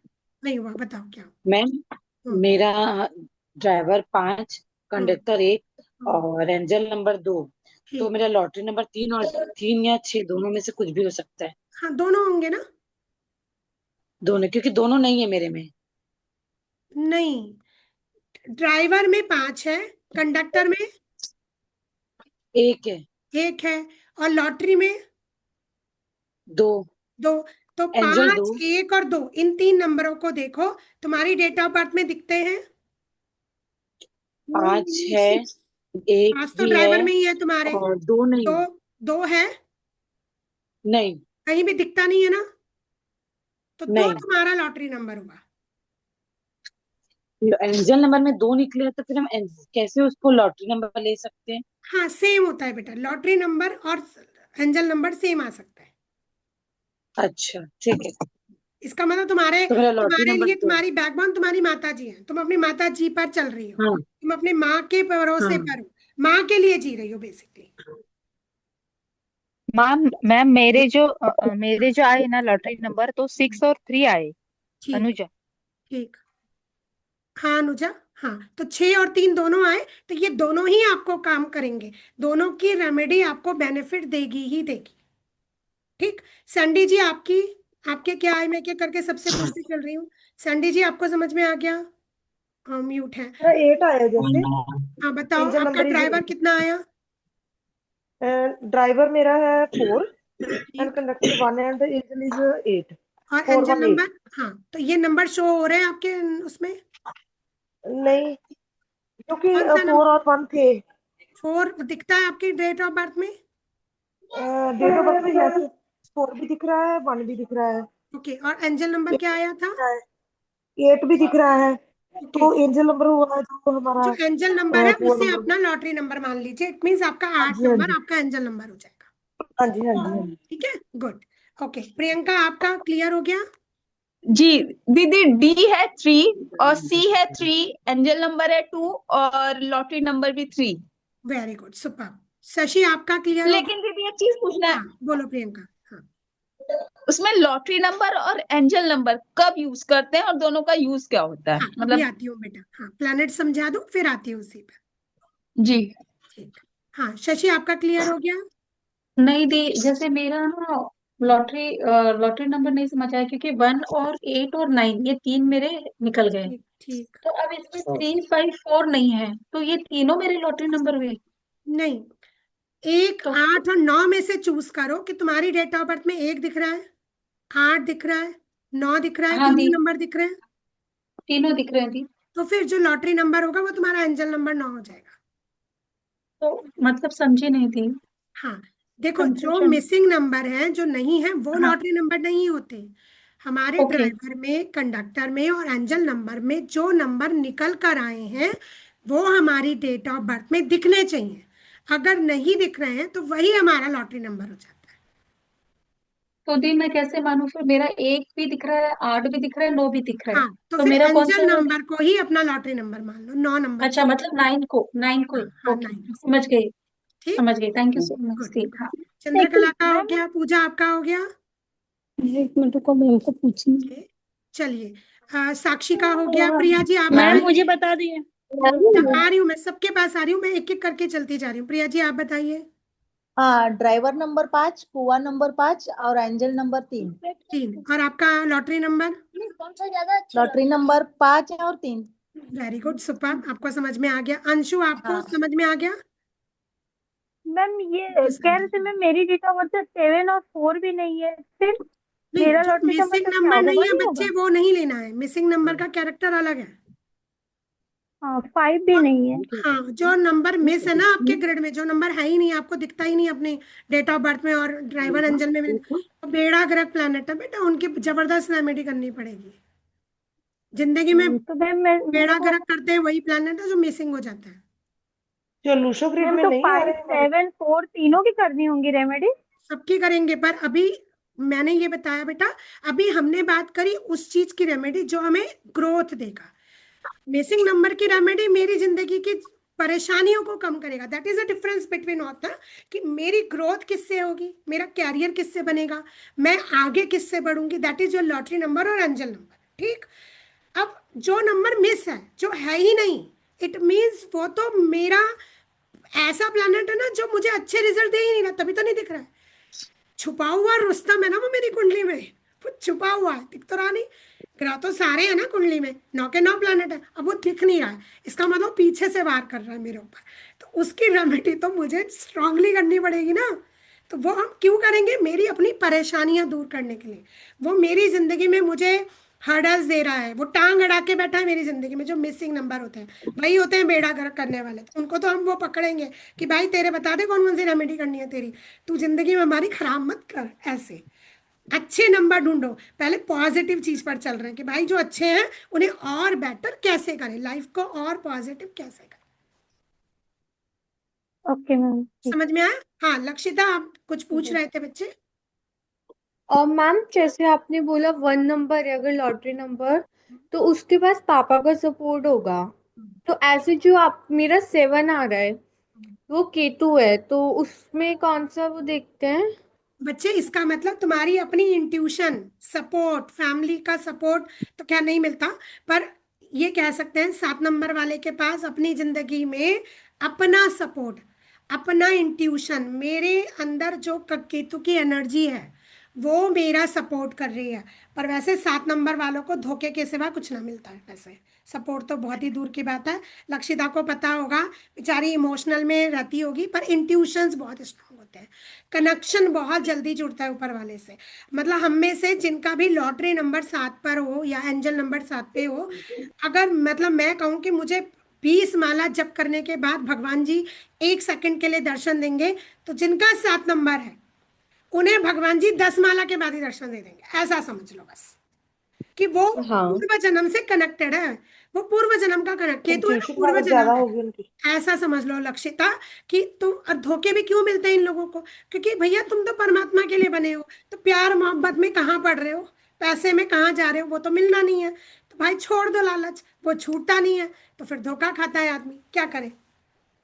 Speaker 1: नहीं हुआ, बताओ क्या?
Speaker 4: मैम
Speaker 1: हम्म,
Speaker 4: मेरा ड्राइवर 5,
Speaker 1: हम्म,
Speaker 4: कंडक्टर 1
Speaker 1: हम्म,
Speaker 4: और एंजल नंबर 2। तो
Speaker 1: ठीक।
Speaker 4: मेरा लॉटरी नंबर 3 और 3 या 6 दोनों में से कुछ भी हो सकता है।
Speaker 1: हाँ, दोनों होंगे ना?
Speaker 4: दोनों, क्योंकि दोनों नहीं है मेरे में।
Speaker 1: नहीं, ड्राइवर में 5 है, कंडक्टर में
Speaker 4: 1 है,
Speaker 1: 1 है, और लॉटरी में
Speaker 4: 2
Speaker 1: 2। तो
Speaker 4: एंजल 2
Speaker 1: 5 1 और 2, इन 3 नंबरों को देखो, तुम्हारी डेट ऑफ बर्थ में दिखते हैं।
Speaker 4: 5 है, 1
Speaker 1: 5 तो
Speaker 4: भी है
Speaker 1: ड्राइवर में ही है तुम्हारे।
Speaker 4: और 2 नहीं।
Speaker 1: 2 2 है,
Speaker 4: नहीं
Speaker 1: कहीं भी दिखता नहीं है ना? तो 2
Speaker 4: नहीं
Speaker 1: तुम्हारा लॉटरी नंबर हुआ।
Speaker 4: एंजल नंबर में 2 निकले तो फिर हम कैसे उसको लॉटरी नंबर ले सकते हैं?
Speaker 1: हाँ, सेम होता है बेटा, लॉटरी नंबर और एंजल नंबर सेम आ सकता है।
Speaker 4: अच्छा ठीक है।
Speaker 1: इसका मतलब तुम्हारे
Speaker 4: तो मेरा लॉटरी
Speaker 1: तुम्हारे
Speaker 4: नंबर
Speaker 1: लिए
Speaker 4: 2।
Speaker 1: तुम्हारी बैकबोन तुम्हारी माता जी है, तुम अपनी माता जी पर चल रही हो,
Speaker 4: हाँ
Speaker 1: तुम अपने माँ के भरोसे
Speaker 4: हाँ
Speaker 1: पर हो, माँ के लिए जी रही हो बेसिकली।
Speaker 2: मैम मेरे जो आए ना लॉटरी नंबर, तो 6 और 3 आए।
Speaker 1: ठीक।
Speaker 2: अनुजा।
Speaker 1: ठीक। हाँ अनुजा। हाँ, तो 6 और 3 दोनों आए, तो ये दोनों ही आपको काम करेंगे, दोनों की रेमेडी आपको बेनिफिट देगी ही देगी। ठीक। सैंडी जी, आपकी आपके क्या है, मैं क्या करके सबसे पूछती चल रही हूँ। सैंडी जी, आपको समझ में आ गया? म्यूट है।
Speaker 9: मेरा 8 आया जैसे।
Speaker 1: हाँ, बताओ
Speaker 9: एंजल
Speaker 1: आपका
Speaker 9: नंबर
Speaker 1: ड्राइवर
Speaker 9: इज,
Speaker 1: कितना आया?
Speaker 9: ड्राइवर मेरा है 4 एंड
Speaker 1: ठीक।
Speaker 9: Conductor 1 and angel is 8।
Speaker 1: और
Speaker 9: 4
Speaker 1: एंजल
Speaker 9: 1 8।
Speaker 1: नंबर? हाँ, तो ये नंबर शो हो रहे हैं आपके उसमें?
Speaker 9: नहीं, क्योंकि
Speaker 1: कौन सा
Speaker 9: 4
Speaker 1: नंबर?
Speaker 9: और 1 थे।
Speaker 1: 4 दिखता है आपकी डेट ऑफ बर्थ में?
Speaker 9: डेट ऑफ बर्थ में यस, 4 भी दिख रहा है, 1 भी दिख रहा है,
Speaker 1: ओके, और एंजल नंबर क्या आया था?
Speaker 9: 8 भी दिख रहा है।
Speaker 1: ओके,
Speaker 9: तो एंजल नंबर हुआ है जो हमारा
Speaker 1: जो एंजल नंबर है
Speaker 9: पूरा
Speaker 1: उसे
Speaker 9: नंबर।
Speaker 1: अपना लॉटरी नंबर मान लीजिए। इट मीन्स आपका
Speaker 9: हाँ
Speaker 1: 8
Speaker 9: जी, हाँ
Speaker 1: नंबर
Speaker 9: जी,
Speaker 1: आपका एंजल नंबर हो जाएगा।
Speaker 9: हाँ जी, हाँ जी, हाँ जी।
Speaker 1: ठीक है, गुड। ओके, प्रियंका, आपका क्लियर हो गया?
Speaker 5: जी दीदी, डी है 3 और सी है 3, एंजल नंबर है 2 और लॉटरी नंबर भी 3।
Speaker 1: Very good, super. शशि, आपका क्लियर हो गया?
Speaker 5: लेकिन दीदी एक चीज पूछना है,
Speaker 1: हाँ, बोलो प्रियंका। हाँ,
Speaker 5: उसमें लॉटरी नंबर और एंजल नंबर कब यूज करते हैं और दोनों का यूज क्या होता है,
Speaker 1: हाँ, अभी
Speaker 5: मतलब?
Speaker 1: आती हूँ बेटा। हाँ, प्लैनेट समझा दूँ फिर आती हूँ उसी पे।
Speaker 5: जी।
Speaker 1: ठीक। हाँ, शशि, आपका क्लियर हो गया?
Speaker 4: नहीं दी, जैसे मेरा ना लॉटरी लॉटरी नंबर नहीं समझ आया, क्योंकि 1 और 8 और 9 ये 3 मेरे निकल गए।
Speaker 1: ठीक ठीक।
Speaker 4: तो अब इसमें 3 5 4 नहीं है, तो ये तीनों मेरे लॉटरी नंबर हुए।
Speaker 1: नहीं, 1
Speaker 4: तो
Speaker 1: 8 और 9 में से चूज करो कि तुम्हारी डेट ऑफ बर्थ में 1 दिख रहा है, 8 दिख रहा है, 9 दिख रहा है,
Speaker 4: हाँ दी,
Speaker 1: तीनों नंबर दिख रहे हैं।
Speaker 4: तीनों दिख रहे हैं दी।
Speaker 1: तो फिर जो लॉटरी नंबर होगा वो तुम्हारा एंजल नंबर 9 हो जाएगा।
Speaker 4: तो मतलब समझी नहीं थी,
Speaker 1: हाँ, देखो, जो
Speaker 4: कंफ्यूजन।
Speaker 1: मिसिंग नंबर है, जो नहीं है, वो
Speaker 4: हाँ,
Speaker 1: लॉटरी नंबर नहीं होते। हमारे
Speaker 4: ओके।
Speaker 1: ड्राइवर में, कंडक्टर में और एंजल नंबर में जो नंबर निकल कर आए हैं वो हमारी डेट ऑफ बर्थ में दिखने चाहिए। अगर नहीं दिख रहे हैं तो वही हमारा लॉटरी नंबर हो जाता है।
Speaker 4: तो दी मैं कैसे मानूं, फिर मेरा 1 भी दिख रहा है, 8 भी दिख रहा है, 9 भी दिख रहा है,
Speaker 1: हाँ, तो
Speaker 4: तो
Speaker 1: फिर
Speaker 4: मेरा कौन
Speaker 1: एंजल
Speaker 4: सा?
Speaker 1: नंबर को ही अपना लॉटरी नंबर मान लो, 9 नंबर
Speaker 4: अच्छा,
Speaker 1: को।
Speaker 4: मतलब 9 को
Speaker 1: हाँ हाँ,
Speaker 4: ओके,
Speaker 1: 9।
Speaker 4: समझ गई।
Speaker 1: ठीक।
Speaker 4: समझ गई, thank you so much
Speaker 1: good
Speaker 4: the.
Speaker 1: Good.
Speaker 4: हाँ।
Speaker 1: चंद्रकला का हो गया, पूजा आपका हो गया।
Speaker 10: एक मिनट को मैम को पूछी।
Speaker 1: ओके, चलिए। साक्षी का हो गया। प्रिया जी, आप
Speaker 10: मैम
Speaker 1: बताइए।
Speaker 10: मुझे बता दिए।
Speaker 1: आ रही हूँ, मैं सबके पास आ रही हूँ, मैं एक एक करके चलती जा रही हूँ। प्रिया जी, आप बताइए।
Speaker 6: हाँ, ड्राइवर नंबर 5, कुआ नंबर 5 और एंजल नंबर 3।
Speaker 1: 3। और आपका लॉटरी नंबर?
Speaker 10: कौन सा ज्यादा अच्छा
Speaker 6: लॉटरी नंबर 5 और 3।
Speaker 1: वेरी गुड, सुपर, आपको समझ में आ गया। अंशु, आपको
Speaker 6: हाँ,
Speaker 1: समझ में आ गया?
Speaker 10: मैम ये
Speaker 1: आपको
Speaker 10: कह
Speaker 1: समझ
Speaker 10: रहे थे
Speaker 1: में-
Speaker 10: मैम, मेरी डेट ऑफ बर्थ 7 और 4 भी नहीं है, फिर
Speaker 1: नहीं,
Speaker 10: मेरा
Speaker 1: जो
Speaker 10: लॉटरी का
Speaker 1: मिसिंग
Speaker 10: मतलब क्या
Speaker 1: नंबर
Speaker 10: होगा,
Speaker 1: नहीं है
Speaker 10: 1 ही
Speaker 1: बच्चे,
Speaker 10: होगा?
Speaker 1: वो नहीं लेना है। मिसिंग नंबर का कैरेक्टर अलग है।
Speaker 10: हाँ, 5 भी नहीं है।
Speaker 1: हाँ, जो नंबर मिस है ना आपके ग्रिड में, जो नंबर है ही नहीं, आपको दिखता ही नहीं अपने डेट ऑफ बर्थ में और ड्राइवर एंजल में, तो बेड़ा गर्क प्लैनेट है बेटा, उनकी जबरदस्त रेमेडी करनी पड़ेगी। जिंदगी में
Speaker 10: तो मैम मैं मेरे
Speaker 1: बेड़ा
Speaker 10: को,
Speaker 1: गर्क करते हैं वही प्लैनेट है जो मिसिंग हो जाता है।
Speaker 9: जो लूशो ग्रिड
Speaker 10: मैम
Speaker 9: में
Speaker 10: तो
Speaker 9: नहीं आ
Speaker 10: 5
Speaker 9: रहे हमारे।
Speaker 10: 7 4 तीनों की करनी होंगी रेमेडी?
Speaker 1: सबकी करेंगे, पर अभी मैंने ये बताया बेटा, अभी हमने बात करी उस चीज की रेमेडी जो हमें ग्रोथ देगा। मिसिंग नंबर की रेमेडी मेरी जिंदगी की परेशानियों को कम करेगा। That is a difference between author, कि मेरी ग्रोथ किससे होगी, मेरा कैरियर किससे बनेगा, मैं आगे किससे बढ़ूंगी। That is your lottery number और एंजल नंबर। ठीक। अब जो नंबर मिस है, जो है ही नहीं, इट मीन्स वो तो मेरा ऐसा प्लैनेट है ना जो मुझे अच्छे रिजल्ट दे ही नहीं रहा, तभी तो नहीं दिख रहा है। छुपा हुआ रुस्तम है ना वो मेरी कुंडली में, वो छुपा हुआ है, दिख तो रहा नहीं। ग्रह तो सारे हैं ना कुंडली में, 9 के 9 प्लैनेट है, अब वो दिख नहीं रहा है, इसका मतलब पीछे से वार कर रहा है मेरे ऊपर। तो उसकी रेमेडी तो मुझे स्ट्रांगली करनी पड़ेगी ना। तो वो हम क्यों करेंगे? मेरी अपनी परेशानियां दूर करने के लिए। वो मेरी जिंदगी में मुझे हर्डल्स दे रहा है, वो टांग अड़ा के बैठा है मेरी जिंदगी में। जो मिसिंग नंबर होते हैं वही होते हैं बेड़ा गर्क करने वाले, तो उनको तो हम वो पकड़ेंगे कि भाई तेरे बता दे कौन कौन सी रेमेडी करनी है तेरी, तू जिंदगी में हमारी खराब मत कर। ऐसे अच्छे नंबर ढूंढो, पहले पॉजिटिव चीज पर चल रहे हैं कि भाई जो अच्छे हैं उन्हें और बेटर कैसे करें, लाइफ को और पॉजिटिव कैसे करें।
Speaker 10: ओके मैम, ठीक।
Speaker 1: समझ में आया? हाँ, लक्षिता, आप कुछ पूछ रहे थे बच्चे।
Speaker 11: और मैम जैसे आपने बोला 1 नंबर है अगर लॉटरी नंबर, तो उसके पास पापा का सपोर्ट होगा। तो ऐसे जो आप, मेरा 7 आ रहा है, वो केतु है, तो उसमें कौन सा वो देखते हैं?
Speaker 1: बच्चे, इसका मतलब तुम्हारी अपनी इंट्यूशन, सपोर्ट, फैमिली का सपोर्ट तो क्या नहीं मिलता, पर ये कह सकते हैं 7 नंबर वाले के पास अपनी जिंदगी में अपना सपोर्ट, अपना इंट्यूशन, मेरे अंदर जो केतु की एनर्जी है वो मेरा सपोर्ट कर रही है। पर वैसे 7 नंबर वालों को धोखे के सिवा कुछ ना मिलता है, वैसे सपोर्ट तो बहुत ही दूर की बात है। लक्षिता को पता होगा, बेचारी इमोशनल में रहती होगी, पर इंट्यूशंस बहुत स्ट्रांग होते हैं, कनेक्शन बहुत जल्दी जुड़ता है ऊपर वाले से। मतलब हम में से जिनका भी लॉटरी नंबर 7 पर हो या एंजल नंबर 7 पे हो, अगर मतलब मैं कहूँ कि मुझे 20 माला जप करने के बाद भगवान जी 1 सेकंड के लिए दर्शन देंगे, तो जिनका 7 नंबर है उन्हें भगवान जी 10 माला के बाद ही दर्शन दे देंगे। ऐसा समझ लो बस कि वो
Speaker 11: हाँ
Speaker 1: पूर्व जन्म से कनेक्टेड है, वो पूर्व जन्म का कनेक्ट, केतु है ना
Speaker 9: इंट्यूशन
Speaker 1: पूर्व
Speaker 9: पावर
Speaker 1: जन्म
Speaker 9: ज्यादा
Speaker 1: है।
Speaker 9: होगी उनकी।
Speaker 1: ऐसा समझ लो लक्षिता कि तुम, और धोखे भी क्यों मिलते हैं इन लोगों को, क्योंकि भैया तुम तो परमात्मा के लिए बने हो, तो प्यार मोहब्बत में कहाँ पड़ रहे हो, पैसे में कहाँ जा रहे हो, वो तो मिलना नहीं है। तो भाई छोड़ दो लालच, वो छूटता नहीं है, तो फिर धोखा खाता है आदमी, क्या करे,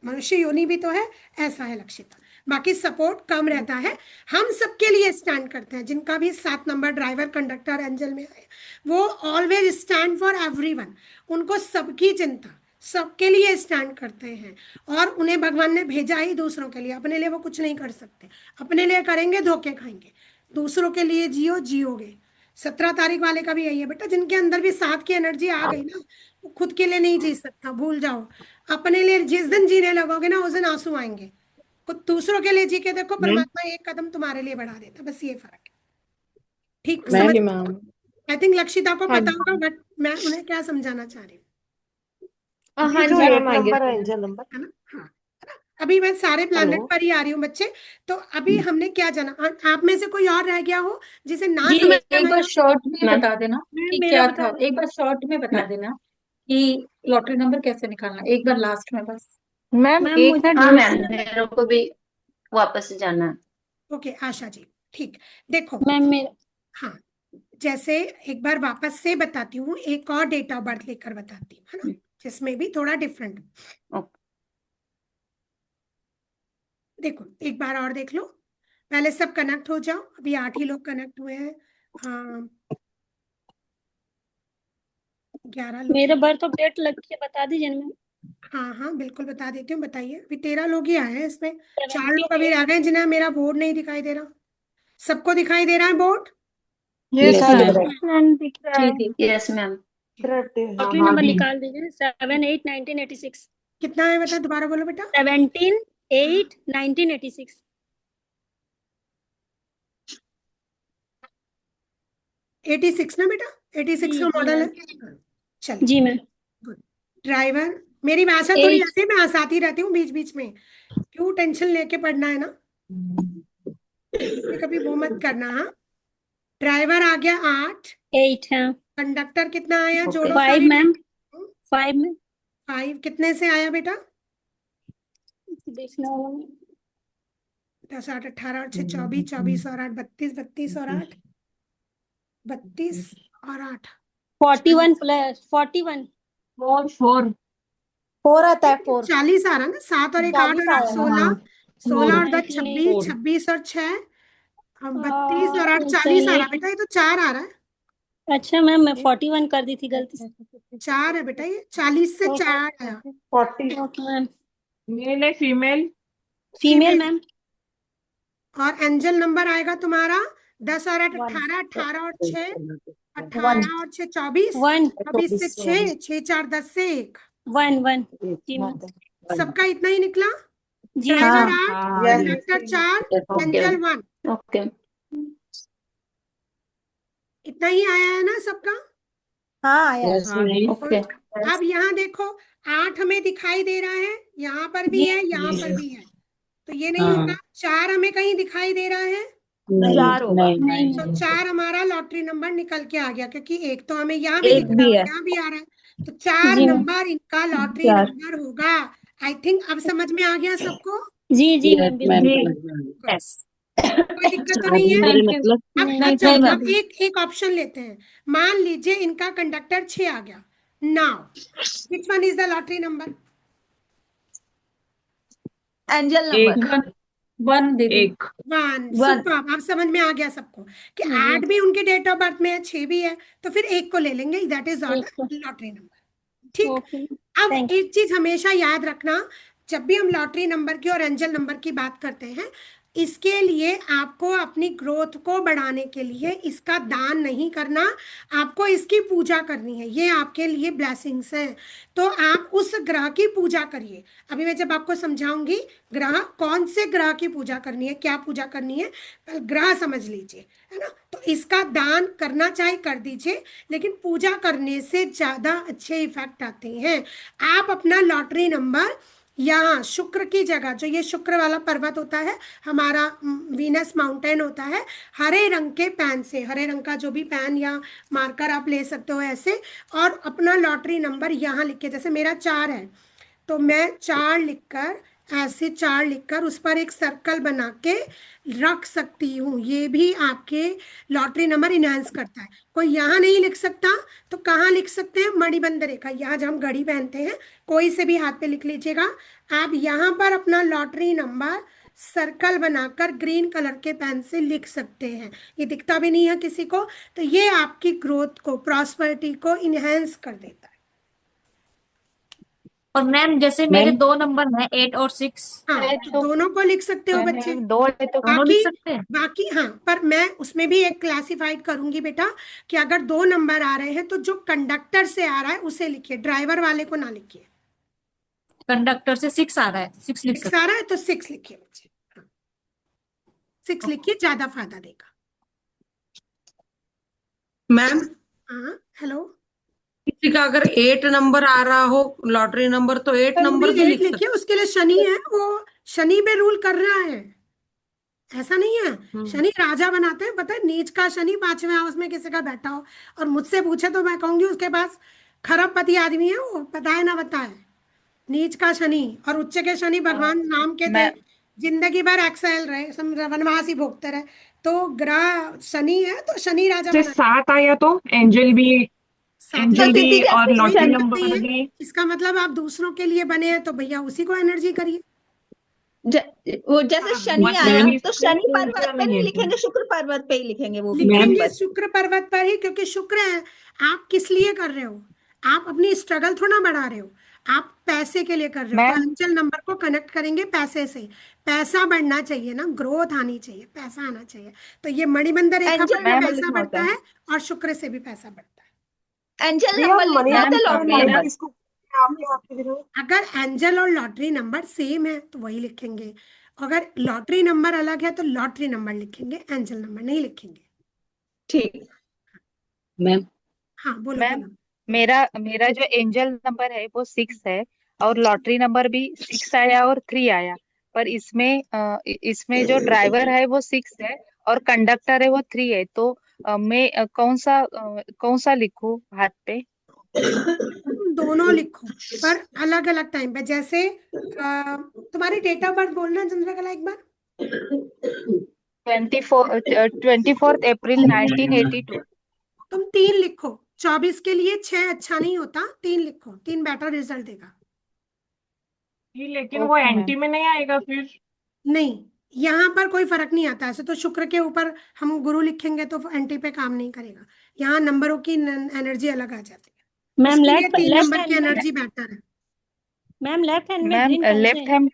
Speaker 1: मनुष्य योनि भी तो है। ऐसा है लक्षिता, बाकी सपोर्ट कम रहता है। हम सबके लिए स्टैंड करते हैं, जिनका भी 7 नंबर ड्राइवर कंडक्टर एंजल में है, वो ऑलवेज स्टैंड फॉर एवरीवन, उनको सबकी चिंता, सबके लिए स्टैंड करते हैं। और उन्हें भगवान ने भेजा ही दूसरों के लिए, अपने लिए वो कुछ नहीं कर सकते, अपने लिए करेंगे धोखे खाएंगे, दूसरों के लिए जियो जियोगे। 17 तारीख वाले का भी यही है बेटा, जिनके अंदर भी 7 की एनर्जी आ गई ना, वो खुद के लिए नहीं जी सकता, भूल जाओ। अपने लिए जिस दिन जीने लगोगे ना, उस दिन आंसू आएंगे। कुछ दूसरों के लिए जी के देखो, परमात्मा एक कदम तुम्हारे लिए बढ़ा देता, बस ये फर्क है। ठीक समझ,
Speaker 11: मैम।
Speaker 1: आई थिंक लक्षिता को
Speaker 11: हाँ
Speaker 1: पता
Speaker 11: जी
Speaker 1: होगा, बट मैं उन्हें क्या समझाना चाह रही हूँ,
Speaker 9: ये
Speaker 11: हाँ
Speaker 9: जो
Speaker 11: जी
Speaker 9: 8
Speaker 11: मैम आ गया
Speaker 9: नंबर है
Speaker 11: समझ।
Speaker 9: Angel number.
Speaker 1: है ना। हाँ, है ना? अभी मैं सारे प्लैनेट
Speaker 9: हेलो,
Speaker 1: पर ही आ रही हूँ बच्चे। तो अभी हमने क्या जाना, आप में से कोई और रह गया हो जिसे ना
Speaker 4: जी
Speaker 1: समझ
Speaker 4: एक
Speaker 1: में
Speaker 4: बार
Speaker 1: आया?
Speaker 4: शॉर्ट में
Speaker 7: मैम
Speaker 4: बता देना कि
Speaker 1: मेरा
Speaker 4: क्या
Speaker 1: बता
Speaker 4: था, एक बार शॉर्ट में बता देना कि लॉटरी नंबर कैसे निकालना, एक बार लास्ट में बस।
Speaker 2: मैम
Speaker 10: मैम
Speaker 2: एक
Speaker 10: मुझे
Speaker 2: ना
Speaker 7: हाँ मैम,
Speaker 2: ड्यूरेशन,
Speaker 7: मेरे को भी वापस जाना है।
Speaker 1: ओके आशा जी, ठीक, देखो।
Speaker 10: मैम मेरा
Speaker 1: हाँ, जैसे एक बार वापस से बताती हूँ, एक और डेट ऑफ बर्थ लेकर बताती हूँ, है ना, जिसमें भी थोड़ा डिफरेंट।
Speaker 7: ओके।
Speaker 1: देखो एक बार और देख लो, पहले सब कनेक्ट हो जाओ, अभी 8 ही लोग कनेक्ट हुए हैं। हाँ, 11 लोग
Speaker 10: मेरा
Speaker 1: हैं।
Speaker 10: बर्थ ऑफ डेट लग के बता दीजिए ना मैम।
Speaker 1: हाँ हाँ बिल्कुल बता देती हूँ, बताइए। अभी 13 लोग ही आए हैं इसमें, 4 लोग
Speaker 10: 17
Speaker 1: अभी रह गए जिन्हें मेरा बोर्ड नहीं दिखाई दे रहा। सबको दिखाई दे रहा है बोर्ड?
Speaker 2: Yes ma'am.
Speaker 10: मैम दिख रहा
Speaker 4: जी
Speaker 10: है।
Speaker 4: जी
Speaker 7: यस मैम।
Speaker 10: लॉटरी नंबर निकाल दीजिए 7/8/1986।
Speaker 1: कितना है बेटा, दोबारा बोलो बेटा।
Speaker 10: 17/8/1986।
Speaker 1: 86 ना बेटा, 86
Speaker 10: जी
Speaker 1: का
Speaker 10: जी
Speaker 1: मॉडल
Speaker 10: मैम।
Speaker 1: है। चलिए
Speaker 10: जी मैम।
Speaker 1: गुड। ड्राइवर, मेरी भाषा थोड़ी
Speaker 10: 8।
Speaker 1: ऐसे मैं हंसाती रहती हूँ बीच बीच में, क्यों टेंशन लेके पढ़ना है ना, कभी वो मत करना। हाँ, ड्राइवर आ गया 8,
Speaker 10: 8 हाँ।
Speaker 1: कंडक्टर कितना आया, जोड़ो
Speaker 10: 5
Speaker 1: सारी
Speaker 10: मैम।
Speaker 1: डेट।
Speaker 10: 5 में
Speaker 1: 5 कितने से आया बेटा?
Speaker 10: देखना होगा मैम।
Speaker 1: 10 8 18 और 6 24, 24 और 8 32, 32 और 8 32 और 8
Speaker 10: 41 प्लस 41।
Speaker 8: 4
Speaker 6: 4 आता है, 4
Speaker 1: 40 आ रहा ना, 7 और 1 8
Speaker 6: 40
Speaker 1: और 8
Speaker 6: आया।
Speaker 1: 16, 16 और 10 26,
Speaker 10: 1980।
Speaker 1: 26 और 6 32 और 8 40
Speaker 10: सही
Speaker 1: आ
Speaker 10: है
Speaker 1: रहा बेटा, ये तो 4 आ रहा है।
Speaker 10: अच्छा मैम मैं 41 कर दी थी गलती से।
Speaker 1: 4 है बेटा, ये 40 से 4 आया।
Speaker 9: 40।
Speaker 10: Okay ma'am.
Speaker 8: मेल है फीमेल?
Speaker 10: Female
Speaker 1: female.
Speaker 10: मैम।
Speaker 1: और एंजल नंबर आएगा तुम्हारा 10 और 8 18, 18 और 6 18 और 6 24,
Speaker 10: 1
Speaker 1: 24 से 6, 6 4 10 से 1।
Speaker 10: 1 जी मैम।
Speaker 1: सबका इतना ही निकला।
Speaker 10: जी मैम।
Speaker 1: ड्राइवर 8,
Speaker 8: हाँ
Speaker 1: कंडक्टर 4,
Speaker 7: ओके
Speaker 1: एंजल 1,
Speaker 7: ओके।
Speaker 1: इतना ही आया है ना सबका।
Speaker 6: हाँ आया।
Speaker 8: हाँ जी।
Speaker 7: ओके।
Speaker 1: अब यहाँ देखो 8 हमें दिखाई दे रहा है, यहाँ पर भी है, यहाँ पर भी है, तो ये नहीं होगा। 4 हमें कहीं दिखाई दे रहा है,
Speaker 10: 4 होगा नहीं
Speaker 1: तो
Speaker 10: मैम।
Speaker 1: 4 हमारा लॉटरी नंबर निकल के आ गया, क्योंकि एक तो हमें यहाँ भी
Speaker 2: एक
Speaker 1: दिख रहा
Speaker 2: भी
Speaker 1: है,
Speaker 2: है।
Speaker 1: यहाँ भी आ रहा है, तो 4
Speaker 10: जी मैम।
Speaker 1: नंबर इनका लॉटरी
Speaker 2: 4।
Speaker 1: नंबर होगा। आई थिंक अब समझ में आ गया सबको।
Speaker 10: जी जी मैम बिल्कुल।
Speaker 1: Good. कोई दिक्कत तो नहीं है।
Speaker 4: Thank you.
Speaker 1: अब
Speaker 10: नहीं
Speaker 1: अच्छा,
Speaker 4: नहीं
Speaker 1: अब एक ऑप्शन लेते हैं। मान लीजिए इनका कंडक्टर 6 आ गया, now which one is the lottery number?
Speaker 5: Angel
Speaker 8: एक
Speaker 5: नंबर
Speaker 4: 1 दे दो।
Speaker 8: एक
Speaker 1: 1।
Speaker 5: 1।
Speaker 1: सुपर, अब समझ में आ गया सबको कि
Speaker 10: जी
Speaker 1: 8 भी उनके डेट ऑफ बर्थ में है, 6 भी है, तो फिर 1 को ले लेंगे, दैट इज
Speaker 10: एक को।
Speaker 1: Lottery number. ठीक।
Speaker 10: ओके,
Speaker 1: अब
Speaker 10: थैंक
Speaker 1: एक चीज हमेशा याद रखना, जब भी हम लॉटरी नंबर की और एंजल नंबर की बात करते हैं, इसके लिए आपको अपनी ग्रोथ को बढ़ाने के लिए इसका दान नहीं करना, आपको इसकी पूजा करनी है। ये आपके लिए ब्लेसिंग्स हैं, तो आप उस ग्रह की पूजा करिए। अभी मैं जब आपको समझाऊंगी ग्रह, कौन से ग्रह की पूजा करनी है, क्या पूजा करनी है, पहले ग्रह समझ लीजिए, है ना। तो इसका दान करना चाहे कर दीजिए, लेकिन पूजा करने से ज्यादा अच्छे इफेक्ट आते हैं। आप अपना लॉटरी नंबर यहाँ शुक्र की जगह, जो ये शुक्र वाला पर्वत होता है, हमारा वीनस माउंटेन होता है, हरे रंग के पेन से, हरे रंग का जो भी पेन या मार्कर आप ले सकते हो ऐसे, और अपना लॉटरी नंबर यहाँ लिख के, जैसे मेरा 4 है तो मैं 4 लिखकर, ऐसे 4 लिखकर उस पर एक सर्कल बना के रख सकती हूँ। ये भी आपके लॉटरी नंबर इनहेंस करता है। कोई यहाँ नहीं लिख सकता तो कहाँ लिख सकते हैं, मणिबंध रेखा, यहाँ जब हम घड़ी पहनते हैं, कोई से भी हाथ पे लिख लीजिएगा। आप यहाँ पर अपना लॉटरी नंबर सर्कल बनाकर ग्रीन कलर के पेन से लिख सकते हैं। ये दिखता भी नहीं है किसी को, तो ये आपकी ग्रोथ को, प्रॉस्पेरिटी को इनहेंस कर देता है।
Speaker 3: और मैम जैसे मेरे 2 नंबर हैं 8 और 6,
Speaker 1: हाँ, तो दोनों को लिख सकते हो बच्चे।
Speaker 2: दो है तो
Speaker 3: दोनों
Speaker 1: बाकी
Speaker 3: लिख सकते हैं।
Speaker 1: बाकी हाँ, पर मैं उसमें भी एक क्लासिफाइड करूंगी बेटा, कि अगर 2 नंबर आ रहे हैं तो जो कंडक्टर से आ रहा है उसे लिखिए, ड्राइवर वाले को ना लिखिए।
Speaker 3: कंडक्टर से 6 आ रहा है, 6 लिख
Speaker 1: 6
Speaker 3: सकते
Speaker 1: आ रहा है तो 6 लिखिए बच्चे, हाँ, 6 लिखिए, ज्यादा फायदा देगा।
Speaker 9: मैम,
Speaker 1: हाँ हेलो,
Speaker 9: किसी का अगर 8 नंबर आ रहा हो लॉटरी नंबर, तो 8
Speaker 1: तो
Speaker 9: नंबर भी
Speaker 1: 8
Speaker 9: लिख
Speaker 1: लिखिए,
Speaker 9: सकते।
Speaker 1: उसके लिए शनि है, वो शनि पे रूल कर रहा है, ऐसा नहीं है। शनि राजा बनाते हैं, पता है, नीच का शनि 5वें हाउस में किसी का बैठा हो और मुझसे पूछे तो मैं कहूंगी उसके पास खरबपति आदमी है, वो बताए ना बताए। नीच का शनि और उच्च के शनि भगवान नाम के थे,
Speaker 2: मैं
Speaker 1: जिंदगी भर एक्सेल रहे, वनवास ही भोगते रहे। तो ग्रह शनि है तो शनि राजा
Speaker 8: से
Speaker 1: बना।
Speaker 8: 7 आया तो एंजल भी, एंजल भी
Speaker 5: दीदी
Speaker 8: और
Speaker 5: जैसे
Speaker 8: लॉटरी
Speaker 1: कोई
Speaker 5: शनि,
Speaker 1: दिक्कत नहीं
Speaker 8: नंबर
Speaker 1: है।
Speaker 8: भी।
Speaker 1: इसका मतलब आप दूसरों के लिए बने हैं तो भैया उसी को एनर्जी करिए।
Speaker 5: वो जैसे शनि आया
Speaker 8: मतलब
Speaker 5: तो शनि
Speaker 8: इसमें
Speaker 5: पर्वत
Speaker 8: ऊर्जा
Speaker 5: पे
Speaker 8: नहीं
Speaker 5: नहीं
Speaker 8: है क्या?
Speaker 5: लिखेंगे, शुक्र पर्वत पे ही लिखेंगे वो भी
Speaker 8: मैम,
Speaker 1: लिखेंगे
Speaker 5: नंबर।
Speaker 1: शुक्र पर्वत पर ही, क्योंकि शुक्र है। आप किस लिए कर रहे हो, आप अपनी स्ट्रगल थोड़ा बढ़ा रहे हो, आप पैसे के लिए कर रहे हो। तो
Speaker 2: मैम
Speaker 1: एंजल नंबर को कनेक्ट करेंगे पैसे से, पैसा बढ़ना चाहिए ना, ग्रोथ आनी चाहिए, पैसा आना चाहिए। तो ये मणिबंध रेखा पर
Speaker 5: एंजल
Speaker 1: भी
Speaker 2: मैम
Speaker 5: नंबर
Speaker 1: पैसा
Speaker 5: लिखना
Speaker 1: बढ़ता
Speaker 5: होता है,
Speaker 1: है और शुक्र से भी पैसा बढ़ता है।
Speaker 5: एंजल
Speaker 9: भैया
Speaker 5: नंबर लिखना
Speaker 9: मनी
Speaker 5: होता
Speaker 2: मैम
Speaker 5: है लॉटरी
Speaker 2: मेरा
Speaker 5: नंबर।
Speaker 9: किसको आपके हाथ में दिखाओ।
Speaker 1: अगर एंजल और लॉटरी नंबर सेम है तो वही लिखेंगे, अगर लॉटरी नंबर अलग है तो लॉटरी नंबर लिखेंगे, एंजल नंबर नहीं लिखेंगे।
Speaker 5: ठीक।
Speaker 7: मैम,
Speaker 1: हाँ बोलो
Speaker 2: मैम
Speaker 1: बोलो।
Speaker 2: मेरा मेरा जो एंजल नंबर है वो 6 है, और लॉटरी नंबर भी 6 आया और 3 आया। पर इसमें जो ड्राइवर है वो 6 है और कंडक्टर है वो 3 है। तो मैं कौन सा लिखूं हाथ पे?
Speaker 1: तुम दोनों लिखो, पर अलग अलग टाइम पे। जैसे तुम्हारी डेट ऑफ बर्थ बोलना चंद्रकला एक बार।
Speaker 2: 24 अप्रैल 1982।
Speaker 1: तुम 3 लिखो, 24 के लिए 6 अच्छा नहीं होता, 3 लिखो, 3 बेटर रिजल्ट देगा।
Speaker 8: ये लेकिन वो
Speaker 2: ओके मैम।
Speaker 8: एंटी में नहीं आएगा फिर?
Speaker 1: नहीं, यहाँ पर कोई फर्क नहीं आता। ऐसे तो शुक्र के ऊपर हम गुरु लिखेंगे तो एंटी पे काम नहीं करेगा, यहाँ नंबरों की एनर्जी अलग आ जाती है,
Speaker 10: मैम
Speaker 1: इसके लिए
Speaker 10: लेफ्ट
Speaker 1: 3
Speaker 10: लेफ्ट
Speaker 1: नंबर की
Speaker 10: हैंड में,
Speaker 1: एनर्जी बेटर है।
Speaker 10: मैम लेफ्ट हैंड में
Speaker 2: मैम
Speaker 10: ग्रीन कौन से
Speaker 2: लेफ्ट
Speaker 10: है?
Speaker 2: हैंड,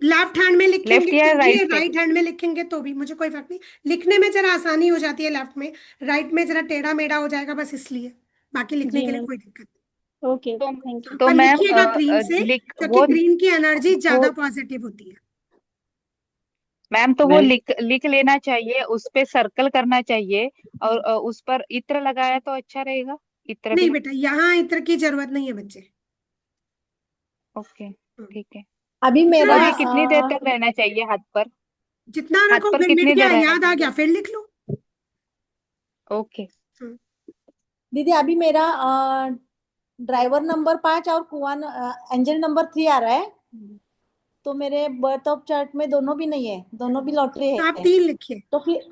Speaker 1: लेफ्ट हैंड में लिखेंगे
Speaker 2: लेफ्ट या
Speaker 1: तो भी,
Speaker 2: राइट से?
Speaker 1: राइट हैंड में लिखेंगे तो भी मुझे कोई फर्क नहीं। लिखने में जरा आसानी हो जाती है लेफ्ट में, राइट में जरा टेढ़ा मेढ़ा हो जाएगा, बस इसलिए। बाकी लिखने
Speaker 10: जी
Speaker 1: के लिए
Speaker 10: मैम,
Speaker 1: कोई दिक्कत
Speaker 10: ओके
Speaker 2: तो
Speaker 10: ओके, थैंक
Speaker 1: नहीं।
Speaker 10: यू।
Speaker 2: तो
Speaker 1: पर
Speaker 2: मैम
Speaker 1: लिखिएगा ग्रीन से,
Speaker 2: लिख
Speaker 1: क्योंकि ग्रीन की एनर्जी
Speaker 2: वो
Speaker 1: ज्यादा पॉजिटिव होती है।
Speaker 2: मैम तो वो
Speaker 7: मैम,
Speaker 2: लिख लिख लेना चाहिए, उस पे सर्कल करना चाहिए, और उस पर इत्र लगाया तो अच्छा रहेगा, इत्र
Speaker 1: नहीं
Speaker 2: भी।
Speaker 1: बेटा, यहाँ इत्र की जरूरत नहीं है बच्चे।
Speaker 2: ओके ठीक है।
Speaker 6: अभी
Speaker 1: जितना
Speaker 6: मेरा
Speaker 2: और ये
Speaker 1: रख
Speaker 2: कितनी देर तक रहना चाहिए हाथ पर?
Speaker 1: जितना
Speaker 2: हाथ
Speaker 1: रखो,
Speaker 2: पर
Speaker 1: फिर मिट
Speaker 2: कितनी
Speaker 1: गया,
Speaker 2: देर रहना
Speaker 1: याद आ
Speaker 2: चाहिए?
Speaker 1: गया, फिर लिख लो।
Speaker 2: ओके।
Speaker 1: हम्म,
Speaker 6: दीदी अभी मेरा ड्राइवर नंबर 5 और एंजल नंबर 3 आ रहा है। तो मेरे बर्थ ऑफ चार्ट में दोनों भी नहीं है, दोनों भी लॉटरी
Speaker 1: तो आप
Speaker 6: है।
Speaker 1: 3 लिखिए।
Speaker 6: तो फिर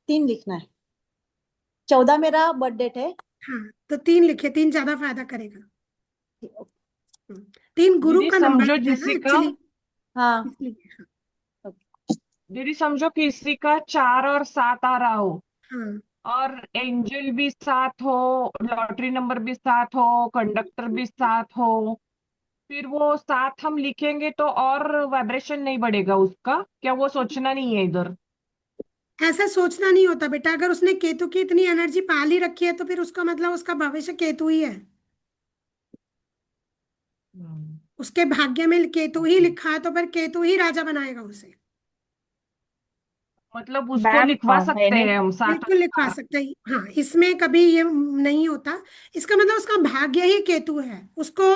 Speaker 6: 3 लिखना है। 14 मेरा बर्थ डेट है।
Speaker 1: हाँ, तो 3 लिखिए, 3 ज्यादा फायदा करेगा। 3 गुरु
Speaker 8: दीदी
Speaker 1: का नंबर
Speaker 8: समझो
Speaker 1: होता है ना
Speaker 8: किसी का,
Speaker 1: एक्चुअली,
Speaker 6: हाँ
Speaker 1: इसलिए। हाँ
Speaker 8: दीदी समझो किसी का 4 और 7 आ रहा हो,
Speaker 1: हाँ
Speaker 8: और एंजल भी साथ हो, लॉटरी नंबर भी साथ हो, कंडक्टर भी साथ हो, फिर वो साथ हम लिखेंगे तो और वाइब्रेशन नहीं बढ़ेगा उसका क्या? वो सोचना नहीं है इधर।
Speaker 1: ऐसा सोचना नहीं होता बेटा, अगर उसने केतु की इतनी एनर्जी पाल ही रखी है तो फिर उसका मतलब उसका भविष्य केतु ही है। उसके भाग्य में केतु ही लिखा है तो फिर केतु ही राजा बनाएगा उसे।
Speaker 8: मतलब उसको
Speaker 5: मैम
Speaker 8: लिखवा सकते
Speaker 5: मैंने
Speaker 8: हैं हम साथ।
Speaker 1: बिल्कुल लिखवा सकते हैं, हाँ, इसमें कभी ये नहीं होता। इसका मतलब उसका भाग्य ही केतु है, उसको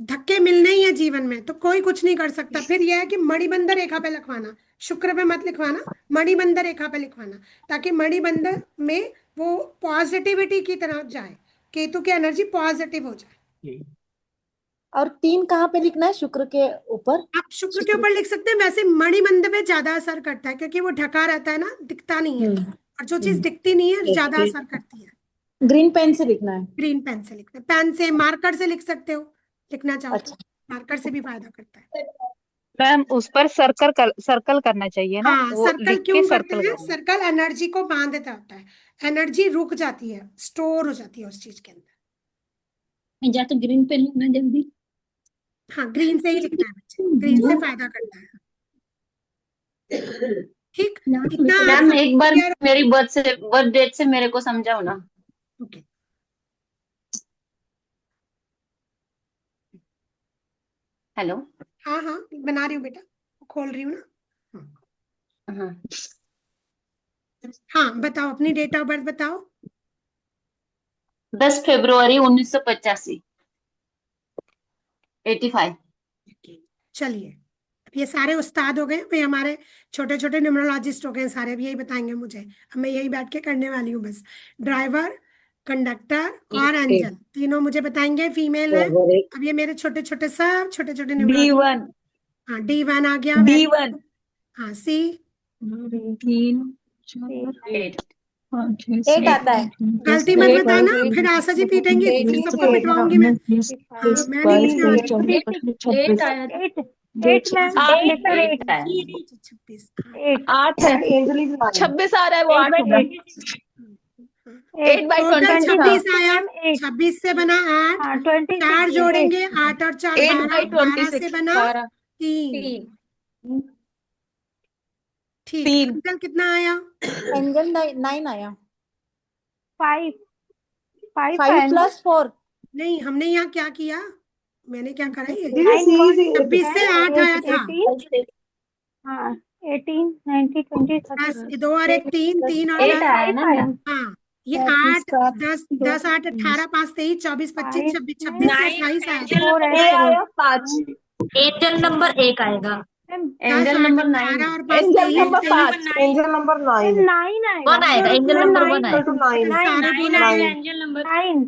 Speaker 1: धक्के मिलने ही है जीवन में, तो कोई कुछ नहीं कर सकता। फिर यह है कि मणिबंध रेखा पे लिखवाना, शुक्र पे मत लिखवाना, मणिबंध रेखा पे लिखवाना, ताकि मणिबंध में वो पॉजिटिविटी की तरफ जाए, केतु की एनर्जी पॉजिटिव हो जाए।
Speaker 6: और 3 कहाँ पे लिखना है? शुक्र के ऊपर?
Speaker 1: आप शुक्र के ऊपर लिख सकते हैं, वैसे मणिबंध पे ज्यादा असर करता है क्योंकि वो ढका रहता है ना, दिखता नहीं है, और जो चीज दिखती नहीं है ज्यादा असर करती है।
Speaker 6: ग्रीन पेन से लिखना है?
Speaker 1: ग्रीन पेन से लिखते हैं, पेन से, मार्कर से लिख सकते हो, लिखना चाहो तो
Speaker 6: अच्छा।
Speaker 1: मार्कर से भी फायदा करता है।
Speaker 2: मैम उस पर सर्कल करना चाहिए ना,
Speaker 1: हाँ,
Speaker 2: वो
Speaker 1: सर्कल
Speaker 2: लिख के
Speaker 1: क्यों करते
Speaker 2: सर्कल
Speaker 1: हैं?
Speaker 2: करना।
Speaker 1: सर्कल एनर्जी को बांध देता होता है, एनर्जी रुक जाती है, स्टोर हो जाती है उस चीज के अंदर।
Speaker 10: जा तो ग्रीन पे लिखना जल्दी।
Speaker 1: हाँ, ग्रीन से ही लिखना है बच्चे, ग्रीन से फायदा करता है। ठीक, इतना
Speaker 7: मैम
Speaker 1: सब
Speaker 7: एक बार
Speaker 1: क्लियर?
Speaker 7: मेरी बर्थ डेट से मेरे को समझाओ ना।
Speaker 1: Okay,
Speaker 7: hello.
Speaker 1: हाँ हाँ, बना रही हूँ बेटा, खोल रही हूँ ना।
Speaker 7: हाँ,
Speaker 1: हाँ, बताओ अपनी डेट ऑफ बर्थ बताओ।
Speaker 7: 10 फरवरी 1985। 85।
Speaker 1: चलिए, अब ये सारे उस्ताद हो गए भाई, हमारे छोटे छोटे न्यूमरोलॉजिस्ट हो गए सारे, अब यही बताएंगे मुझे, अब मैं यही बैठ के करने वाली हूँ बस। ड्राइवर, कंडक्टर और एंजल तीनों मुझे बताएंगे, फीमेल है। अब ये मेरे छोटे छोटे सब छोटे छोटे न्यूमरोलॉजिस्ट।
Speaker 5: D1
Speaker 1: हाँ, D1 आ गया, वेरी
Speaker 5: D1
Speaker 1: गुड। हाँ, सी,
Speaker 5: 3 4
Speaker 7: 8।
Speaker 5: 5
Speaker 6: 8 आता है।
Speaker 1: गलती मत बताना, फिर आशा जी पीटेंगी, फिर सबको पिटवाऊंगी मैं। हाँ, मैं नहीं पीटने वाली।
Speaker 4: 8 आया था।
Speaker 11: 8 मैम।
Speaker 7: 8 है।
Speaker 1: 26,
Speaker 5: 8 है।
Speaker 9: एंजली भी
Speaker 5: 26 आ रहा है, वो 8 होगा। 8 बाई
Speaker 1: टोटल
Speaker 5: 20 था।
Speaker 1: 26 आया, 26 से बना 8, 4 जोड़ेंगे, 8 और 4
Speaker 5: 8
Speaker 1: 12,
Speaker 5: बाई
Speaker 1: 12 से
Speaker 5: 26
Speaker 1: बना
Speaker 4: 12
Speaker 1: 3।
Speaker 4: 3
Speaker 1: ठीक,
Speaker 5: 3
Speaker 1: अंकल कितना आया?
Speaker 6: एंजल 9 आया।
Speaker 11: 5
Speaker 6: 5
Speaker 11: है ना?
Speaker 6: प्लस 4।
Speaker 1: नहीं, हमने यहाँ क्या किया, मैंने क्या करा ये,
Speaker 9: दीदी सी सी
Speaker 1: 26 से 8 आया था।
Speaker 11: 18 हाँ 18 19 20
Speaker 1: 10,
Speaker 11: 30
Speaker 1: 2 और 1 3, 3 और
Speaker 7: 8
Speaker 1: 10,
Speaker 7: आया ना मैम।
Speaker 1: हाँ, ये 8 10 10 8 18 5 23 24 25 26 26 से 28 आया था।
Speaker 11: 4
Speaker 5: ए आया 5।
Speaker 3: एंजल नंबर 1 आएगा।
Speaker 1: 10
Speaker 7: एंजल
Speaker 1: 8
Speaker 7: नंबर 9।
Speaker 1: 18 और 5
Speaker 5: एंजल
Speaker 1: 23
Speaker 5: नंबर 5।
Speaker 9: एंजल नंबर 9
Speaker 11: 9 आएगा।
Speaker 3: 1 आएगा, angel
Speaker 9: ma'am
Speaker 3: number
Speaker 9: 9
Speaker 3: 1
Speaker 9: equal to
Speaker 3: आएगा।
Speaker 9: 9।
Speaker 1: सारे बोलो,
Speaker 9: 9
Speaker 10: एंजल नंबर
Speaker 11: 9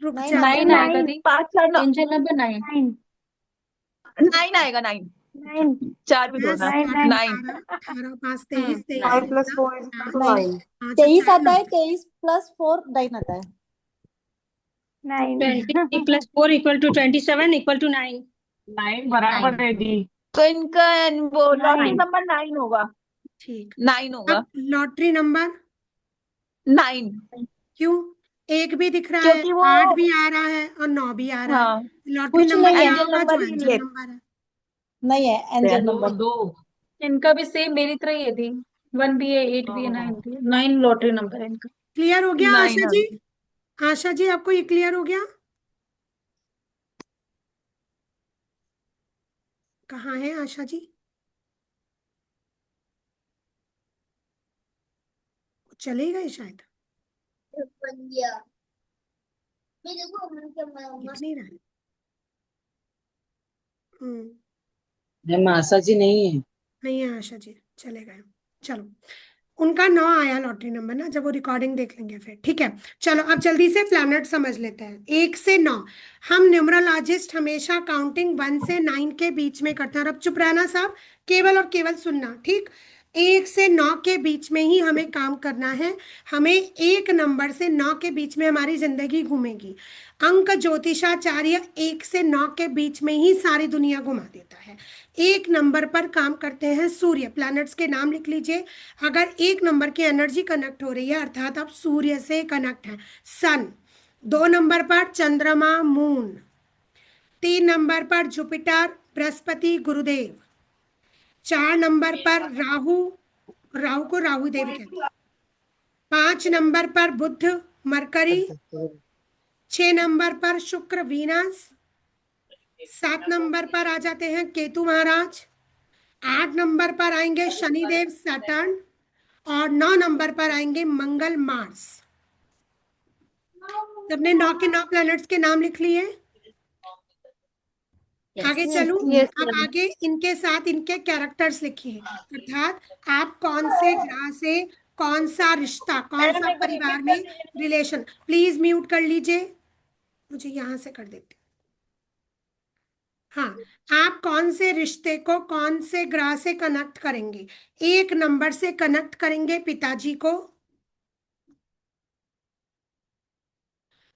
Speaker 1: रुक
Speaker 6: 9
Speaker 1: जा।
Speaker 4: 9 आएगा दी।
Speaker 5: 5 और 9
Speaker 4: एंजल नंबर 9
Speaker 5: आएगा। 9
Speaker 11: 9
Speaker 5: 4 भी
Speaker 1: 10
Speaker 5: जोड़ना।
Speaker 1: 8
Speaker 11: 9
Speaker 1: 18 18 5 23 23
Speaker 9: 5 प्लस 4 इज इक्वल टू 9।
Speaker 1: 5
Speaker 6: 23
Speaker 1: 4
Speaker 6: आता है। 23 प्लस 4 9 आता है।
Speaker 11: 9
Speaker 10: 20 plus 4 equal to 27 equal to 9।
Speaker 8: 9 बराबर है दी।
Speaker 5: तो इनका वो लॉटरी
Speaker 11: 9
Speaker 5: नंबर 9 होगा।
Speaker 1: ठीक,
Speaker 5: 9 होगा।
Speaker 1: अब लॉटरी नंबर
Speaker 5: 9
Speaker 1: क्यों, एक भी दिख रहा है,
Speaker 5: क्योंकि वो
Speaker 1: 8 भी आ रहा है और 9 भी आ रहा है,
Speaker 5: हाँ
Speaker 1: लॉटरी
Speaker 6: कुछ
Speaker 1: नंबर
Speaker 6: नहीं
Speaker 1: क्या
Speaker 6: है,
Speaker 5: एंजल
Speaker 1: होगा?
Speaker 5: नंबर
Speaker 1: जो
Speaker 5: ही
Speaker 1: एंजल
Speaker 5: ले।
Speaker 1: नंबर है।
Speaker 6: नहीं है एंजल नंबर।
Speaker 4: इनका भी सेम मेरी तरह ही है दी। 1 भी है, 8 भी है, 9 भी है। 9 लॉटरी नंबर है इनका।
Speaker 1: क्लियर हो गया
Speaker 5: 9
Speaker 1: आशा जी? आशा जी, आपको ये क्लियर हो गया? कहाँ है आशा जी? चले गए शायद, दिख नहीं रहा है।
Speaker 12: आशा जी नहीं है।
Speaker 1: नहीं है आशा जी, चले गए। चलो, उनका 9 आया लॉटरी नंबर ना, जब वो रिकॉर्डिंग देख लेंगे फिर, ठीक है। चलो, अब जल्दी से प्लैनेट समझ लेते हैं, 1 से 9। हम न्यूमरोलॉजिस्ट हमेशा काउंटिंग 1 से 9 के बीच में करते हैं, और अब चुप रहना साहब, केवल और केवल सुनना, ठीक। 1 से 9 के बीच में ही हमें काम करना है। हमें 1 नंबर से 9 के बीच में हमारी जिंदगी घूमेगी। अंक ज्योतिषाचार्य 1 से 9 के बीच में ही सारी दुनिया घुमा देता है। 1 नंबर पर काम करते हैं सूर्य। प्लैनेट्स के नाम लिख लीजिए। अगर 1 नंबर की एनर्जी कनेक्ट हो रही है अर्थात आप सूर्य से कनेक्ट हैं, सन। 2 नंबर पर चंद्रमा, मून। 3 नंबर पर जुपिटर, बृहस्पति, गुरुदेव। 4 नंबर पर राहु, राहु को राहु देव कहते हैं। 5 नंबर पर बुध, मरकरी। 6 नंबर पर शुक्र, वीनस। 7 नंबर पर आ जाते हैं केतु महाराज। 8 नंबर पर आएंगे शनिदेव, सैटर्न। और 9 नंबर पर आएंगे मंगल, मार्स। सबने 9 के 9 प्लैनेट्स के नाम लिख लिए? आगे चलूं? अब आगे इनके साथ इनके कैरेक्टर्स लिखिए, अर्थात आप कौन से ग्रह से कौन सा रिश्ता, कौन सा परिवार में रिलेशन। प्लीज म्यूट कर लीजिए, मुझे यहां से कर देते। हाँ, आप कौन से रिश्ते को कौन से ग्रह से कनेक्ट करेंगे? 1 नंबर से कनेक्ट करेंगे पिताजी को।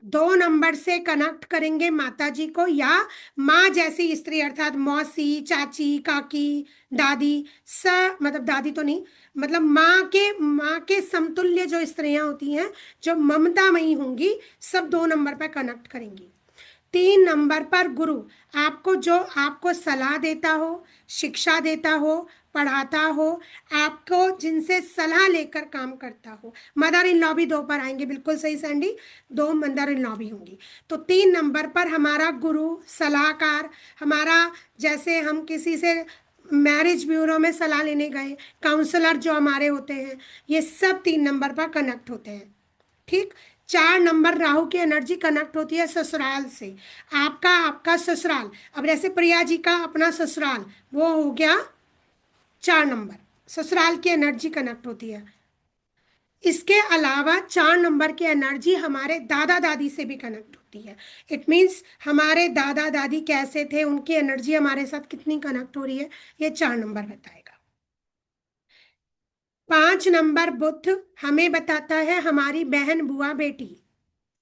Speaker 1: 2 नंबर से कनेक्ट करेंगे माताजी को, या माँ जैसी स्त्री अर्थात मौसी, चाची, काकी, दादी। मतलब दादी तो नहीं, मतलब माँ के समतुल्य जो स्त्रियां होती हैं, जो ममतामयी होंगी, सब 2 नंबर पर कनेक्ट करेंगी। 3 नंबर पर गुरु, आपको जो आपको सलाह देता हो, शिक्षा देता हो, पढ़ाता हो, आपको जिनसे सलाह लेकर काम करता हो। मदर इन लॉ भी 2 पर आएंगे, बिल्कुल सही सैंडी, 2 मदर इन लॉ भी होंगी। तो 3 नंबर पर हमारा गुरु, सलाहकार, हमारा जैसे हम किसी से मैरिज ब्यूरो में सलाह लेने गए, काउंसलर जो हमारे होते हैं, ये सब 3 नंबर पर कनेक्ट होते हैं। ठीक। 4 नंबर राहु की एनर्जी कनेक्ट होती है ससुराल से। आपका ससुराल, अब जैसे प्रिया जी का अपना ससुराल, वो हो गया 4 नंबर, ससुराल की एनर्जी कनेक्ट होती है। इसके अलावा 4 नंबर की एनर्जी हमारे दादा दादी से भी कनेक्ट होती है। इट मीन्स हमारे दादा दादी कैसे थे, उनकी एनर्जी हमारे साथ कितनी कनेक्ट हो रही है, ये 4 नंबर बताएगा। 5 नंबर बुध हमें बताता है हमारी बहन, बुआ, बेटी,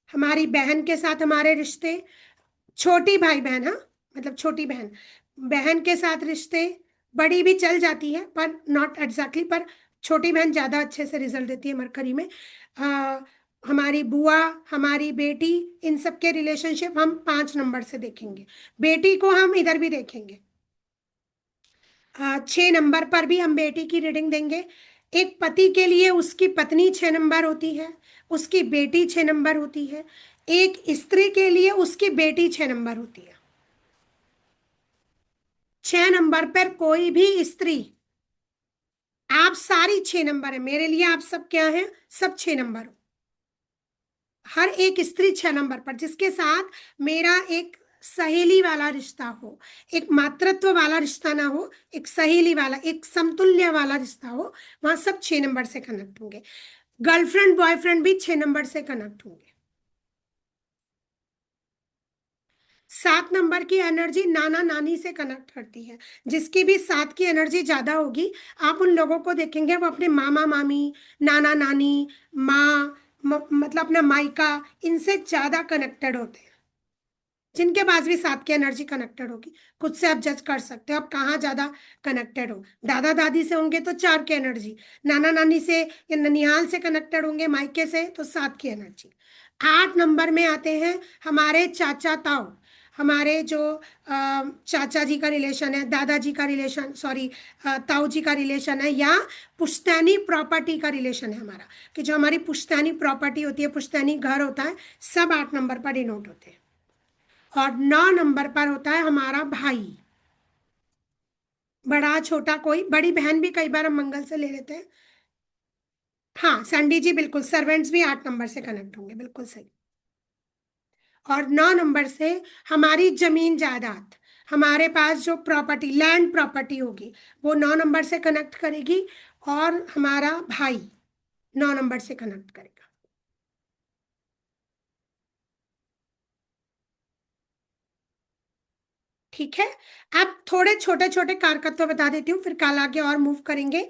Speaker 1: हमारी बहन के साथ हमारे रिश्ते, छोटी भाई बहन, हाँ मतलब छोटी बहन, बहन के साथ रिश्ते। बड़ी भी चल जाती है पर नॉट एग्जैक्टली, पर छोटी बहन ज्यादा अच्छे से रिजल्ट देती है मरकरी में। हमारी बुआ, हमारी बेटी, इन सब के रिलेशनशिप हम 5 नंबर से देखेंगे। बेटी को हम इधर भी देखेंगे। 6 नंबर पर भी हम बेटी की रीडिंग देंगे। एक पति के लिए उसकी पत्नी 6 नंबर होती है, उसकी बेटी 6 नंबर होती है। एक स्त्री के लिए उसकी बेटी 6 नंबर होती है। 6 नंबर पर कोई भी स्त्री, आप सारी 6 नंबर है मेरे लिए, आप सब क्या हैं, सब 6 नंबर हो। हर एक स्त्री 6 नंबर पर, जिसके साथ मेरा एक सहेली वाला रिश्ता हो, एक मातृत्व वाला रिश्ता ना हो, एक सहेली वाला, एक समतुल्य वाला रिश्ता हो, वहां सब 6 नंबर से कनेक्ट होंगे। गर्लफ्रेंड बॉयफ्रेंड भी 6 नंबर से कनेक्ट होंगे। 7 नंबर की एनर्जी नाना नानी से कनेक्ट करती है। जिसकी भी 7 की एनर्जी ज्यादा होगी, आप उन लोगों को देखेंगे वो अपने मामा मामी, नाना नानी, माँ, मतलब अपना मायका, इनसे ज्यादा कनेक्टेड होते हैं। जिनके पास भी 7 की एनर्जी कनेक्टेड होगी, खुद से आप जज कर सकते हो आप कहाँ ज्यादा कनेक्टेड हो। दादा दादी से होंगे तो 4 की एनर्जी, नाना नानी से या ननिहाल से कनेक्टेड होंगे, मायके से, तो 7 की एनर्जी। 8 नंबर में आते हैं हमारे चाचा ताऊ, हमारे जो चाचा जी का रिलेशन है, दादाजी का रिलेशन, सॉरी ताऊ जी का रिलेशन है, या पुश्तैनी प्रॉपर्टी का रिलेशन है हमारा, कि जो हमारी पुश्तैनी प्रॉपर्टी होती है, पुश्तैनी घर होता है, सब 8 नंबर पर डिनोट होते हैं। और 9 नंबर पर होता है हमारा भाई, बड़ा छोटा कोई, बड़ी बहन भी कई बार हम मंगल से ले लेते हैं। हाँ संडी जी बिल्कुल, सर्वेंट्स भी 8 नंबर से कनेक्ट होंगे, बिल्कुल सही। और 9 नंबर से हमारी जमीन जायदाद, हमारे पास जो प्रॉपर्टी, लैंड प्रॉपर्टी होगी, वो 9 नंबर से कनेक्ट करेगी। और हमारा भाई 9 नंबर से कनेक्ट करेगा। ठीक है। अब थोड़े छोटे छोटे कारकत्व बता देती हूँ, फिर कल आगे और मूव करेंगे।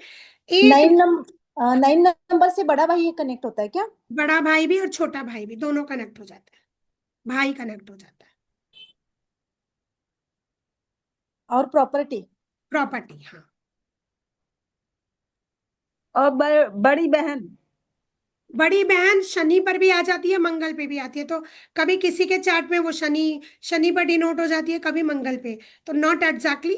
Speaker 6: नाइन नंबर से बड़ा भाई कनेक्ट होता है क्या?
Speaker 1: बड़ा भाई भी और छोटा भाई भी दोनों कनेक्ट हो जाते हैं, भाई कनेक्ट हो जाता है।
Speaker 6: और प्रॉपर्टी?
Speaker 1: प्रॉपर्टी, हाँ।
Speaker 5: और
Speaker 1: बड़ी बहन शनि पर भी आ जाती है, मंगल पे भी आती है, तो कभी किसी के चार्ट में वो शनि पर डिनोट हो जाती है, कभी मंगल पे, तो नॉट एग्जैक्टली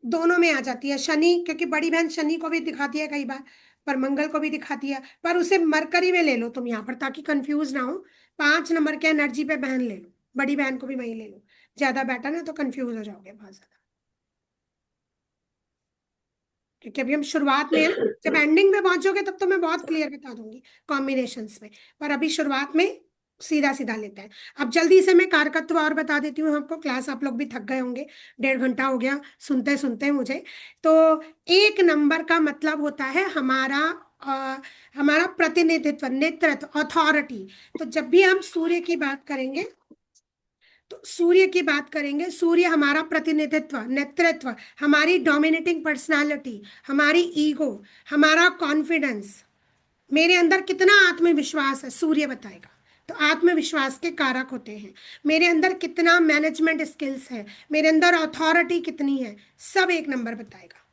Speaker 1: दोनों में आ जाती है। शनि, क्योंकि बड़ी बहन शनि को भी दिखाती है कई बार, पर मंगल को भी दिखाती है, पर उसे मरकरी में ले लो तुम यहाँ पर, ताकि कंफ्यूज ना हो। 5 नंबर के एनर्जी पे बहन ले लो, बड़ी बहन को भी वही ले लो, ज्यादा बेटर है, तो कंफ्यूज हो जाओगे बहुत ज्यादा। क्योंकि अभी हम शुरुआत में है ना, जब एंडिंग में पहुंचोगे तब तो मैं बहुत क्लियर बता दूंगी कॉम्बिनेशंस में, पर अभी शुरुआत में सीधा सीधा लेते हैं। अब जल्दी से मैं कारकत्व और बता देती हूँ आपको, क्लास आप लोग भी थक गए होंगे, 1.5 घंटा हो गया सुनते सुनते मुझे। तो 1 नंबर का मतलब होता है हमारा प्रतिनिधित्व, नेतृत्व, अथॉरिटी। तो जब भी हम सूर्य की बात करेंगे, सूर्य हमारा प्रतिनिधित्व, नेतृत्व, हमारी डोमिनेटिंग पर्सनालिटी, हमारी ईगो, हमारा कॉन्फिडेंस, मेरे अंदर कितना आत्मविश्वास है सूर्य बताएगा। तो आत्मविश्वास के कारक होते हैं। मेरे अंदर कितना मैनेजमेंट स्किल्स है, मेरे अंदर अथॉरिटी कितनी है, सब 1 नंबर बताएगा।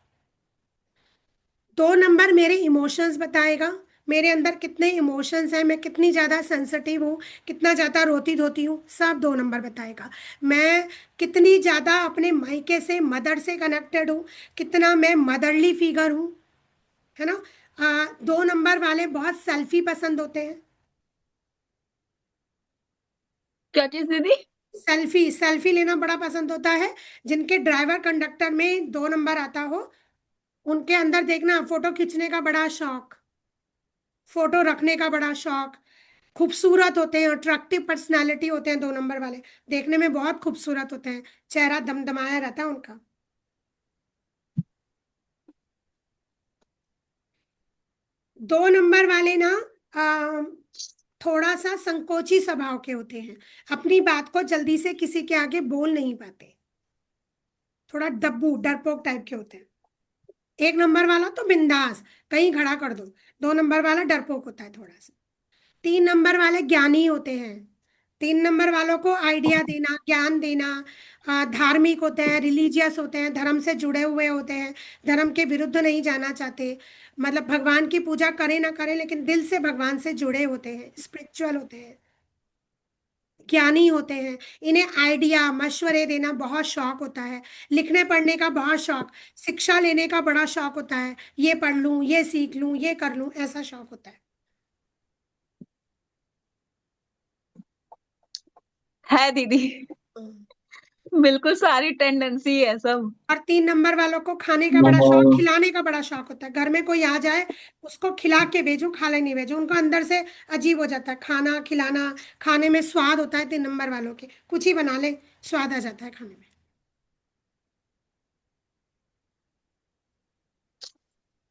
Speaker 1: 2 नंबर मेरे इमोशंस बताएगा, मेरे अंदर कितने इमोशंस हैं, मैं कितनी ज़्यादा सेंसिटिव हूँ, कितना ज़्यादा रोती धोती हूँ, सब 2 नंबर बताएगा। मैं कितनी ज़्यादा अपने मायके से, मदर से कनेक्टेड हूँ, कितना मैं मदरली फिगर हूँ, है ना। 2 नंबर वाले बहुत सेल्फी पसंद होते हैं।
Speaker 5: क्या चीज दीदी?
Speaker 1: सेल्फी, सेल्फी लेना बड़ा पसंद होता है। जिनके ड्राइवर कंडक्टर में 2 नंबर आता हो, उनके अंदर देखना फोटो खींचने का बड़ा शौक, फोटो रखने का बड़ा शौक, खूबसूरत होते हैं, अट्रैक्टिव पर्सनालिटी होते हैं 2 नंबर वाले, देखने में बहुत खूबसूरत होते हैं, चेहरा दमदमाया रहता है उनका। 2 नंबर वाले ना आ, थोड़ा सा संकोची स्वभाव के होते हैं, अपनी बात को जल्दी से किसी के आगे बोल नहीं पाते, थोड़ा डब्बू डरपोक टाइप के होते हैं। 1 नंबर वाला तो बिंदास, कहीं खड़ा कर दो। 2 नंबर वाला डरपोक होता है थोड़ा सा। 3 नंबर वाले ज्ञानी होते हैं। 3 नंबर वालों को आइडिया देना, ज्ञान देना, धार्मिक होते हैं, रिलीजियस होते हैं, धर्म से जुड़े हुए होते हैं, धर्म के विरुद्ध नहीं जाना चाहते, मतलब भगवान की पूजा करें ना करें लेकिन दिल से भगवान से जुड़े होते हैं, स्पिरिचुअल होते हैं, ज्ञानी होते हैं। इन्हें आइडिया मशवरे देना बहुत शौक होता है, लिखने पढ़ने का बहुत शौक, शिक्षा लेने का बड़ा शौक होता है, ये पढ़ लूं, ये सीख लूं, ये कर लूं, ऐसा शौक होता
Speaker 5: है दीदी,
Speaker 1: है।
Speaker 5: बिल्कुल सारी टेंडेंसी है सब।
Speaker 1: और 3 नंबर वालों को खाने का बड़ा शौक, खिलाने का बड़ा शौक होता है। घर में कोई आ जाए उसको खिला के भेजो, खाने नहीं भेजो, उनको अंदर से अजीब हो जाता है खाना खिलाना। खाने में स्वाद होता है 3 नंबर वालों के, कुछ ही बना ले स्वाद आ जाता है खाने में।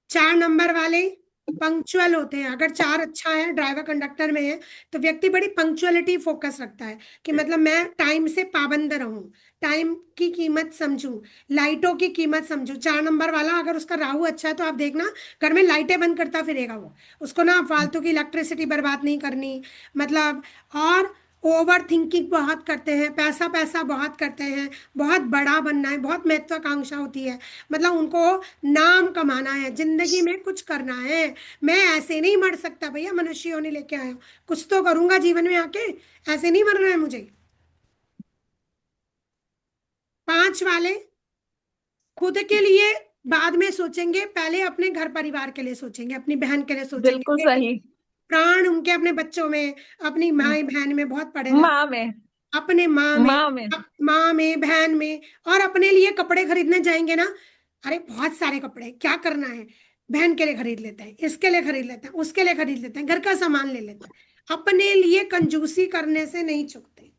Speaker 1: 4 नंबर वाले पंक्चुअल होते हैं। अगर 4 अच्छा है, ड्राइवर कंडक्टर में है, तो व्यक्ति बड़ी पंक्चुअलिटी फोकस रखता है कि मतलब मैं टाइम से पाबंद रहूं, टाइम की कीमत समझूं, लाइटों की कीमत समझूं। 4 नंबर वाला अगर उसका राहु अच्छा है तो आप देखना घर में लाइटें बंद करता फिरेगा वो, उसको ना फालतू की इलेक्ट्रिसिटी बर्बाद नहीं करनी, मतलब। और ओवर थिंकिंग बहुत करते हैं, पैसा पैसा बहुत करते हैं, बहुत बड़ा बनना है, बहुत महत्वाकांक्षा होती है, मतलब उनको नाम कमाना है, जिंदगी में कुछ करना है। मैं ऐसे नहीं मर सकता भैया, मनुष्य होने लेके आया हूं, कुछ तो करूंगा जीवन में आके, ऐसे नहीं मरना है मुझे। 5 वाले खुद के लिए बाद में सोचेंगे, पहले अपने घर परिवार के लिए सोचेंगे, अपनी बहन के लिए सोचेंगे,
Speaker 5: बिल्कुल
Speaker 1: बेटी,
Speaker 5: सही।
Speaker 1: प्राण उनके अपने बच्चों में, अपनी माँ बहन में बहुत पड़े रहते,
Speaker 5: माँ में।
Speaker 1: अपने
Speaker 5: माँ में।
Speaker 1: माँ में, बहन में। और अपने लिए कपड़े खरीदने जाएंगे ना, अरे बहुत सारे कपड़े, क्या करना है, बहन के लिए खरीद लेते हैं, इसके लिए खरीद लेते हैं, उसके लिए खरीद लेते हैं, घर का सामान ले लेते हैं। अपने लिए कंजूसी करने से नहीं चूकते,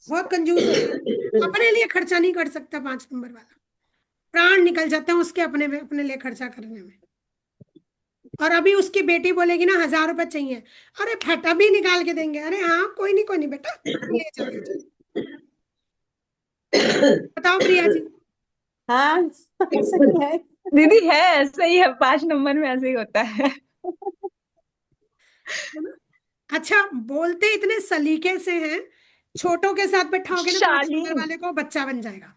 Speaker 1: बहुत कंजूस होते हैं, अपने लिए खर्चा नहीं कर सकता 5 नंबर वाला, प्राण निकल जाते हैं उसके अपने लिए खर्चा करने में। और अभी उसकी बेटी बोलेगी ना 1000 रुपए चाहिए, अरे फटा भी निकाल के देंगे, अरे हाँ कोई नहीं बेटा, ले जा ले जा। बताओ प्रिया जी।
Speaker 6: हाँ सही है।
Speaker 5: दीदी है ऐसा ही है, 5 नंबर में ऐसे ही होता है।
Speaker 1: है ना? अच्छा, बोलते इतने सलीके से हैं, छोटों के साथ बैठाओगे ना 5 नंबर
Speaker 5: शालीन।
Speaker 1: वाले को, बच्चा बन जाएगा।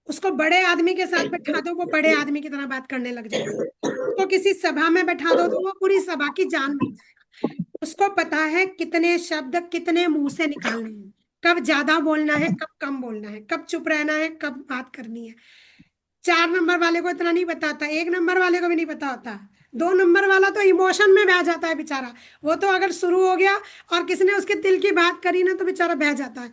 Speaker 1: उसको बड़े आदमी के साथ बैठा दो, वो बड़े आदमी की तरह बात करने लग जाएगा। उसको किसी सभा में बैठा दो तो वो पूरी सभा की जान बन जाएगा। उसको पता है कितने शब्द कितने मुंह से निकालने हैं, कब ज्यादा बोलना है, कब कम बोलना है, कब चुप रहना है, कब बात करनी है। 4 नंबर वाले को इतना नहीं पता होता, 1 नंबर वाले को भी नहीं पता होता। 2 नंबर वाला तो इमोशन में बह जाता है बेचारा। वो तो अगर शुरू हो गया और किसी ने उसके दिल की बात करी ना, तो बेचारा बह जाता है।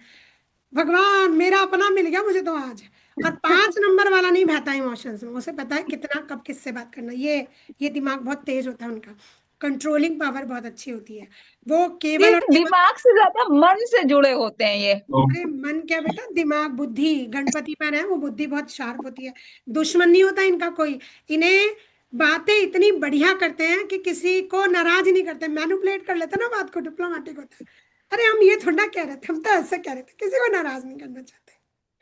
Speaker 1: भगवान, मेरा अपना मिल गया मुझे तो आज। और 5 नंबर वाला नहीं बहता इमोशंस में, उसे पता है कितना कब किससे बात करना। ये दिमाग बहुत तेज होता है उनका, कंट्रोलिंग पावर बहुत अच्छी होती है। वो
Speaker 5: ये
Speaker 1: केवल और केवल,
Speaker 5: दिमाग से ज्यादा मन से जुड़े होते हैं ये।
Speaker 1: अरे मन क्या बेटा, दिमाग, बुद्धि, गणपति पर है वो, बुद्धि बहुत शार्प होती है। दुश्मन नहीं होता इनका कोई। इन्हें बातें इतनी बढ़िया करते हैं कि किसी को नाराज ही नहीं करते, मैनिपुलेट कर लेते ना बात को, डिप्लोमेटिक होता है। अरे हम ये थोड़ा कह रहे थे, हम तो ऐसे कह रहे थे, किसी को नाराज नहीं करना चाहते।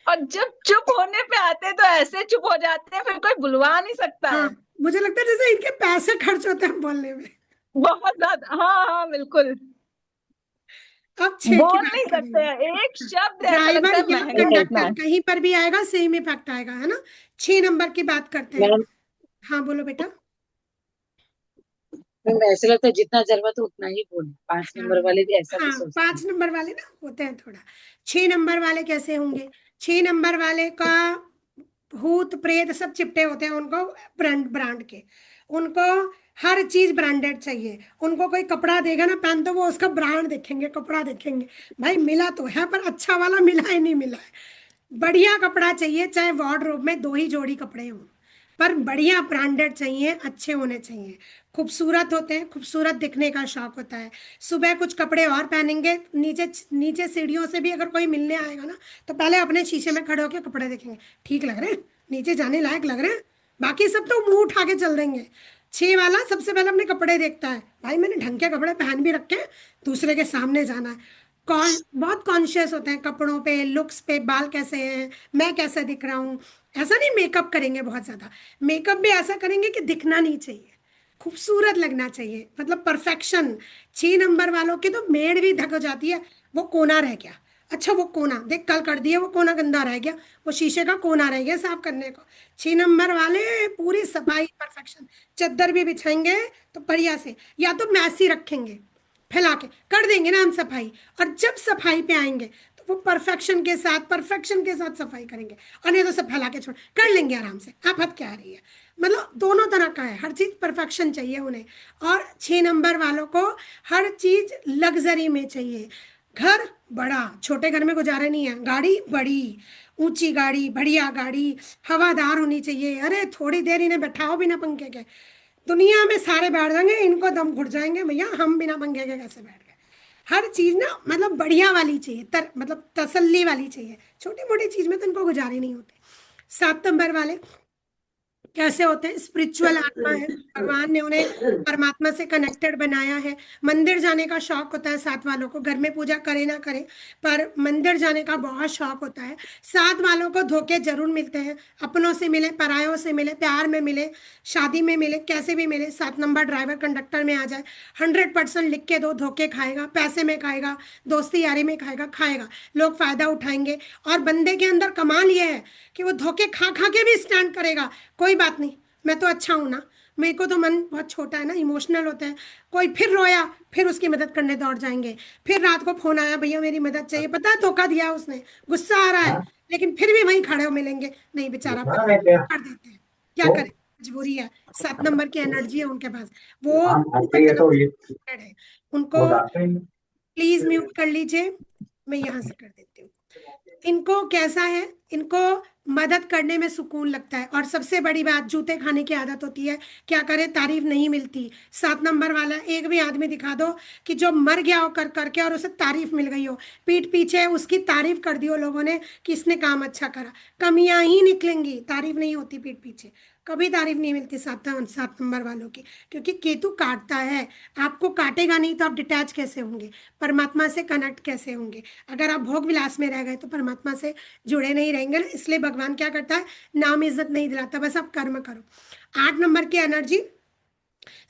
Speaker 5: और जब चुप होने पे आते हैं तो ऐसे चुप हो जाते हैं, फिर कोई बुलवा नहीं सकता
Speaker 1: हाँ,
Speaker 5: है।
Speaker 1: मुझे लगता है जैसे इनके पैसे खर्च होते हैं बोलने में।
Speaker 5: बहुत ज्यादा, हाँ हाँ बिल्कुल।
Speaker 1: अब 6 की
Speaker 5: बोल
Speaker 1: बात
Speaker 5: नहीं सकते
Speaker 1: करेंगे।
Speaker 5: हैं, एक शब्द ऐसा लगता
Speaker 1: ड्राइवर
Speaker 5: है
Speaker 1: या
Speaker 5: महंगा कितना
Speaker 1: कंडक्टर
Speaker 5: है।
Speaker 1: कहीं पर भी आएगा, सेम इफेक्ट आएगा, है ना। 6 नंबर की बात करते हैं।
Speaker 12: मैडम,
Speaker 1: हाँ बोलो बेटा।
Speaker 12: ऐसा लगता है जितना जरूरत है उतना ही बोले, 5 नंबर
Speaker 1: हाँ,
Speaker 12: वाले भी ऐसा भी
Speaker 1: हाँ,
Speaker 12: सोचते हैं।
Speaker 1: 5 नंबर वाले ना होते हैं थोड़ा। 6 नंबर वाले कैसे होंगे? 6 नंबर वाले का भूत प्रेत सब चिपटे होते हैं उनको, ब्रांड ब्रांड के। उनको हर चीज ब्रांडेड चाहिए। उनको कोई कपड़ा देगा ना पहन, तो वो उसका ब्रांड देखेंगे, कपड़ा देखेंगे। भाई मिला तो है, पर अच्छा वाला मिला है नहीं मिला है। बढ़िया कपड़ा चाहिए, चाहे वार्डरोब में 2 ही जोड़ी कपड़े हों, पर बढ़िया ब्रांडेड चाहिए, अच्छे होने चाहिए। खूबसूरत होते हैं, खूबसूरत दिखने का शौक होता है। सुबह कुछ कपड़े और पहनेंगे, नीचे नीचे सीढ़ियों से भी अगर कोई मिलने आएगा ना, तो पहले अपने शीशे में खड़े होकर कपड़े देखेंगे, ठीक लग रहे हैं, नीचे जाने लायक लग रहे हैं। बाकी सब तो मुंह उठा के चल देंगे। 6 वाला सबसे पहले अपने कपड़े देखता है, भाई मैंने ढंग के कपड़े पहन भी रखे हैं, दूसरे के सामने जाना है। कौन बहुत कॉन्शियस होते हैं कपड़ों पे, लुक्स पे, बाल कैसे हैं, मैं कैसा दिख रहा हूँ। ऐसा नहीं मेकअप करेंगे बहुत ज्यादा, मेकअप भी ऐसा करेंगे कि दिखना नहीं चाहिए, खूबसूरत लगना चाहिए, मतलब परफेक्शन। 6 नंबर वालों की तो मेड भी धक हो जाती है, वो कोना रह गया, अच्छा वो कोना देख, कल कर दिया वो कोना गंदा रह गया, वो शीशे का कोना रह गया साफ करने को। 6 नंबर वाले पूरी सफाई परफेक्शन, चादर भी बिछाएंगे तो बढ़िया से, या तो मैसी रखेंगे, फैला के कर देंगे ना हम सफाई, और जब सफाई पे आएंगे तो वो परफेक्शन के साथ सफाई करेंगे। और नहीं तो सब फैला के छोड़ कर लेंगे आराम से, आफत क्या आ रही है। मतलब दोनों तरह का है, हर चीज परफेक्शन चाहिए उन्हें। और 6 नंबर वालों को हर चीज लग्जरी में चाहिए। घर बड़ा, छोटे घर में गुजारा नहीं है, गाड़ी बड़ी, ऊंची गाड़ी, बढ़िया गाड़ी, हवादार होनी चाहिए। अरे थोड़ी देर इन्हें बैठाओ बिना पंखे के, दुनिया में सारे बैठ जाएंगे, इनको दम घुट जाएंगे, भैया हम बिना पंखे के कैसे बैठ गए। हर चीज ना मतलब बढ़िया वाली चाहिए, मतलब तसल्ली वाली चाहिए। छोटी मोटी चीज में तो इनको गुजारे नहीं होते। 7 नंबर वाले कैसे होते हैं? स्पिरिचुअल आत्मा है, भगवान ने उन्हें परमात्मा से कनेक्टेड बनाया है। मंदिर जाने का शौक होता है 7 वालों को, घर में पूजा करे ना करे, पर मंदिर जाने का बहुत शौक होता है। 7 वालों को धोखे जरूर मिलते हैं, अपनों से मिले, परायों से मिले, प्यार में मिले, शादी में मिले, कैसे भी मिले। 7 नंबर ड्राइवर कंडक्टर में आ जाए, 100% लिख के दो, धोखे खाएगा, पैसे में खाएगा, दोस्ती यारी में खाएगा, खाएगा, लोग फायदा उठाएंगे। और बंदे के अंदर कमाल ये है कि वो धोखे खा खा के भी स्टैंड करेगा, कोई बात नहीं, मैं तो अच्छा हूं ना, मेरे को तो मन बहुत छोटा है ना, इमोशनल होता है। कोई फिर रोया, फिर उसकी मदद करने दौड़ जाएंगे। फिर रात को फोन आया, भैया मेरी मदद चाहिए, पता है धोखा दिया उसने, गुस्सा आ रहा है, लेकिन फिर भी वहीं खड़े हो मिलेंगे, नहीं बेचारा कर देते हैं, क्या करें, मजबूरी है। 7 नंबर की एनर्जी है उनके पास, वो उनका जन्म है। उनको प्लीज म्यूट कर लीजिए, मैं यहाँ से कर देती हूँ। इनको कैसा है, इनको मदद करने में सुकून लगता है। और सबसे बड़ी बात, जूते खाने की आदत होती है, क्या करे, तारीफ नहीं मिलती। 7 नंबर वाला एक भी आदमी दिखा दो कि जो मर गया हो कर करके और उसे तारीफ मिल गई हो, पीठ पीछे उसकी तारीफ कर दी हो लोगों ने कि इसने काम अच्छा करा, कमियां ही निकलेंगी, तारीफ नहीं होती पीठ पीछे। कभी तारीफ नहीं मिलती 7 नंबर वालों की, क्योंकि केतु काटता है। आपको काटेगा नहीं तो आप डिटैच कैसे होंगे, परमात्मा से कनेक्ट कैसे होंगे? अगर आप भोग विलास में रह गए तो परमात्मा से जुड़े नहीं रहेंगे ना। इसलिए भगवान क्या करता है, नाम इज्जत नहीं दिलाता, बस आप कर्म करो। 8 नंबर की एनर्जी,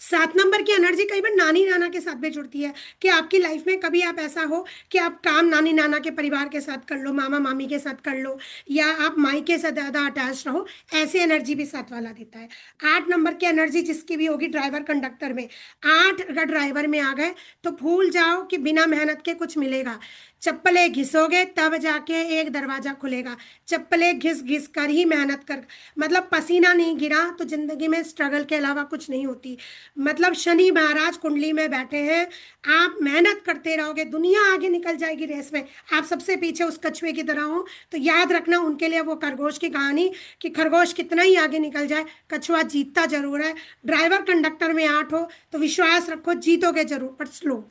Speaker 1: 7 नंबर की एनर्जी कई बार नानी नाना के साथ भी जुड़ती है, कि आपकी लाइफ में कभी आप ऐसा हो कि आप काम नानी नाना के परिवार के साथ कर लो, मामा मामी के साथ कर लो, या आप माई के साथ ज़्यादा अटैच रहो, ऐसी एनर्जी भी 7 वाला देता है। 8 नंबर की एनर्जी जिसकी भी होगी ड्राइवर कंडक्टर में, 8 अगर ड्राइवर में आ गए तो भूल जाओ कि बिना मेहनत के कुछ मिलेगा। चप्पलें घिसोगे तब जाके एक दरवाजा खुलेगा, चप्पलें घिस घिस कर ही मेहनत कर, मतलब पसीना नहीं गिरा तो जिंदगी में स्ट्रगल के अलावा कुछ नहीं होती। मतलब शनि महाराज कुंडली में बैठे हैं, आप मेहनत करते रहोगे, दुनिया आगे निकल जाएगी रेस में, आप सबसे पीछे उस कछुए की तरह हो। तो याद रखना उनके लिए वो खरगोश की कहानी, कि खरगोश कितना ही आगे निकल जाए कछुआ जीतता जरूर है। ड्राइवर कंडक्टर में 8 हो तो विश्वास रखो जीतोगे जरूर, पर स्लो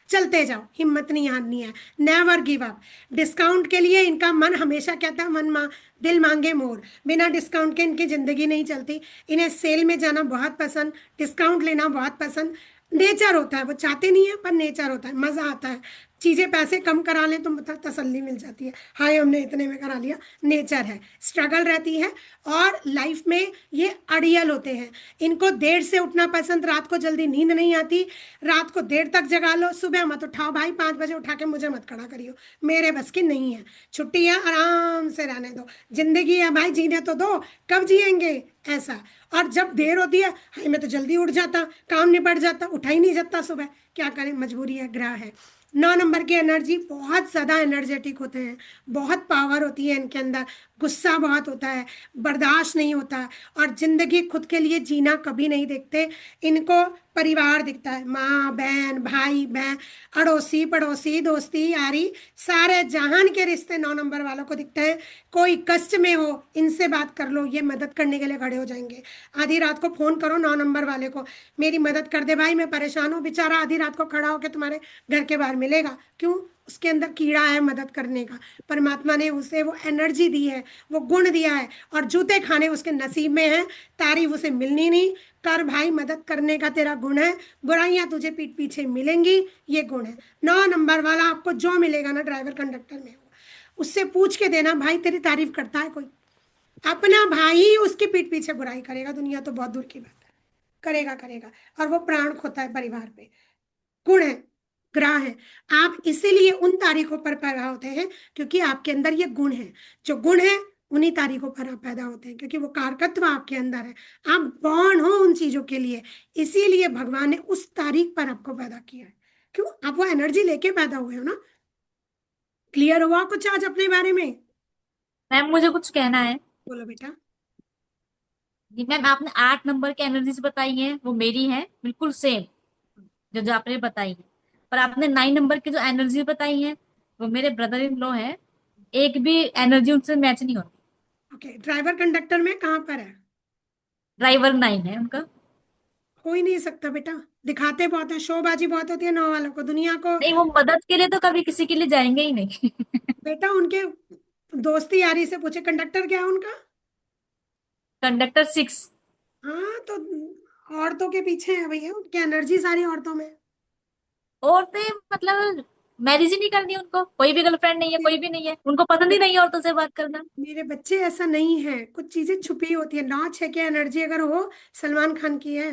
Speaker 1: चलते जाओ, हिम्मत नहीं हारनी है, नेवर गिव अप। डिस्काउंट के लिए इनका मन हमेशा कहता है दिल मांगे मोर, बिना डिस्काउंट के इनकी जिंदगी नहीं चलती। इन्हें सेल में जाना बहुत पसंद, डिस्काउंट लेना बहुत पसंद, नेचर होता है, वो चाहते नहीं है पर नेचर होता है, मजा आता है। चीजें पैसे कम करा लें तो मतलब तसल्ली मिल जाती है, हाय हमने इतने में करा लिया, नेचर है। स्ट्रगल रहती है और लाइफ में ये अड़ियल होते हैं, इनको देर से उठना पसंद, रात को जल्दी नींद नहीं आती, रात को देर तक जगा लो, सुबह मत उठाओ भाई, 5 बजे उठा के मुझे मत खड़ा करियो, मेरे बस की नहीं है। छुट्टी है, आराम से रहने दो, जिंदगी है भाई, जीने तो दो, कब जिएंगे ऐसा। और जब देर होती है, हाय मैं तो जल्दी उठ जाता, काम निपट जाता, उठा ही नहीं जाता सुबह, क्या करें, मजबूरी है, ग्रह है। 9 नंबर की एनर्जी बहुत ज़्यादा एनर्जेटिक होते हैं, बहुत पावर होती है इनके अंदर, गुस्सा बहुत होता है, बर्दाश्त नहीं होता, और जिंदगी खुद के लिए जीना कभी नहीं देखते। इनको परिवार दिखता है, माँ बहन भाई बहन, अड़ोसी पड़ोसी दोस्ती यारी, सारे जहान के रिश्ते 9 नंबर वालों को दिखते हैं। कोई कष्ट में हो इनसे बात कर लो, ये मदद करने के लिए खड़े हो जाएंगे। आधी रात को फोन करो 9 नंबर वाले को, मेरी मदद कर दे भाई, मैं परेशान हूँ, बेचारा आधी रात को खड़ा होकर तुम्हारे घर के बाहर मिलेगा, क्यों? उसके अंदर कीड़ा है मदद करने का, परमात्मा ने उसे वो एनर्जी दी है, वो गुण दिया है, और जूते खाने उसके नसीब में है, तारीफ उसे मिलनी नहीं। कर भाई, मदद करने का तेरा गुण है, बुराइयां तुझे पीठ पीछे मिलेंगी, ये गुण है। 9 नंबर वाला आपको जो मिलेगा ना ड्राइवर कंडक्टर में, उससे पूछ के देना, भाई तेरी तारीफ करता है कोई? अपना भाई ही उसकी पीठ पीछे बुराई करेगा, दुनिया तो बहुत दूर की बात है, करेगा करेगा, और वो प्राण खोता है परिवार पे। गुण है, ग्रह है, आप इसीलिए उन तारीखों पर पैदा होते हैं क्योंकि आपके अंदर ये गुण है। जो गुण है उन्हीं तारीखों पर आप पैदा होते हैं, क्योंकि वो कारकत्व आपके अंदर है, आप बॉर्न हो उन चीजों के लिए, इसीलिए भगवान ने उस तारीख पर आपको पैदा किया है। क्यों? आप वो एनर्जी लेके पैदा हुए हो ना। क्लियर हुआ कुछ आज अपने बारे में?
Speaker 3: मैम मुझे कुछ कहना है।
Speaker 1: बोलो बेटा।
Speaker 3: जी मैम, आपने 8 नंबर की एनर्जीज बताई हैं, वो मेरी है बिल्कुल सेम, जो जो आपने बताई है। पर आपने 9 नंबर की जो एनर्जी बताई है, वो मेरे ब्रदर इन लॉ है, एक भी एनर्जी उनसे मैच नहीं होती।
Speaker 1: ओके, ड्राइवर कंडक्टर में कहाँ पर है?
Speaker 3: ड्राइवर 9 है उनका।
Speaker 1: हो ही नहीं सकता बेटा, दिखाते बहुत है, शोबाजी बहुत होती है 9 वालों को, दुनिया को।
Speaker 3: नहीं, वो मदद के लिए तो कभी किसी के लिए जाएंगे ही नहीं।
Speaker 1: बेटा उनके दोस्ती यारी से पूछे, कंडक्टर क्या है उनका?
Speaker 3: कंडक्टर 6।
Speaker 1: हाँ तो औरतों के पीछे है भैया, उनकी एनर्जी सारी औरतों में।
Speaker 3: औरतें मतलब मैरिज ही नहीं करनी उनको, कोई भी गर्लफ्रेंड नहीं है, कोई भी नहीं है, उनको पसंद ही नहीं है औरतों से बात करना।
Speaker 1: मेरे बच्चे ऐसा नहीं है, कुछ चीजें छुपी होती है। 9-6 की एनर्जी अगर हो, सलमान खान की है,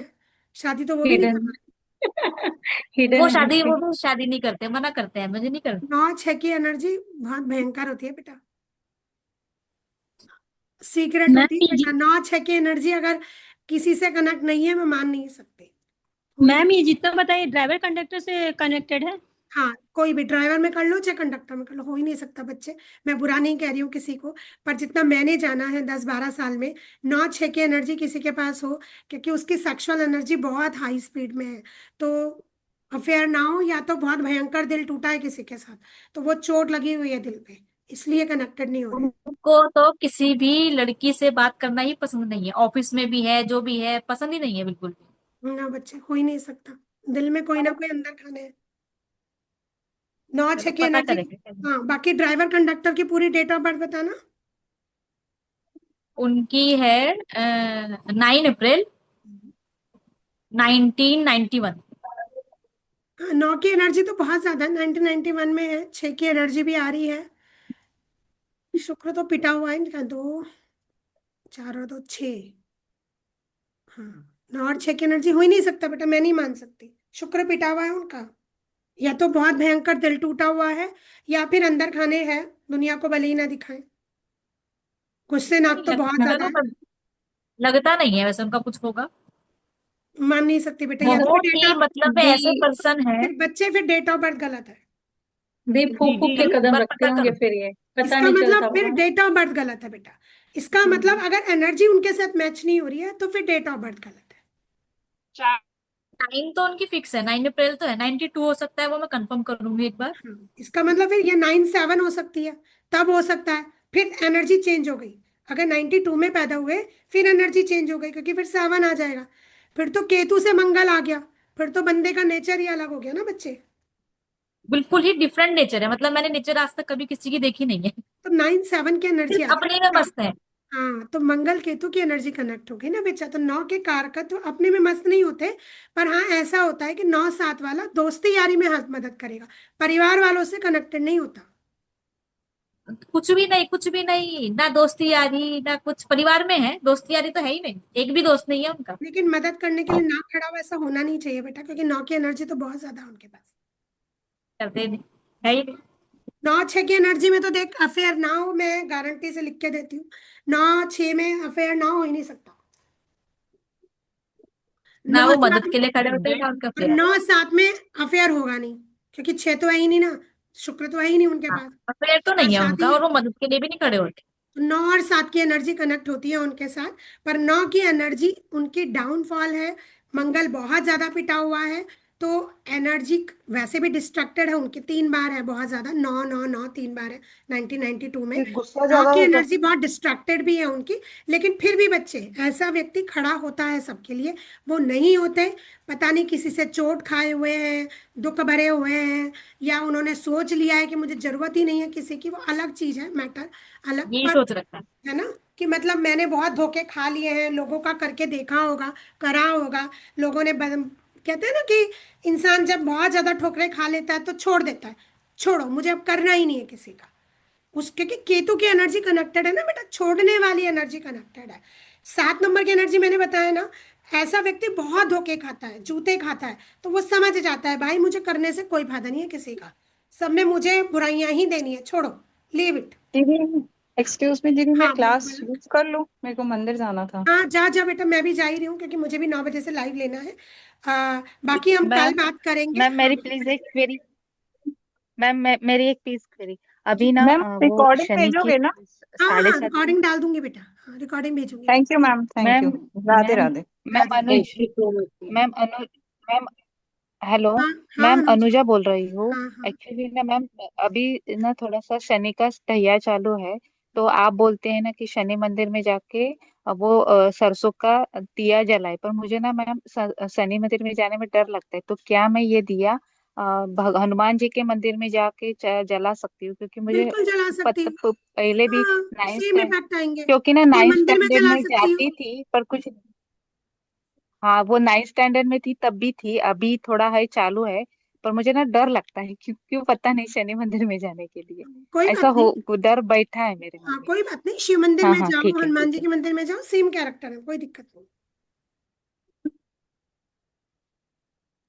Speaker 1: शादी तो वो भी नहीं
Speaker 4: हिडन
Speaker 1: करना।
Speaker 4: हिडन
Speaker 3: वो
Speaker 4: एनर्जी।
Speaker 3: भी शादी नहीं करते, मना करते हैं, मुझे नहीं करते।
Speaker 1: 9-6 की एनर्जी बहुत भयंकर होती है बेटा, सीक्रेट
Speaker 10: मैम
Speaker 1: होती है बेटा। 9-6 की एनर्जी अगर किसी से कनेक्ट नहीं है, मैं मान नहीं सकती।
Speaker 10: मैम ये जितना बताइए ड्राइवर कंडक्टर से कनेक्टेड है?
Speaker 1: हाँ, कोई भी ड्राइवर में कर लो चाहे कंडक्टर में कर लो, हो ही नहीं सकता बच्चे। मैं बुरा नहीं कह रही हूँ किसी को, पर जितना मैंने जाना है 10-12 साल में, 9-6 की एनर्जी किसी के पास हो, क्योंकि उसकी सेक्सुअल एनर्जी बहुत हाई स्पीड में है, तो अफेयर ना हो, या तो बहुत भयंकर दिल टूटा है किसी के साथ, तो वो चोट लगी हुई है दिल पे, इसलिए कनेक्टेड नहीं हो रहे।
Speaker 3: उनको तो किसी भी लड़की से बात करना ही पसंद नहीं है, ऑफिस में भी है, जो भी है, पसंद ही नहीं है बिल्कुल भी।
Speaker 1: ना बच्चे, हो ही नहीं सकता, दिल में कोई ना कोई अंदर खाने है। 9-6
Speaker 3: चलो
Speaker 1: की
Speaker 3: पता
Speaker 1: एनर्जी।
Speaker 3: करेंगे।
Speaker 1: हाँ, बाकी ड्राइवर कंडक्टर की पूरी डेट ऑफ बर्थ बताना।
Speaker 3: उनकी है 9 अप्रैल 1991।
Speaker 1: 9 की एनर्जी तो बहुत ज्यादा 1991 में है। 6 की एनर्जी भी आ रही है। शुक्र तो पिटा हुआ है इनका। 2 4 और 2 6। हाँ, 9 और 6 की एनर्जी हो ही नहीं सकता बेटा, मैं नहीं मान सकती। शुक्र पिटा हुआ है उनका। या तो बहुत भयंकर दिल टूटा हुआ है, या फिर अंदर खाने है, दुनिया को भले ही ना दिखाएं। गुस्से नाक तो बहुत
Speaker 3: लगता
Speaker 1: ज्यादा
Speaker 3: तो
Speaker 1: है।
Speaker 3: लगता नहीं है वैसे उनका कुछ होगा।
Speaker 1: मान नहीं सकती बेटा, या तो फिर
Speaker 3: बहुत
Speaker 1: डेट
Speaker 3: ही
Speaker 1: ऑफ,
Speaker 3: मतलब में ऐसे
Speaker 4: दी
Speaker 3: पर्सन है।
Speaker 1: फिर बच्चे, फिर डेट ऑफ बर्थ गलत है।
Speaker 4: दी फूक फूक के
Speaker 8: दीदी
Speaker 3: एक
Speaker 4: कदम
Speaker 3: बार
Speaker 4: रखते
Speaker 3: पता
Speaker 4: होंगे
Speaker 3: करो।
Speaker 4: फिर ये पता
Speaker 1: इसका
Speaker 4: नहीं
Speaker 1: मतलब
Speaker 4: चलता
Speaker 1: फिर
Speaker 4: होगा ना।
Speaker 1: डेट ऑफ बर्थ गलत है बेटा। इसका मतलब अगर एनर्जी उनके साथ मैच नहीं हो रही है तो फिर डेट ऑफ बर्थ गलत है।
Speaker 8: 4।
Speaker 3: 9 तो उनकी फिक्स है, 9 अप्रैल तो है, 92 हो सकता है, वो मैं कंफर्म करूंगी एक बार।
Speaker 1: हाँ, इसका मतलब फिर ये 97 हो सकती है। तब हो सकता है फिर एनर्जी चेंज हो गई। अगर 92 में पैदा हुए, फिर एनर्जी चेंज हो गई, क्योंकि फिर 7 आ जाएगा। फिर तो केतु से मंगल आ गया। फिर तो बंदे का नेचर ही अलग हो गया ना बच्चे।
Speaker 3: बिल्कुल ही डिफरेंट नेचर है, मतलब मैंने नेचर आज तक कभी किसी की देखी नहीं है।
Speaker 1: तो 9 7 की एनर्जी आ
Speaker 3: सिर्फ अपने में
Speaker 1: गई।
Speaker 3: मस्त है।
Speaker 1: हाँ, तो मंगल केतु की एनर्जी कनेक्ट हो गई ना बच्चा। तो 9 के कारकत्व अपने में मस्त नहीं होते। पर हाँ, ऐसा होता है कि 9 7 वाला दोस्ती यारी में मदद करेगा। परिवार वालों से कनेक्टेड नहीं होता।
Speaker 3: कुछ भी नहीं, कुछ भी नहीं, ना दोस्ती यारी ना कुछ। परिवार में है, दोस्ती यारी तो है ही नहीं, एक भी दोस्त नहीं है उनका।
Speaker 1: लेकिन मदद करने के लिए ना खड़ा हुआ ऐसा होना नहीं चाहिए बेटा, क्योंकि 9 की एनर्जी तो बहुत ज्यादा है उनके पास।
Speaker 3: करते नहीं, है ही नहीं।
Speaker 1: 9 6 की एनर्जी में तो देख, अफेयर ना हो, मैं गारंटी से लिख के देती हूँ। 9 6 में अफेयर ना हो ही नहीं सकता।
Speaker 3: ना
Speaker 1: 9
Speaker 3: वो
Speaker 1: 7
Speaker 3: मदद के लिए खड़े होते हैं ना उनका
Speaker 1: और
Speaker 3: प्यार।
Speaker 1: 9 7 में अफेयर होगा नहीं, क्योंकि 6 तो है ही नहीं ना। शुक्र तो है ही नहीं उनके
Speaker 3: हाँ,
Speaker 1: पास।
Speaker 3: अफेयर तो
Speaker 1: और
Speaker 3: नहीं है उनका,
Speaker 1: शादी,
Speaker 3: और वो मदद के लिए भी नहीं खड़े होते।
Speaker 1: 9 और 7 की एनर्जी कनेक्ट होती है उनके साथ। पर 9 की एनर्जी उनकी डाउनफॉल है। मंगल बहुत ज्यादा पिटा हुआ है। तो एनर्जी वैसे भी डिस्ट्रक्टेड है उनकी, 3 बार है बहुत ज्यादा। 9 9 9 3 बार है 1992 में।
Speaker 9: फिर गुस्सा
Speaker 1: 9
Speaker 9: ज्यादा
Speaker 1: की
Speaker 9: होता
Speaker 1: एनर्जी बहुत डिस्ट्रक्टेड भी है उनकी। लेकिन फिर भी बच्चे, ऐसा व्यक्ति खड़ा होता है सबके लिए, वो नहीं होते। पता नहीं किसी से चोट खाए हुए हैं, दुख भरे हुए हैं, या उन्होंने सोच लिया है कि मुझे जरूरत ही नहीं है किसी की, वो अलग चीज है, मैटर अलग।
Speaker 3: यही
Speaker 1: पर
Speaker 3: सोच रखा है।
Speaker 1: है ना, कि मतलब मैंने बहुत धोखे खा लिए हैं, लोगों का करके देखा होगा, करा होगा। लोगों ने कहते हैं ना कि इंसान जब बहुत ज्यादा ठोकरें खा लेता है तो छोड़ देता है। छोड़ो, मुझे अब करना ही नहीं है किसी का। उसके कि केतु की एनर्जी कनेक्टेड है ना बेटा, छोड़ने वाली एनर्जी कनेक्टेड है। 7 नंबर की एनर्जी मैंने बताया ना, ऐसा व्यक्ति बहुत धोखे खाता है, जूते खाता है। तो वो समझ जाता है भाई मुझे करने से कोई फायदा नहीं है किसी का, सबने मुझे बुराइयां ही देनी है, छोड़ो, लीव इट।
Speaker 13: दीदी, एक्सक्यूज मी दीदी, मैं
Speaker 1: हाँ बोलो
Speaker 13: क्लास
Speaker 1: बोलो।
Speaker 13: यूज कर लूं? मेरे को मंदिर जाना था।
Speaker 1: हाँ जा जा बेटा, मैं भी जा ही रही हूँ, क्योंकि मुझे भी 9 बजे से लाइव लेना है। बाकी हम कल
Speaker 2: मैम
Speaker 1: बात करेंगे।
Speaker 2: मैम
Speaker 1: हाँ
Speaker 2: मेरी
Speaker 1: बोलो
Speaker 2: प्लीज
Speaker 1: बेटा।
Speaker 2: एक क्वेरी। मैम मेरी एक प्लीज क्वेरी। अभी ना
Speaker 13: मैम
Speaker 2: वो
Speaker 13: रिकॉर्डिंग
Speaker 2: शनि की
Speaker 13: भेजोगे ना?
Speaker 1: हाँ
Speaker 2: साढ़े
Speaker 1: हाँ,
Speaker 2: 7 में।
Speaker 1: रिकॉर्डिंग डाल दूंगी बेटा। हाँ, रिकॉर्डिंग भेजूंगी मैं।
Speaker 13: Thank you ma'am, thank
Speaker 2: ma'am
Speaker 13: you. Radhe
Speaker 2: ma'am
Speaker 13: Radhe.
Speaker 2: Ma'am
Speaker 1: Radhe
Speaker 12: जय
Speaker 2: अनुज
Speaker 12: श्री कृष्ण।
Speaker 2: मैम अनु मैम हेलो।
Speaker 1: हाँ हाँ
Speaker 2: मैम
Speaker 1: अनुज।
Speaker 2: अनुजा बोल रही हूँ।
Speaker 1: हाँ हाँ।
Speaker 2: एक्चुअली ना मैम, अभी ना थोड़ा सा शनि का टहिया चालू है। तो आप बोलते हैं ना कि शनि मंदिर में जाके वो सरसों का दिया जलाए, पर मुझे ना मैम शनि मंदिर में जाने में डर लगता है। तो क्या मैं ये दिया हनुमान जी के मंदिर में जाके जला सकती हूँ? क्योंकि मुझे
Speaker 1: बिल्कुल जला सकती है।
Speaker 2: पहले भी
Speaker 1: हाँ,
Speaker 2: नाइन्थ
Speaker 1: सेम
Speaker 2: स्टैंड
Speaker 1: इफेक्ट आएंगे।
Speaker 2: क्योंकि ना
Speaker 1: कोई
Speaker 2: नाइन्थ
Speaker 1: मंदिर में
Speaker 2: स्टैंडर्ड
Speaker 1: जला
Speaker 2: में
Speaker 1: सकती
Speaker 2: जाती
Speaker 1: हूँ।
Speaker 2: थी पर कुछ। हाँ, वो नाइन्थ स्टैंडर्ड में थी तब भी थी, अभी थोड़ा है चालू है। पर मुझे ना डर लगता है, क्यों क्यों पता नहीं, शनि मंदिर में जाने के लिए
Speaker 1: कोई
Speaker 2: ऐसा
Speaker 1: बात नहीं।
Speaker 2: हो डर बैठा है मेरे मन
Speaker 1: हाँ,
Speaker 2: में।
Speaker 1: कोई बात नहीं, शिव मंदिर
Speaker 2: हाँ
Speaker 1: में
Speaker 2: हाँ,
Speaker 1: जाओ,
Speaker 2: ठीक है
Speaker 1: हनुमान
Speaker 2: ठीक
Speaker 1: जी
Speaker 2: है।
Speaker 1: के मंदिर में जाओ, सेम कैरेक्टर है, कोई दिक्कत नहीं।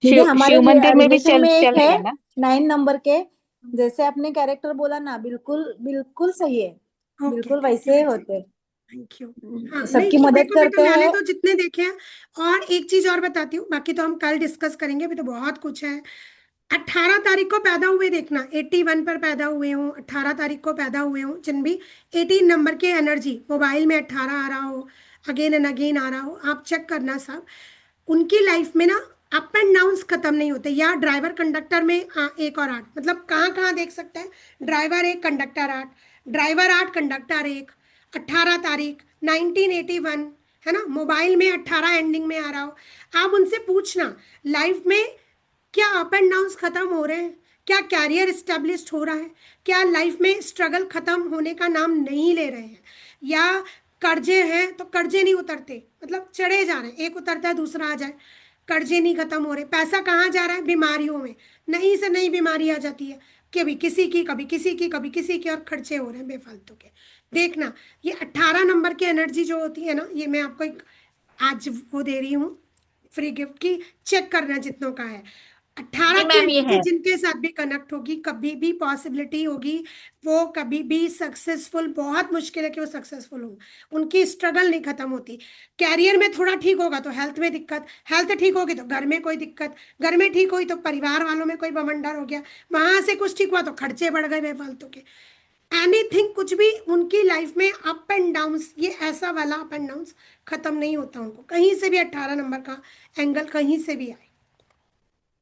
Speaker 6: दीदी हमारे
Speaker 2: शिव मंदिर में भी
Speaker 6: रिलेशन में एक है
Speaker 2: चलेगा ना?
Speaker 6: 9 नंबर के, जैसे आपने कैरेक्टर बोला ना, बिल्कुल बिल्कुल सही है।
Speaker 1: ओके,
Speaker 6: बिल्कुल
Speaker 1: थैंक यू
Speaker 6: वैसे ही
Speaker 1: बेटा।
Speaker 6: होते हैं।
Speaker 1: Thank you. हाँ नहीं,
Speaker 6: सबकी मदद
Speaker 1: देखो बेटा,
Speaker 6: करते
Speaker 1: मैंने
Speaker 6: हैं।
Speaker 1: तो जितने देखे हैं। और एक चीज और बताती हूँ, बाकी तो हम कल डिस्कस करेंगे, अभी तो बहुत कुछ है। 18 तारीख को पैदा हुए देखना, 81 पर पैदा हुए हों, 18 तारीख को पैदा हुए हों, जिन भी 18 नंबर के एनर्जी मोबाइल में 18 आ रहा हो, अगेन एंड अगेन आ रहा हो, आप चेक करना सब। उनकी लाइफ में ना अप एंड डाउन्स खत्म नहीं होते। या ड्राइवर कंडक्टर में 1 और 8, मतलब कहाँ कहाँ देख सकते हैं, ड्राइवर 1 कंडक्टर 8, ड्राइवर 8 कंडक्टर 1, 18 तारीख 1981, है ना, मोबाइल में 18 एंडिंग में आ रहा हो। आप उनसे पूछना लाइफ में क्या अप एंड डाउन्स खत्म हो रहे हैं, क्या कैरियर स्टेब्लिश्ड हो रहा है, क्या लाइफ में स्ट्रगल खत्म होने का नाम नहीं ले रहे हैं, या कर्जे हैं तो कर्जे नहीं उतरते, मतलब चढ़े जा रहे हैं, एक उतरता है दूसरा आ जाए, कर्जे नहीं खत्म हो रहे। पैसा कहाँ जा रहा है? बीमारियों में, नई से नई बीमारी आ जाती है, कभी किसी की कभी किसी की कभी किसी की, और खर्चे हो रहे हैं बेफालतू के। देखना, ये 18 नंबर की एनर्जी जो होती है ना, ये मैं आपको एक आज वो दे रही हूँ फ्री गिफ्ट की, चेक करना जितनों का है। 18
Speaker 3: जी
Speaker 1: की
Speaker 3: मैम, ये
Speaker 1: एनर्जी
Speaker 3: है।
Speaker 1: जिनके साथ भी कनेक्ट होगी, कभी भी पॉसिबिलिटी होगी वो कभी भी सक्सेसफुल, बहुत मुश्किल है कि वो सक्सेसफुल हो, उनकी स्ट्रगल नहीं खत्म होती। कैरियर में थोड़ा ठीक होगा तो हेल्थ में दिक्कत, हेल्थ ठीक होगी तो घर में कोई दिक्कत, घर में ठीक हुई तो परिवार वालों में कोई बवंडर हो गया, वहां से कुछ ठीक हुआ तो खर्चे बढ़ गए बेफालतू के। एनीथिंग, कुछ भी उनकी लाइफ में अप एंड डाउन्स, ये ऐसा वाला अप एंड डाउन्स खत्म नहीं होता उनको, कहीं से भी 18 नंबर का एंगल कहीं से भी आए।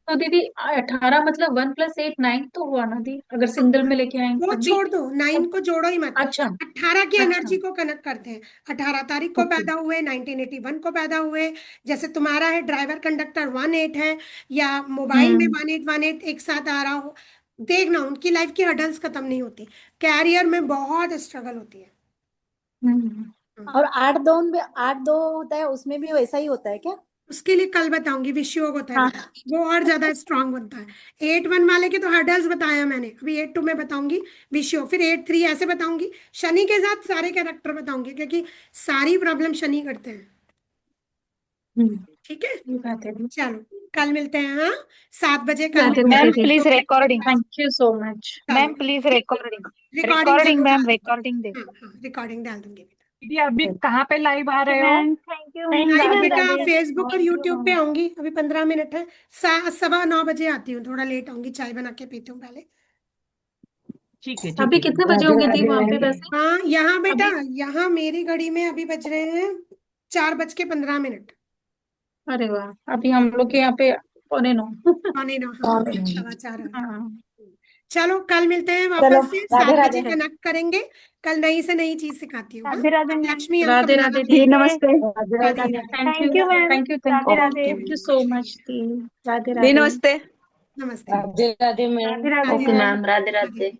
Speaker 4: तो दीदी 18 मतलब 1 + 8 9 तो हुआ ना दी, अगर सिंगल में लेके आएंगे
Speaker 1: वो
Speaker 4: तब भी।
Speaker 1: छोड़ दो, 9 को जोड़ो ही मत।
Speaker 4: अच्छा
Speaker 1: 18 की
Speaker 4: अच्छा
Speaker 1: एनर्जी को कनेक्ट करते हैं। 18 तारीख को
Speaker 4: ओके।
Speaker 1: पैदा हुए, 1981 को पैदा हुए, जैसे तुम्हारा है ड्राइवर कंडक्टर 18 है, या मोबाइल में 1818 एक साथ आ रहा हो, देखना उनकी लाइफ की हडल्स खत्म नहीं होती, कैरियर में बहुत स्ट्रगल होती है।
Speaker 6: और 8 2 होता है, उसमें भी वैसा ही होता है क्या?
Speaker 1: उसके लिए कल बताऊंगी, विषयों होता है
Speaker 6: हाँ।
Speaker 1: वो और ज्यादा स्ट्रांग बनता है। 8 1 वाले के तो हर्डल्स बताया मैंने, अभी 8 2 में बताऊंगी विषयों, फिर 8 3 ऐसे बताऊंगी, शनि के साथ सारे कैरेक्टर बताऊंगी, क्योंकि सारी प्रॉब्लम शनि करते हैं। ठीक है,
Speaker 4: ये बात है दी।
Speaker 1: चलो कल मिलते हैं, हाँ 7 बजे कल
Speaker 4: Radhe
Speaker 2: ma'am
Speaker 4: Radhe the.
Speaker 2: Please recording,
Speaker 4: thank you so much.
Speaker 2: Ma'am please recording,
Speaker 1: recording
Speaker 2: recording
Speaker 1: जरूर
Speaker 2: मैम
Speaker 1: डाल,
Speaker 2: रिकॉर्डिंग दे।
Speaker 1: हाँ रिकॉर्डिंग डाल दूंगी बेटा।
Speaker 8: दीदी अभी कहाँ पे लाइव आ रहे हो?
Speaker 10: Ma'am thank you.
Speaker 1: Live
Speaker 10: Radhe
Speaker 1: बेटा
Speaker 10: राधे।
Speaker 1: फेसबुक और यूट्यूब पे आऊंगी, अभी 15 मिनट है, 9:15 बजे आती हूँ, थोड़ा लेट आऊंगी, चाय बना के पीती हूँ पहले।
Speaker 8: ठीक है
Speaker 4: अभी
Speaker 8: दीदी।
Speaker 4: कितने बजे होंगे दी वहां पे वैसे?
Speaker 1: हाँ यहाँ बेटा,
Speaker 4: अभी
Speaker 1: यहाँ मेरी घड़ी में अभी बज रहे हैं 4:15।
Speaker 4: अरे वाह, अभी हम लोग के यहाँ पे 8:45।
Speaker 1: पौने 9, हाँ 4:15 हो रहे हैं।
Speaker 4: हाँ
Speaker 1: चलो कल मिलते हैं
Speaker 6: चलो
Speaker 1: वापस से,
Speaker 6: राधे
Speaker 1: 7
Speaker 6: राधे।
Speaker 1: बजे कनेक्ट करेंगे। कल नई से नई चीज सिखाती हूँ, हाँ
Speaker 10: राधे राधे मैम।
Speaker 1: लक्ष्मी अंक
Speaker 4: राधे
Speaker 1: बनाना
Speaker 4: राधे
Speaker 1: भी।
Speaker 4: दी।
Speaker 10: नमस्ते।
Speaker 6: Radhe
Speaker 1: Radhe
Speaker 6: Radhe.
Speaker 1: Radhe.
Speaker 4: Thank
Speaker 10: thank you ma'am.
Speaker 4: Thank you
Speaker 10: Radhe Radhe.
Speaker 4: Thank you so much दी। राधे
Speaker 10: दी
Speaker 4: राधे।
Speaker 10: नमस्ते।
Speaker 1: नमस्ते।
Speaker 12: Radhe Radhe ma'am.
Speaker 10: Radhe Radhe
Speaker 1: Radhe
Speaker 7: okay
Speaker 10: ma'am.
Speaker 7: Ma'am, Radhe
Speaker 1: Radhe.
Speaker 7: Radhe.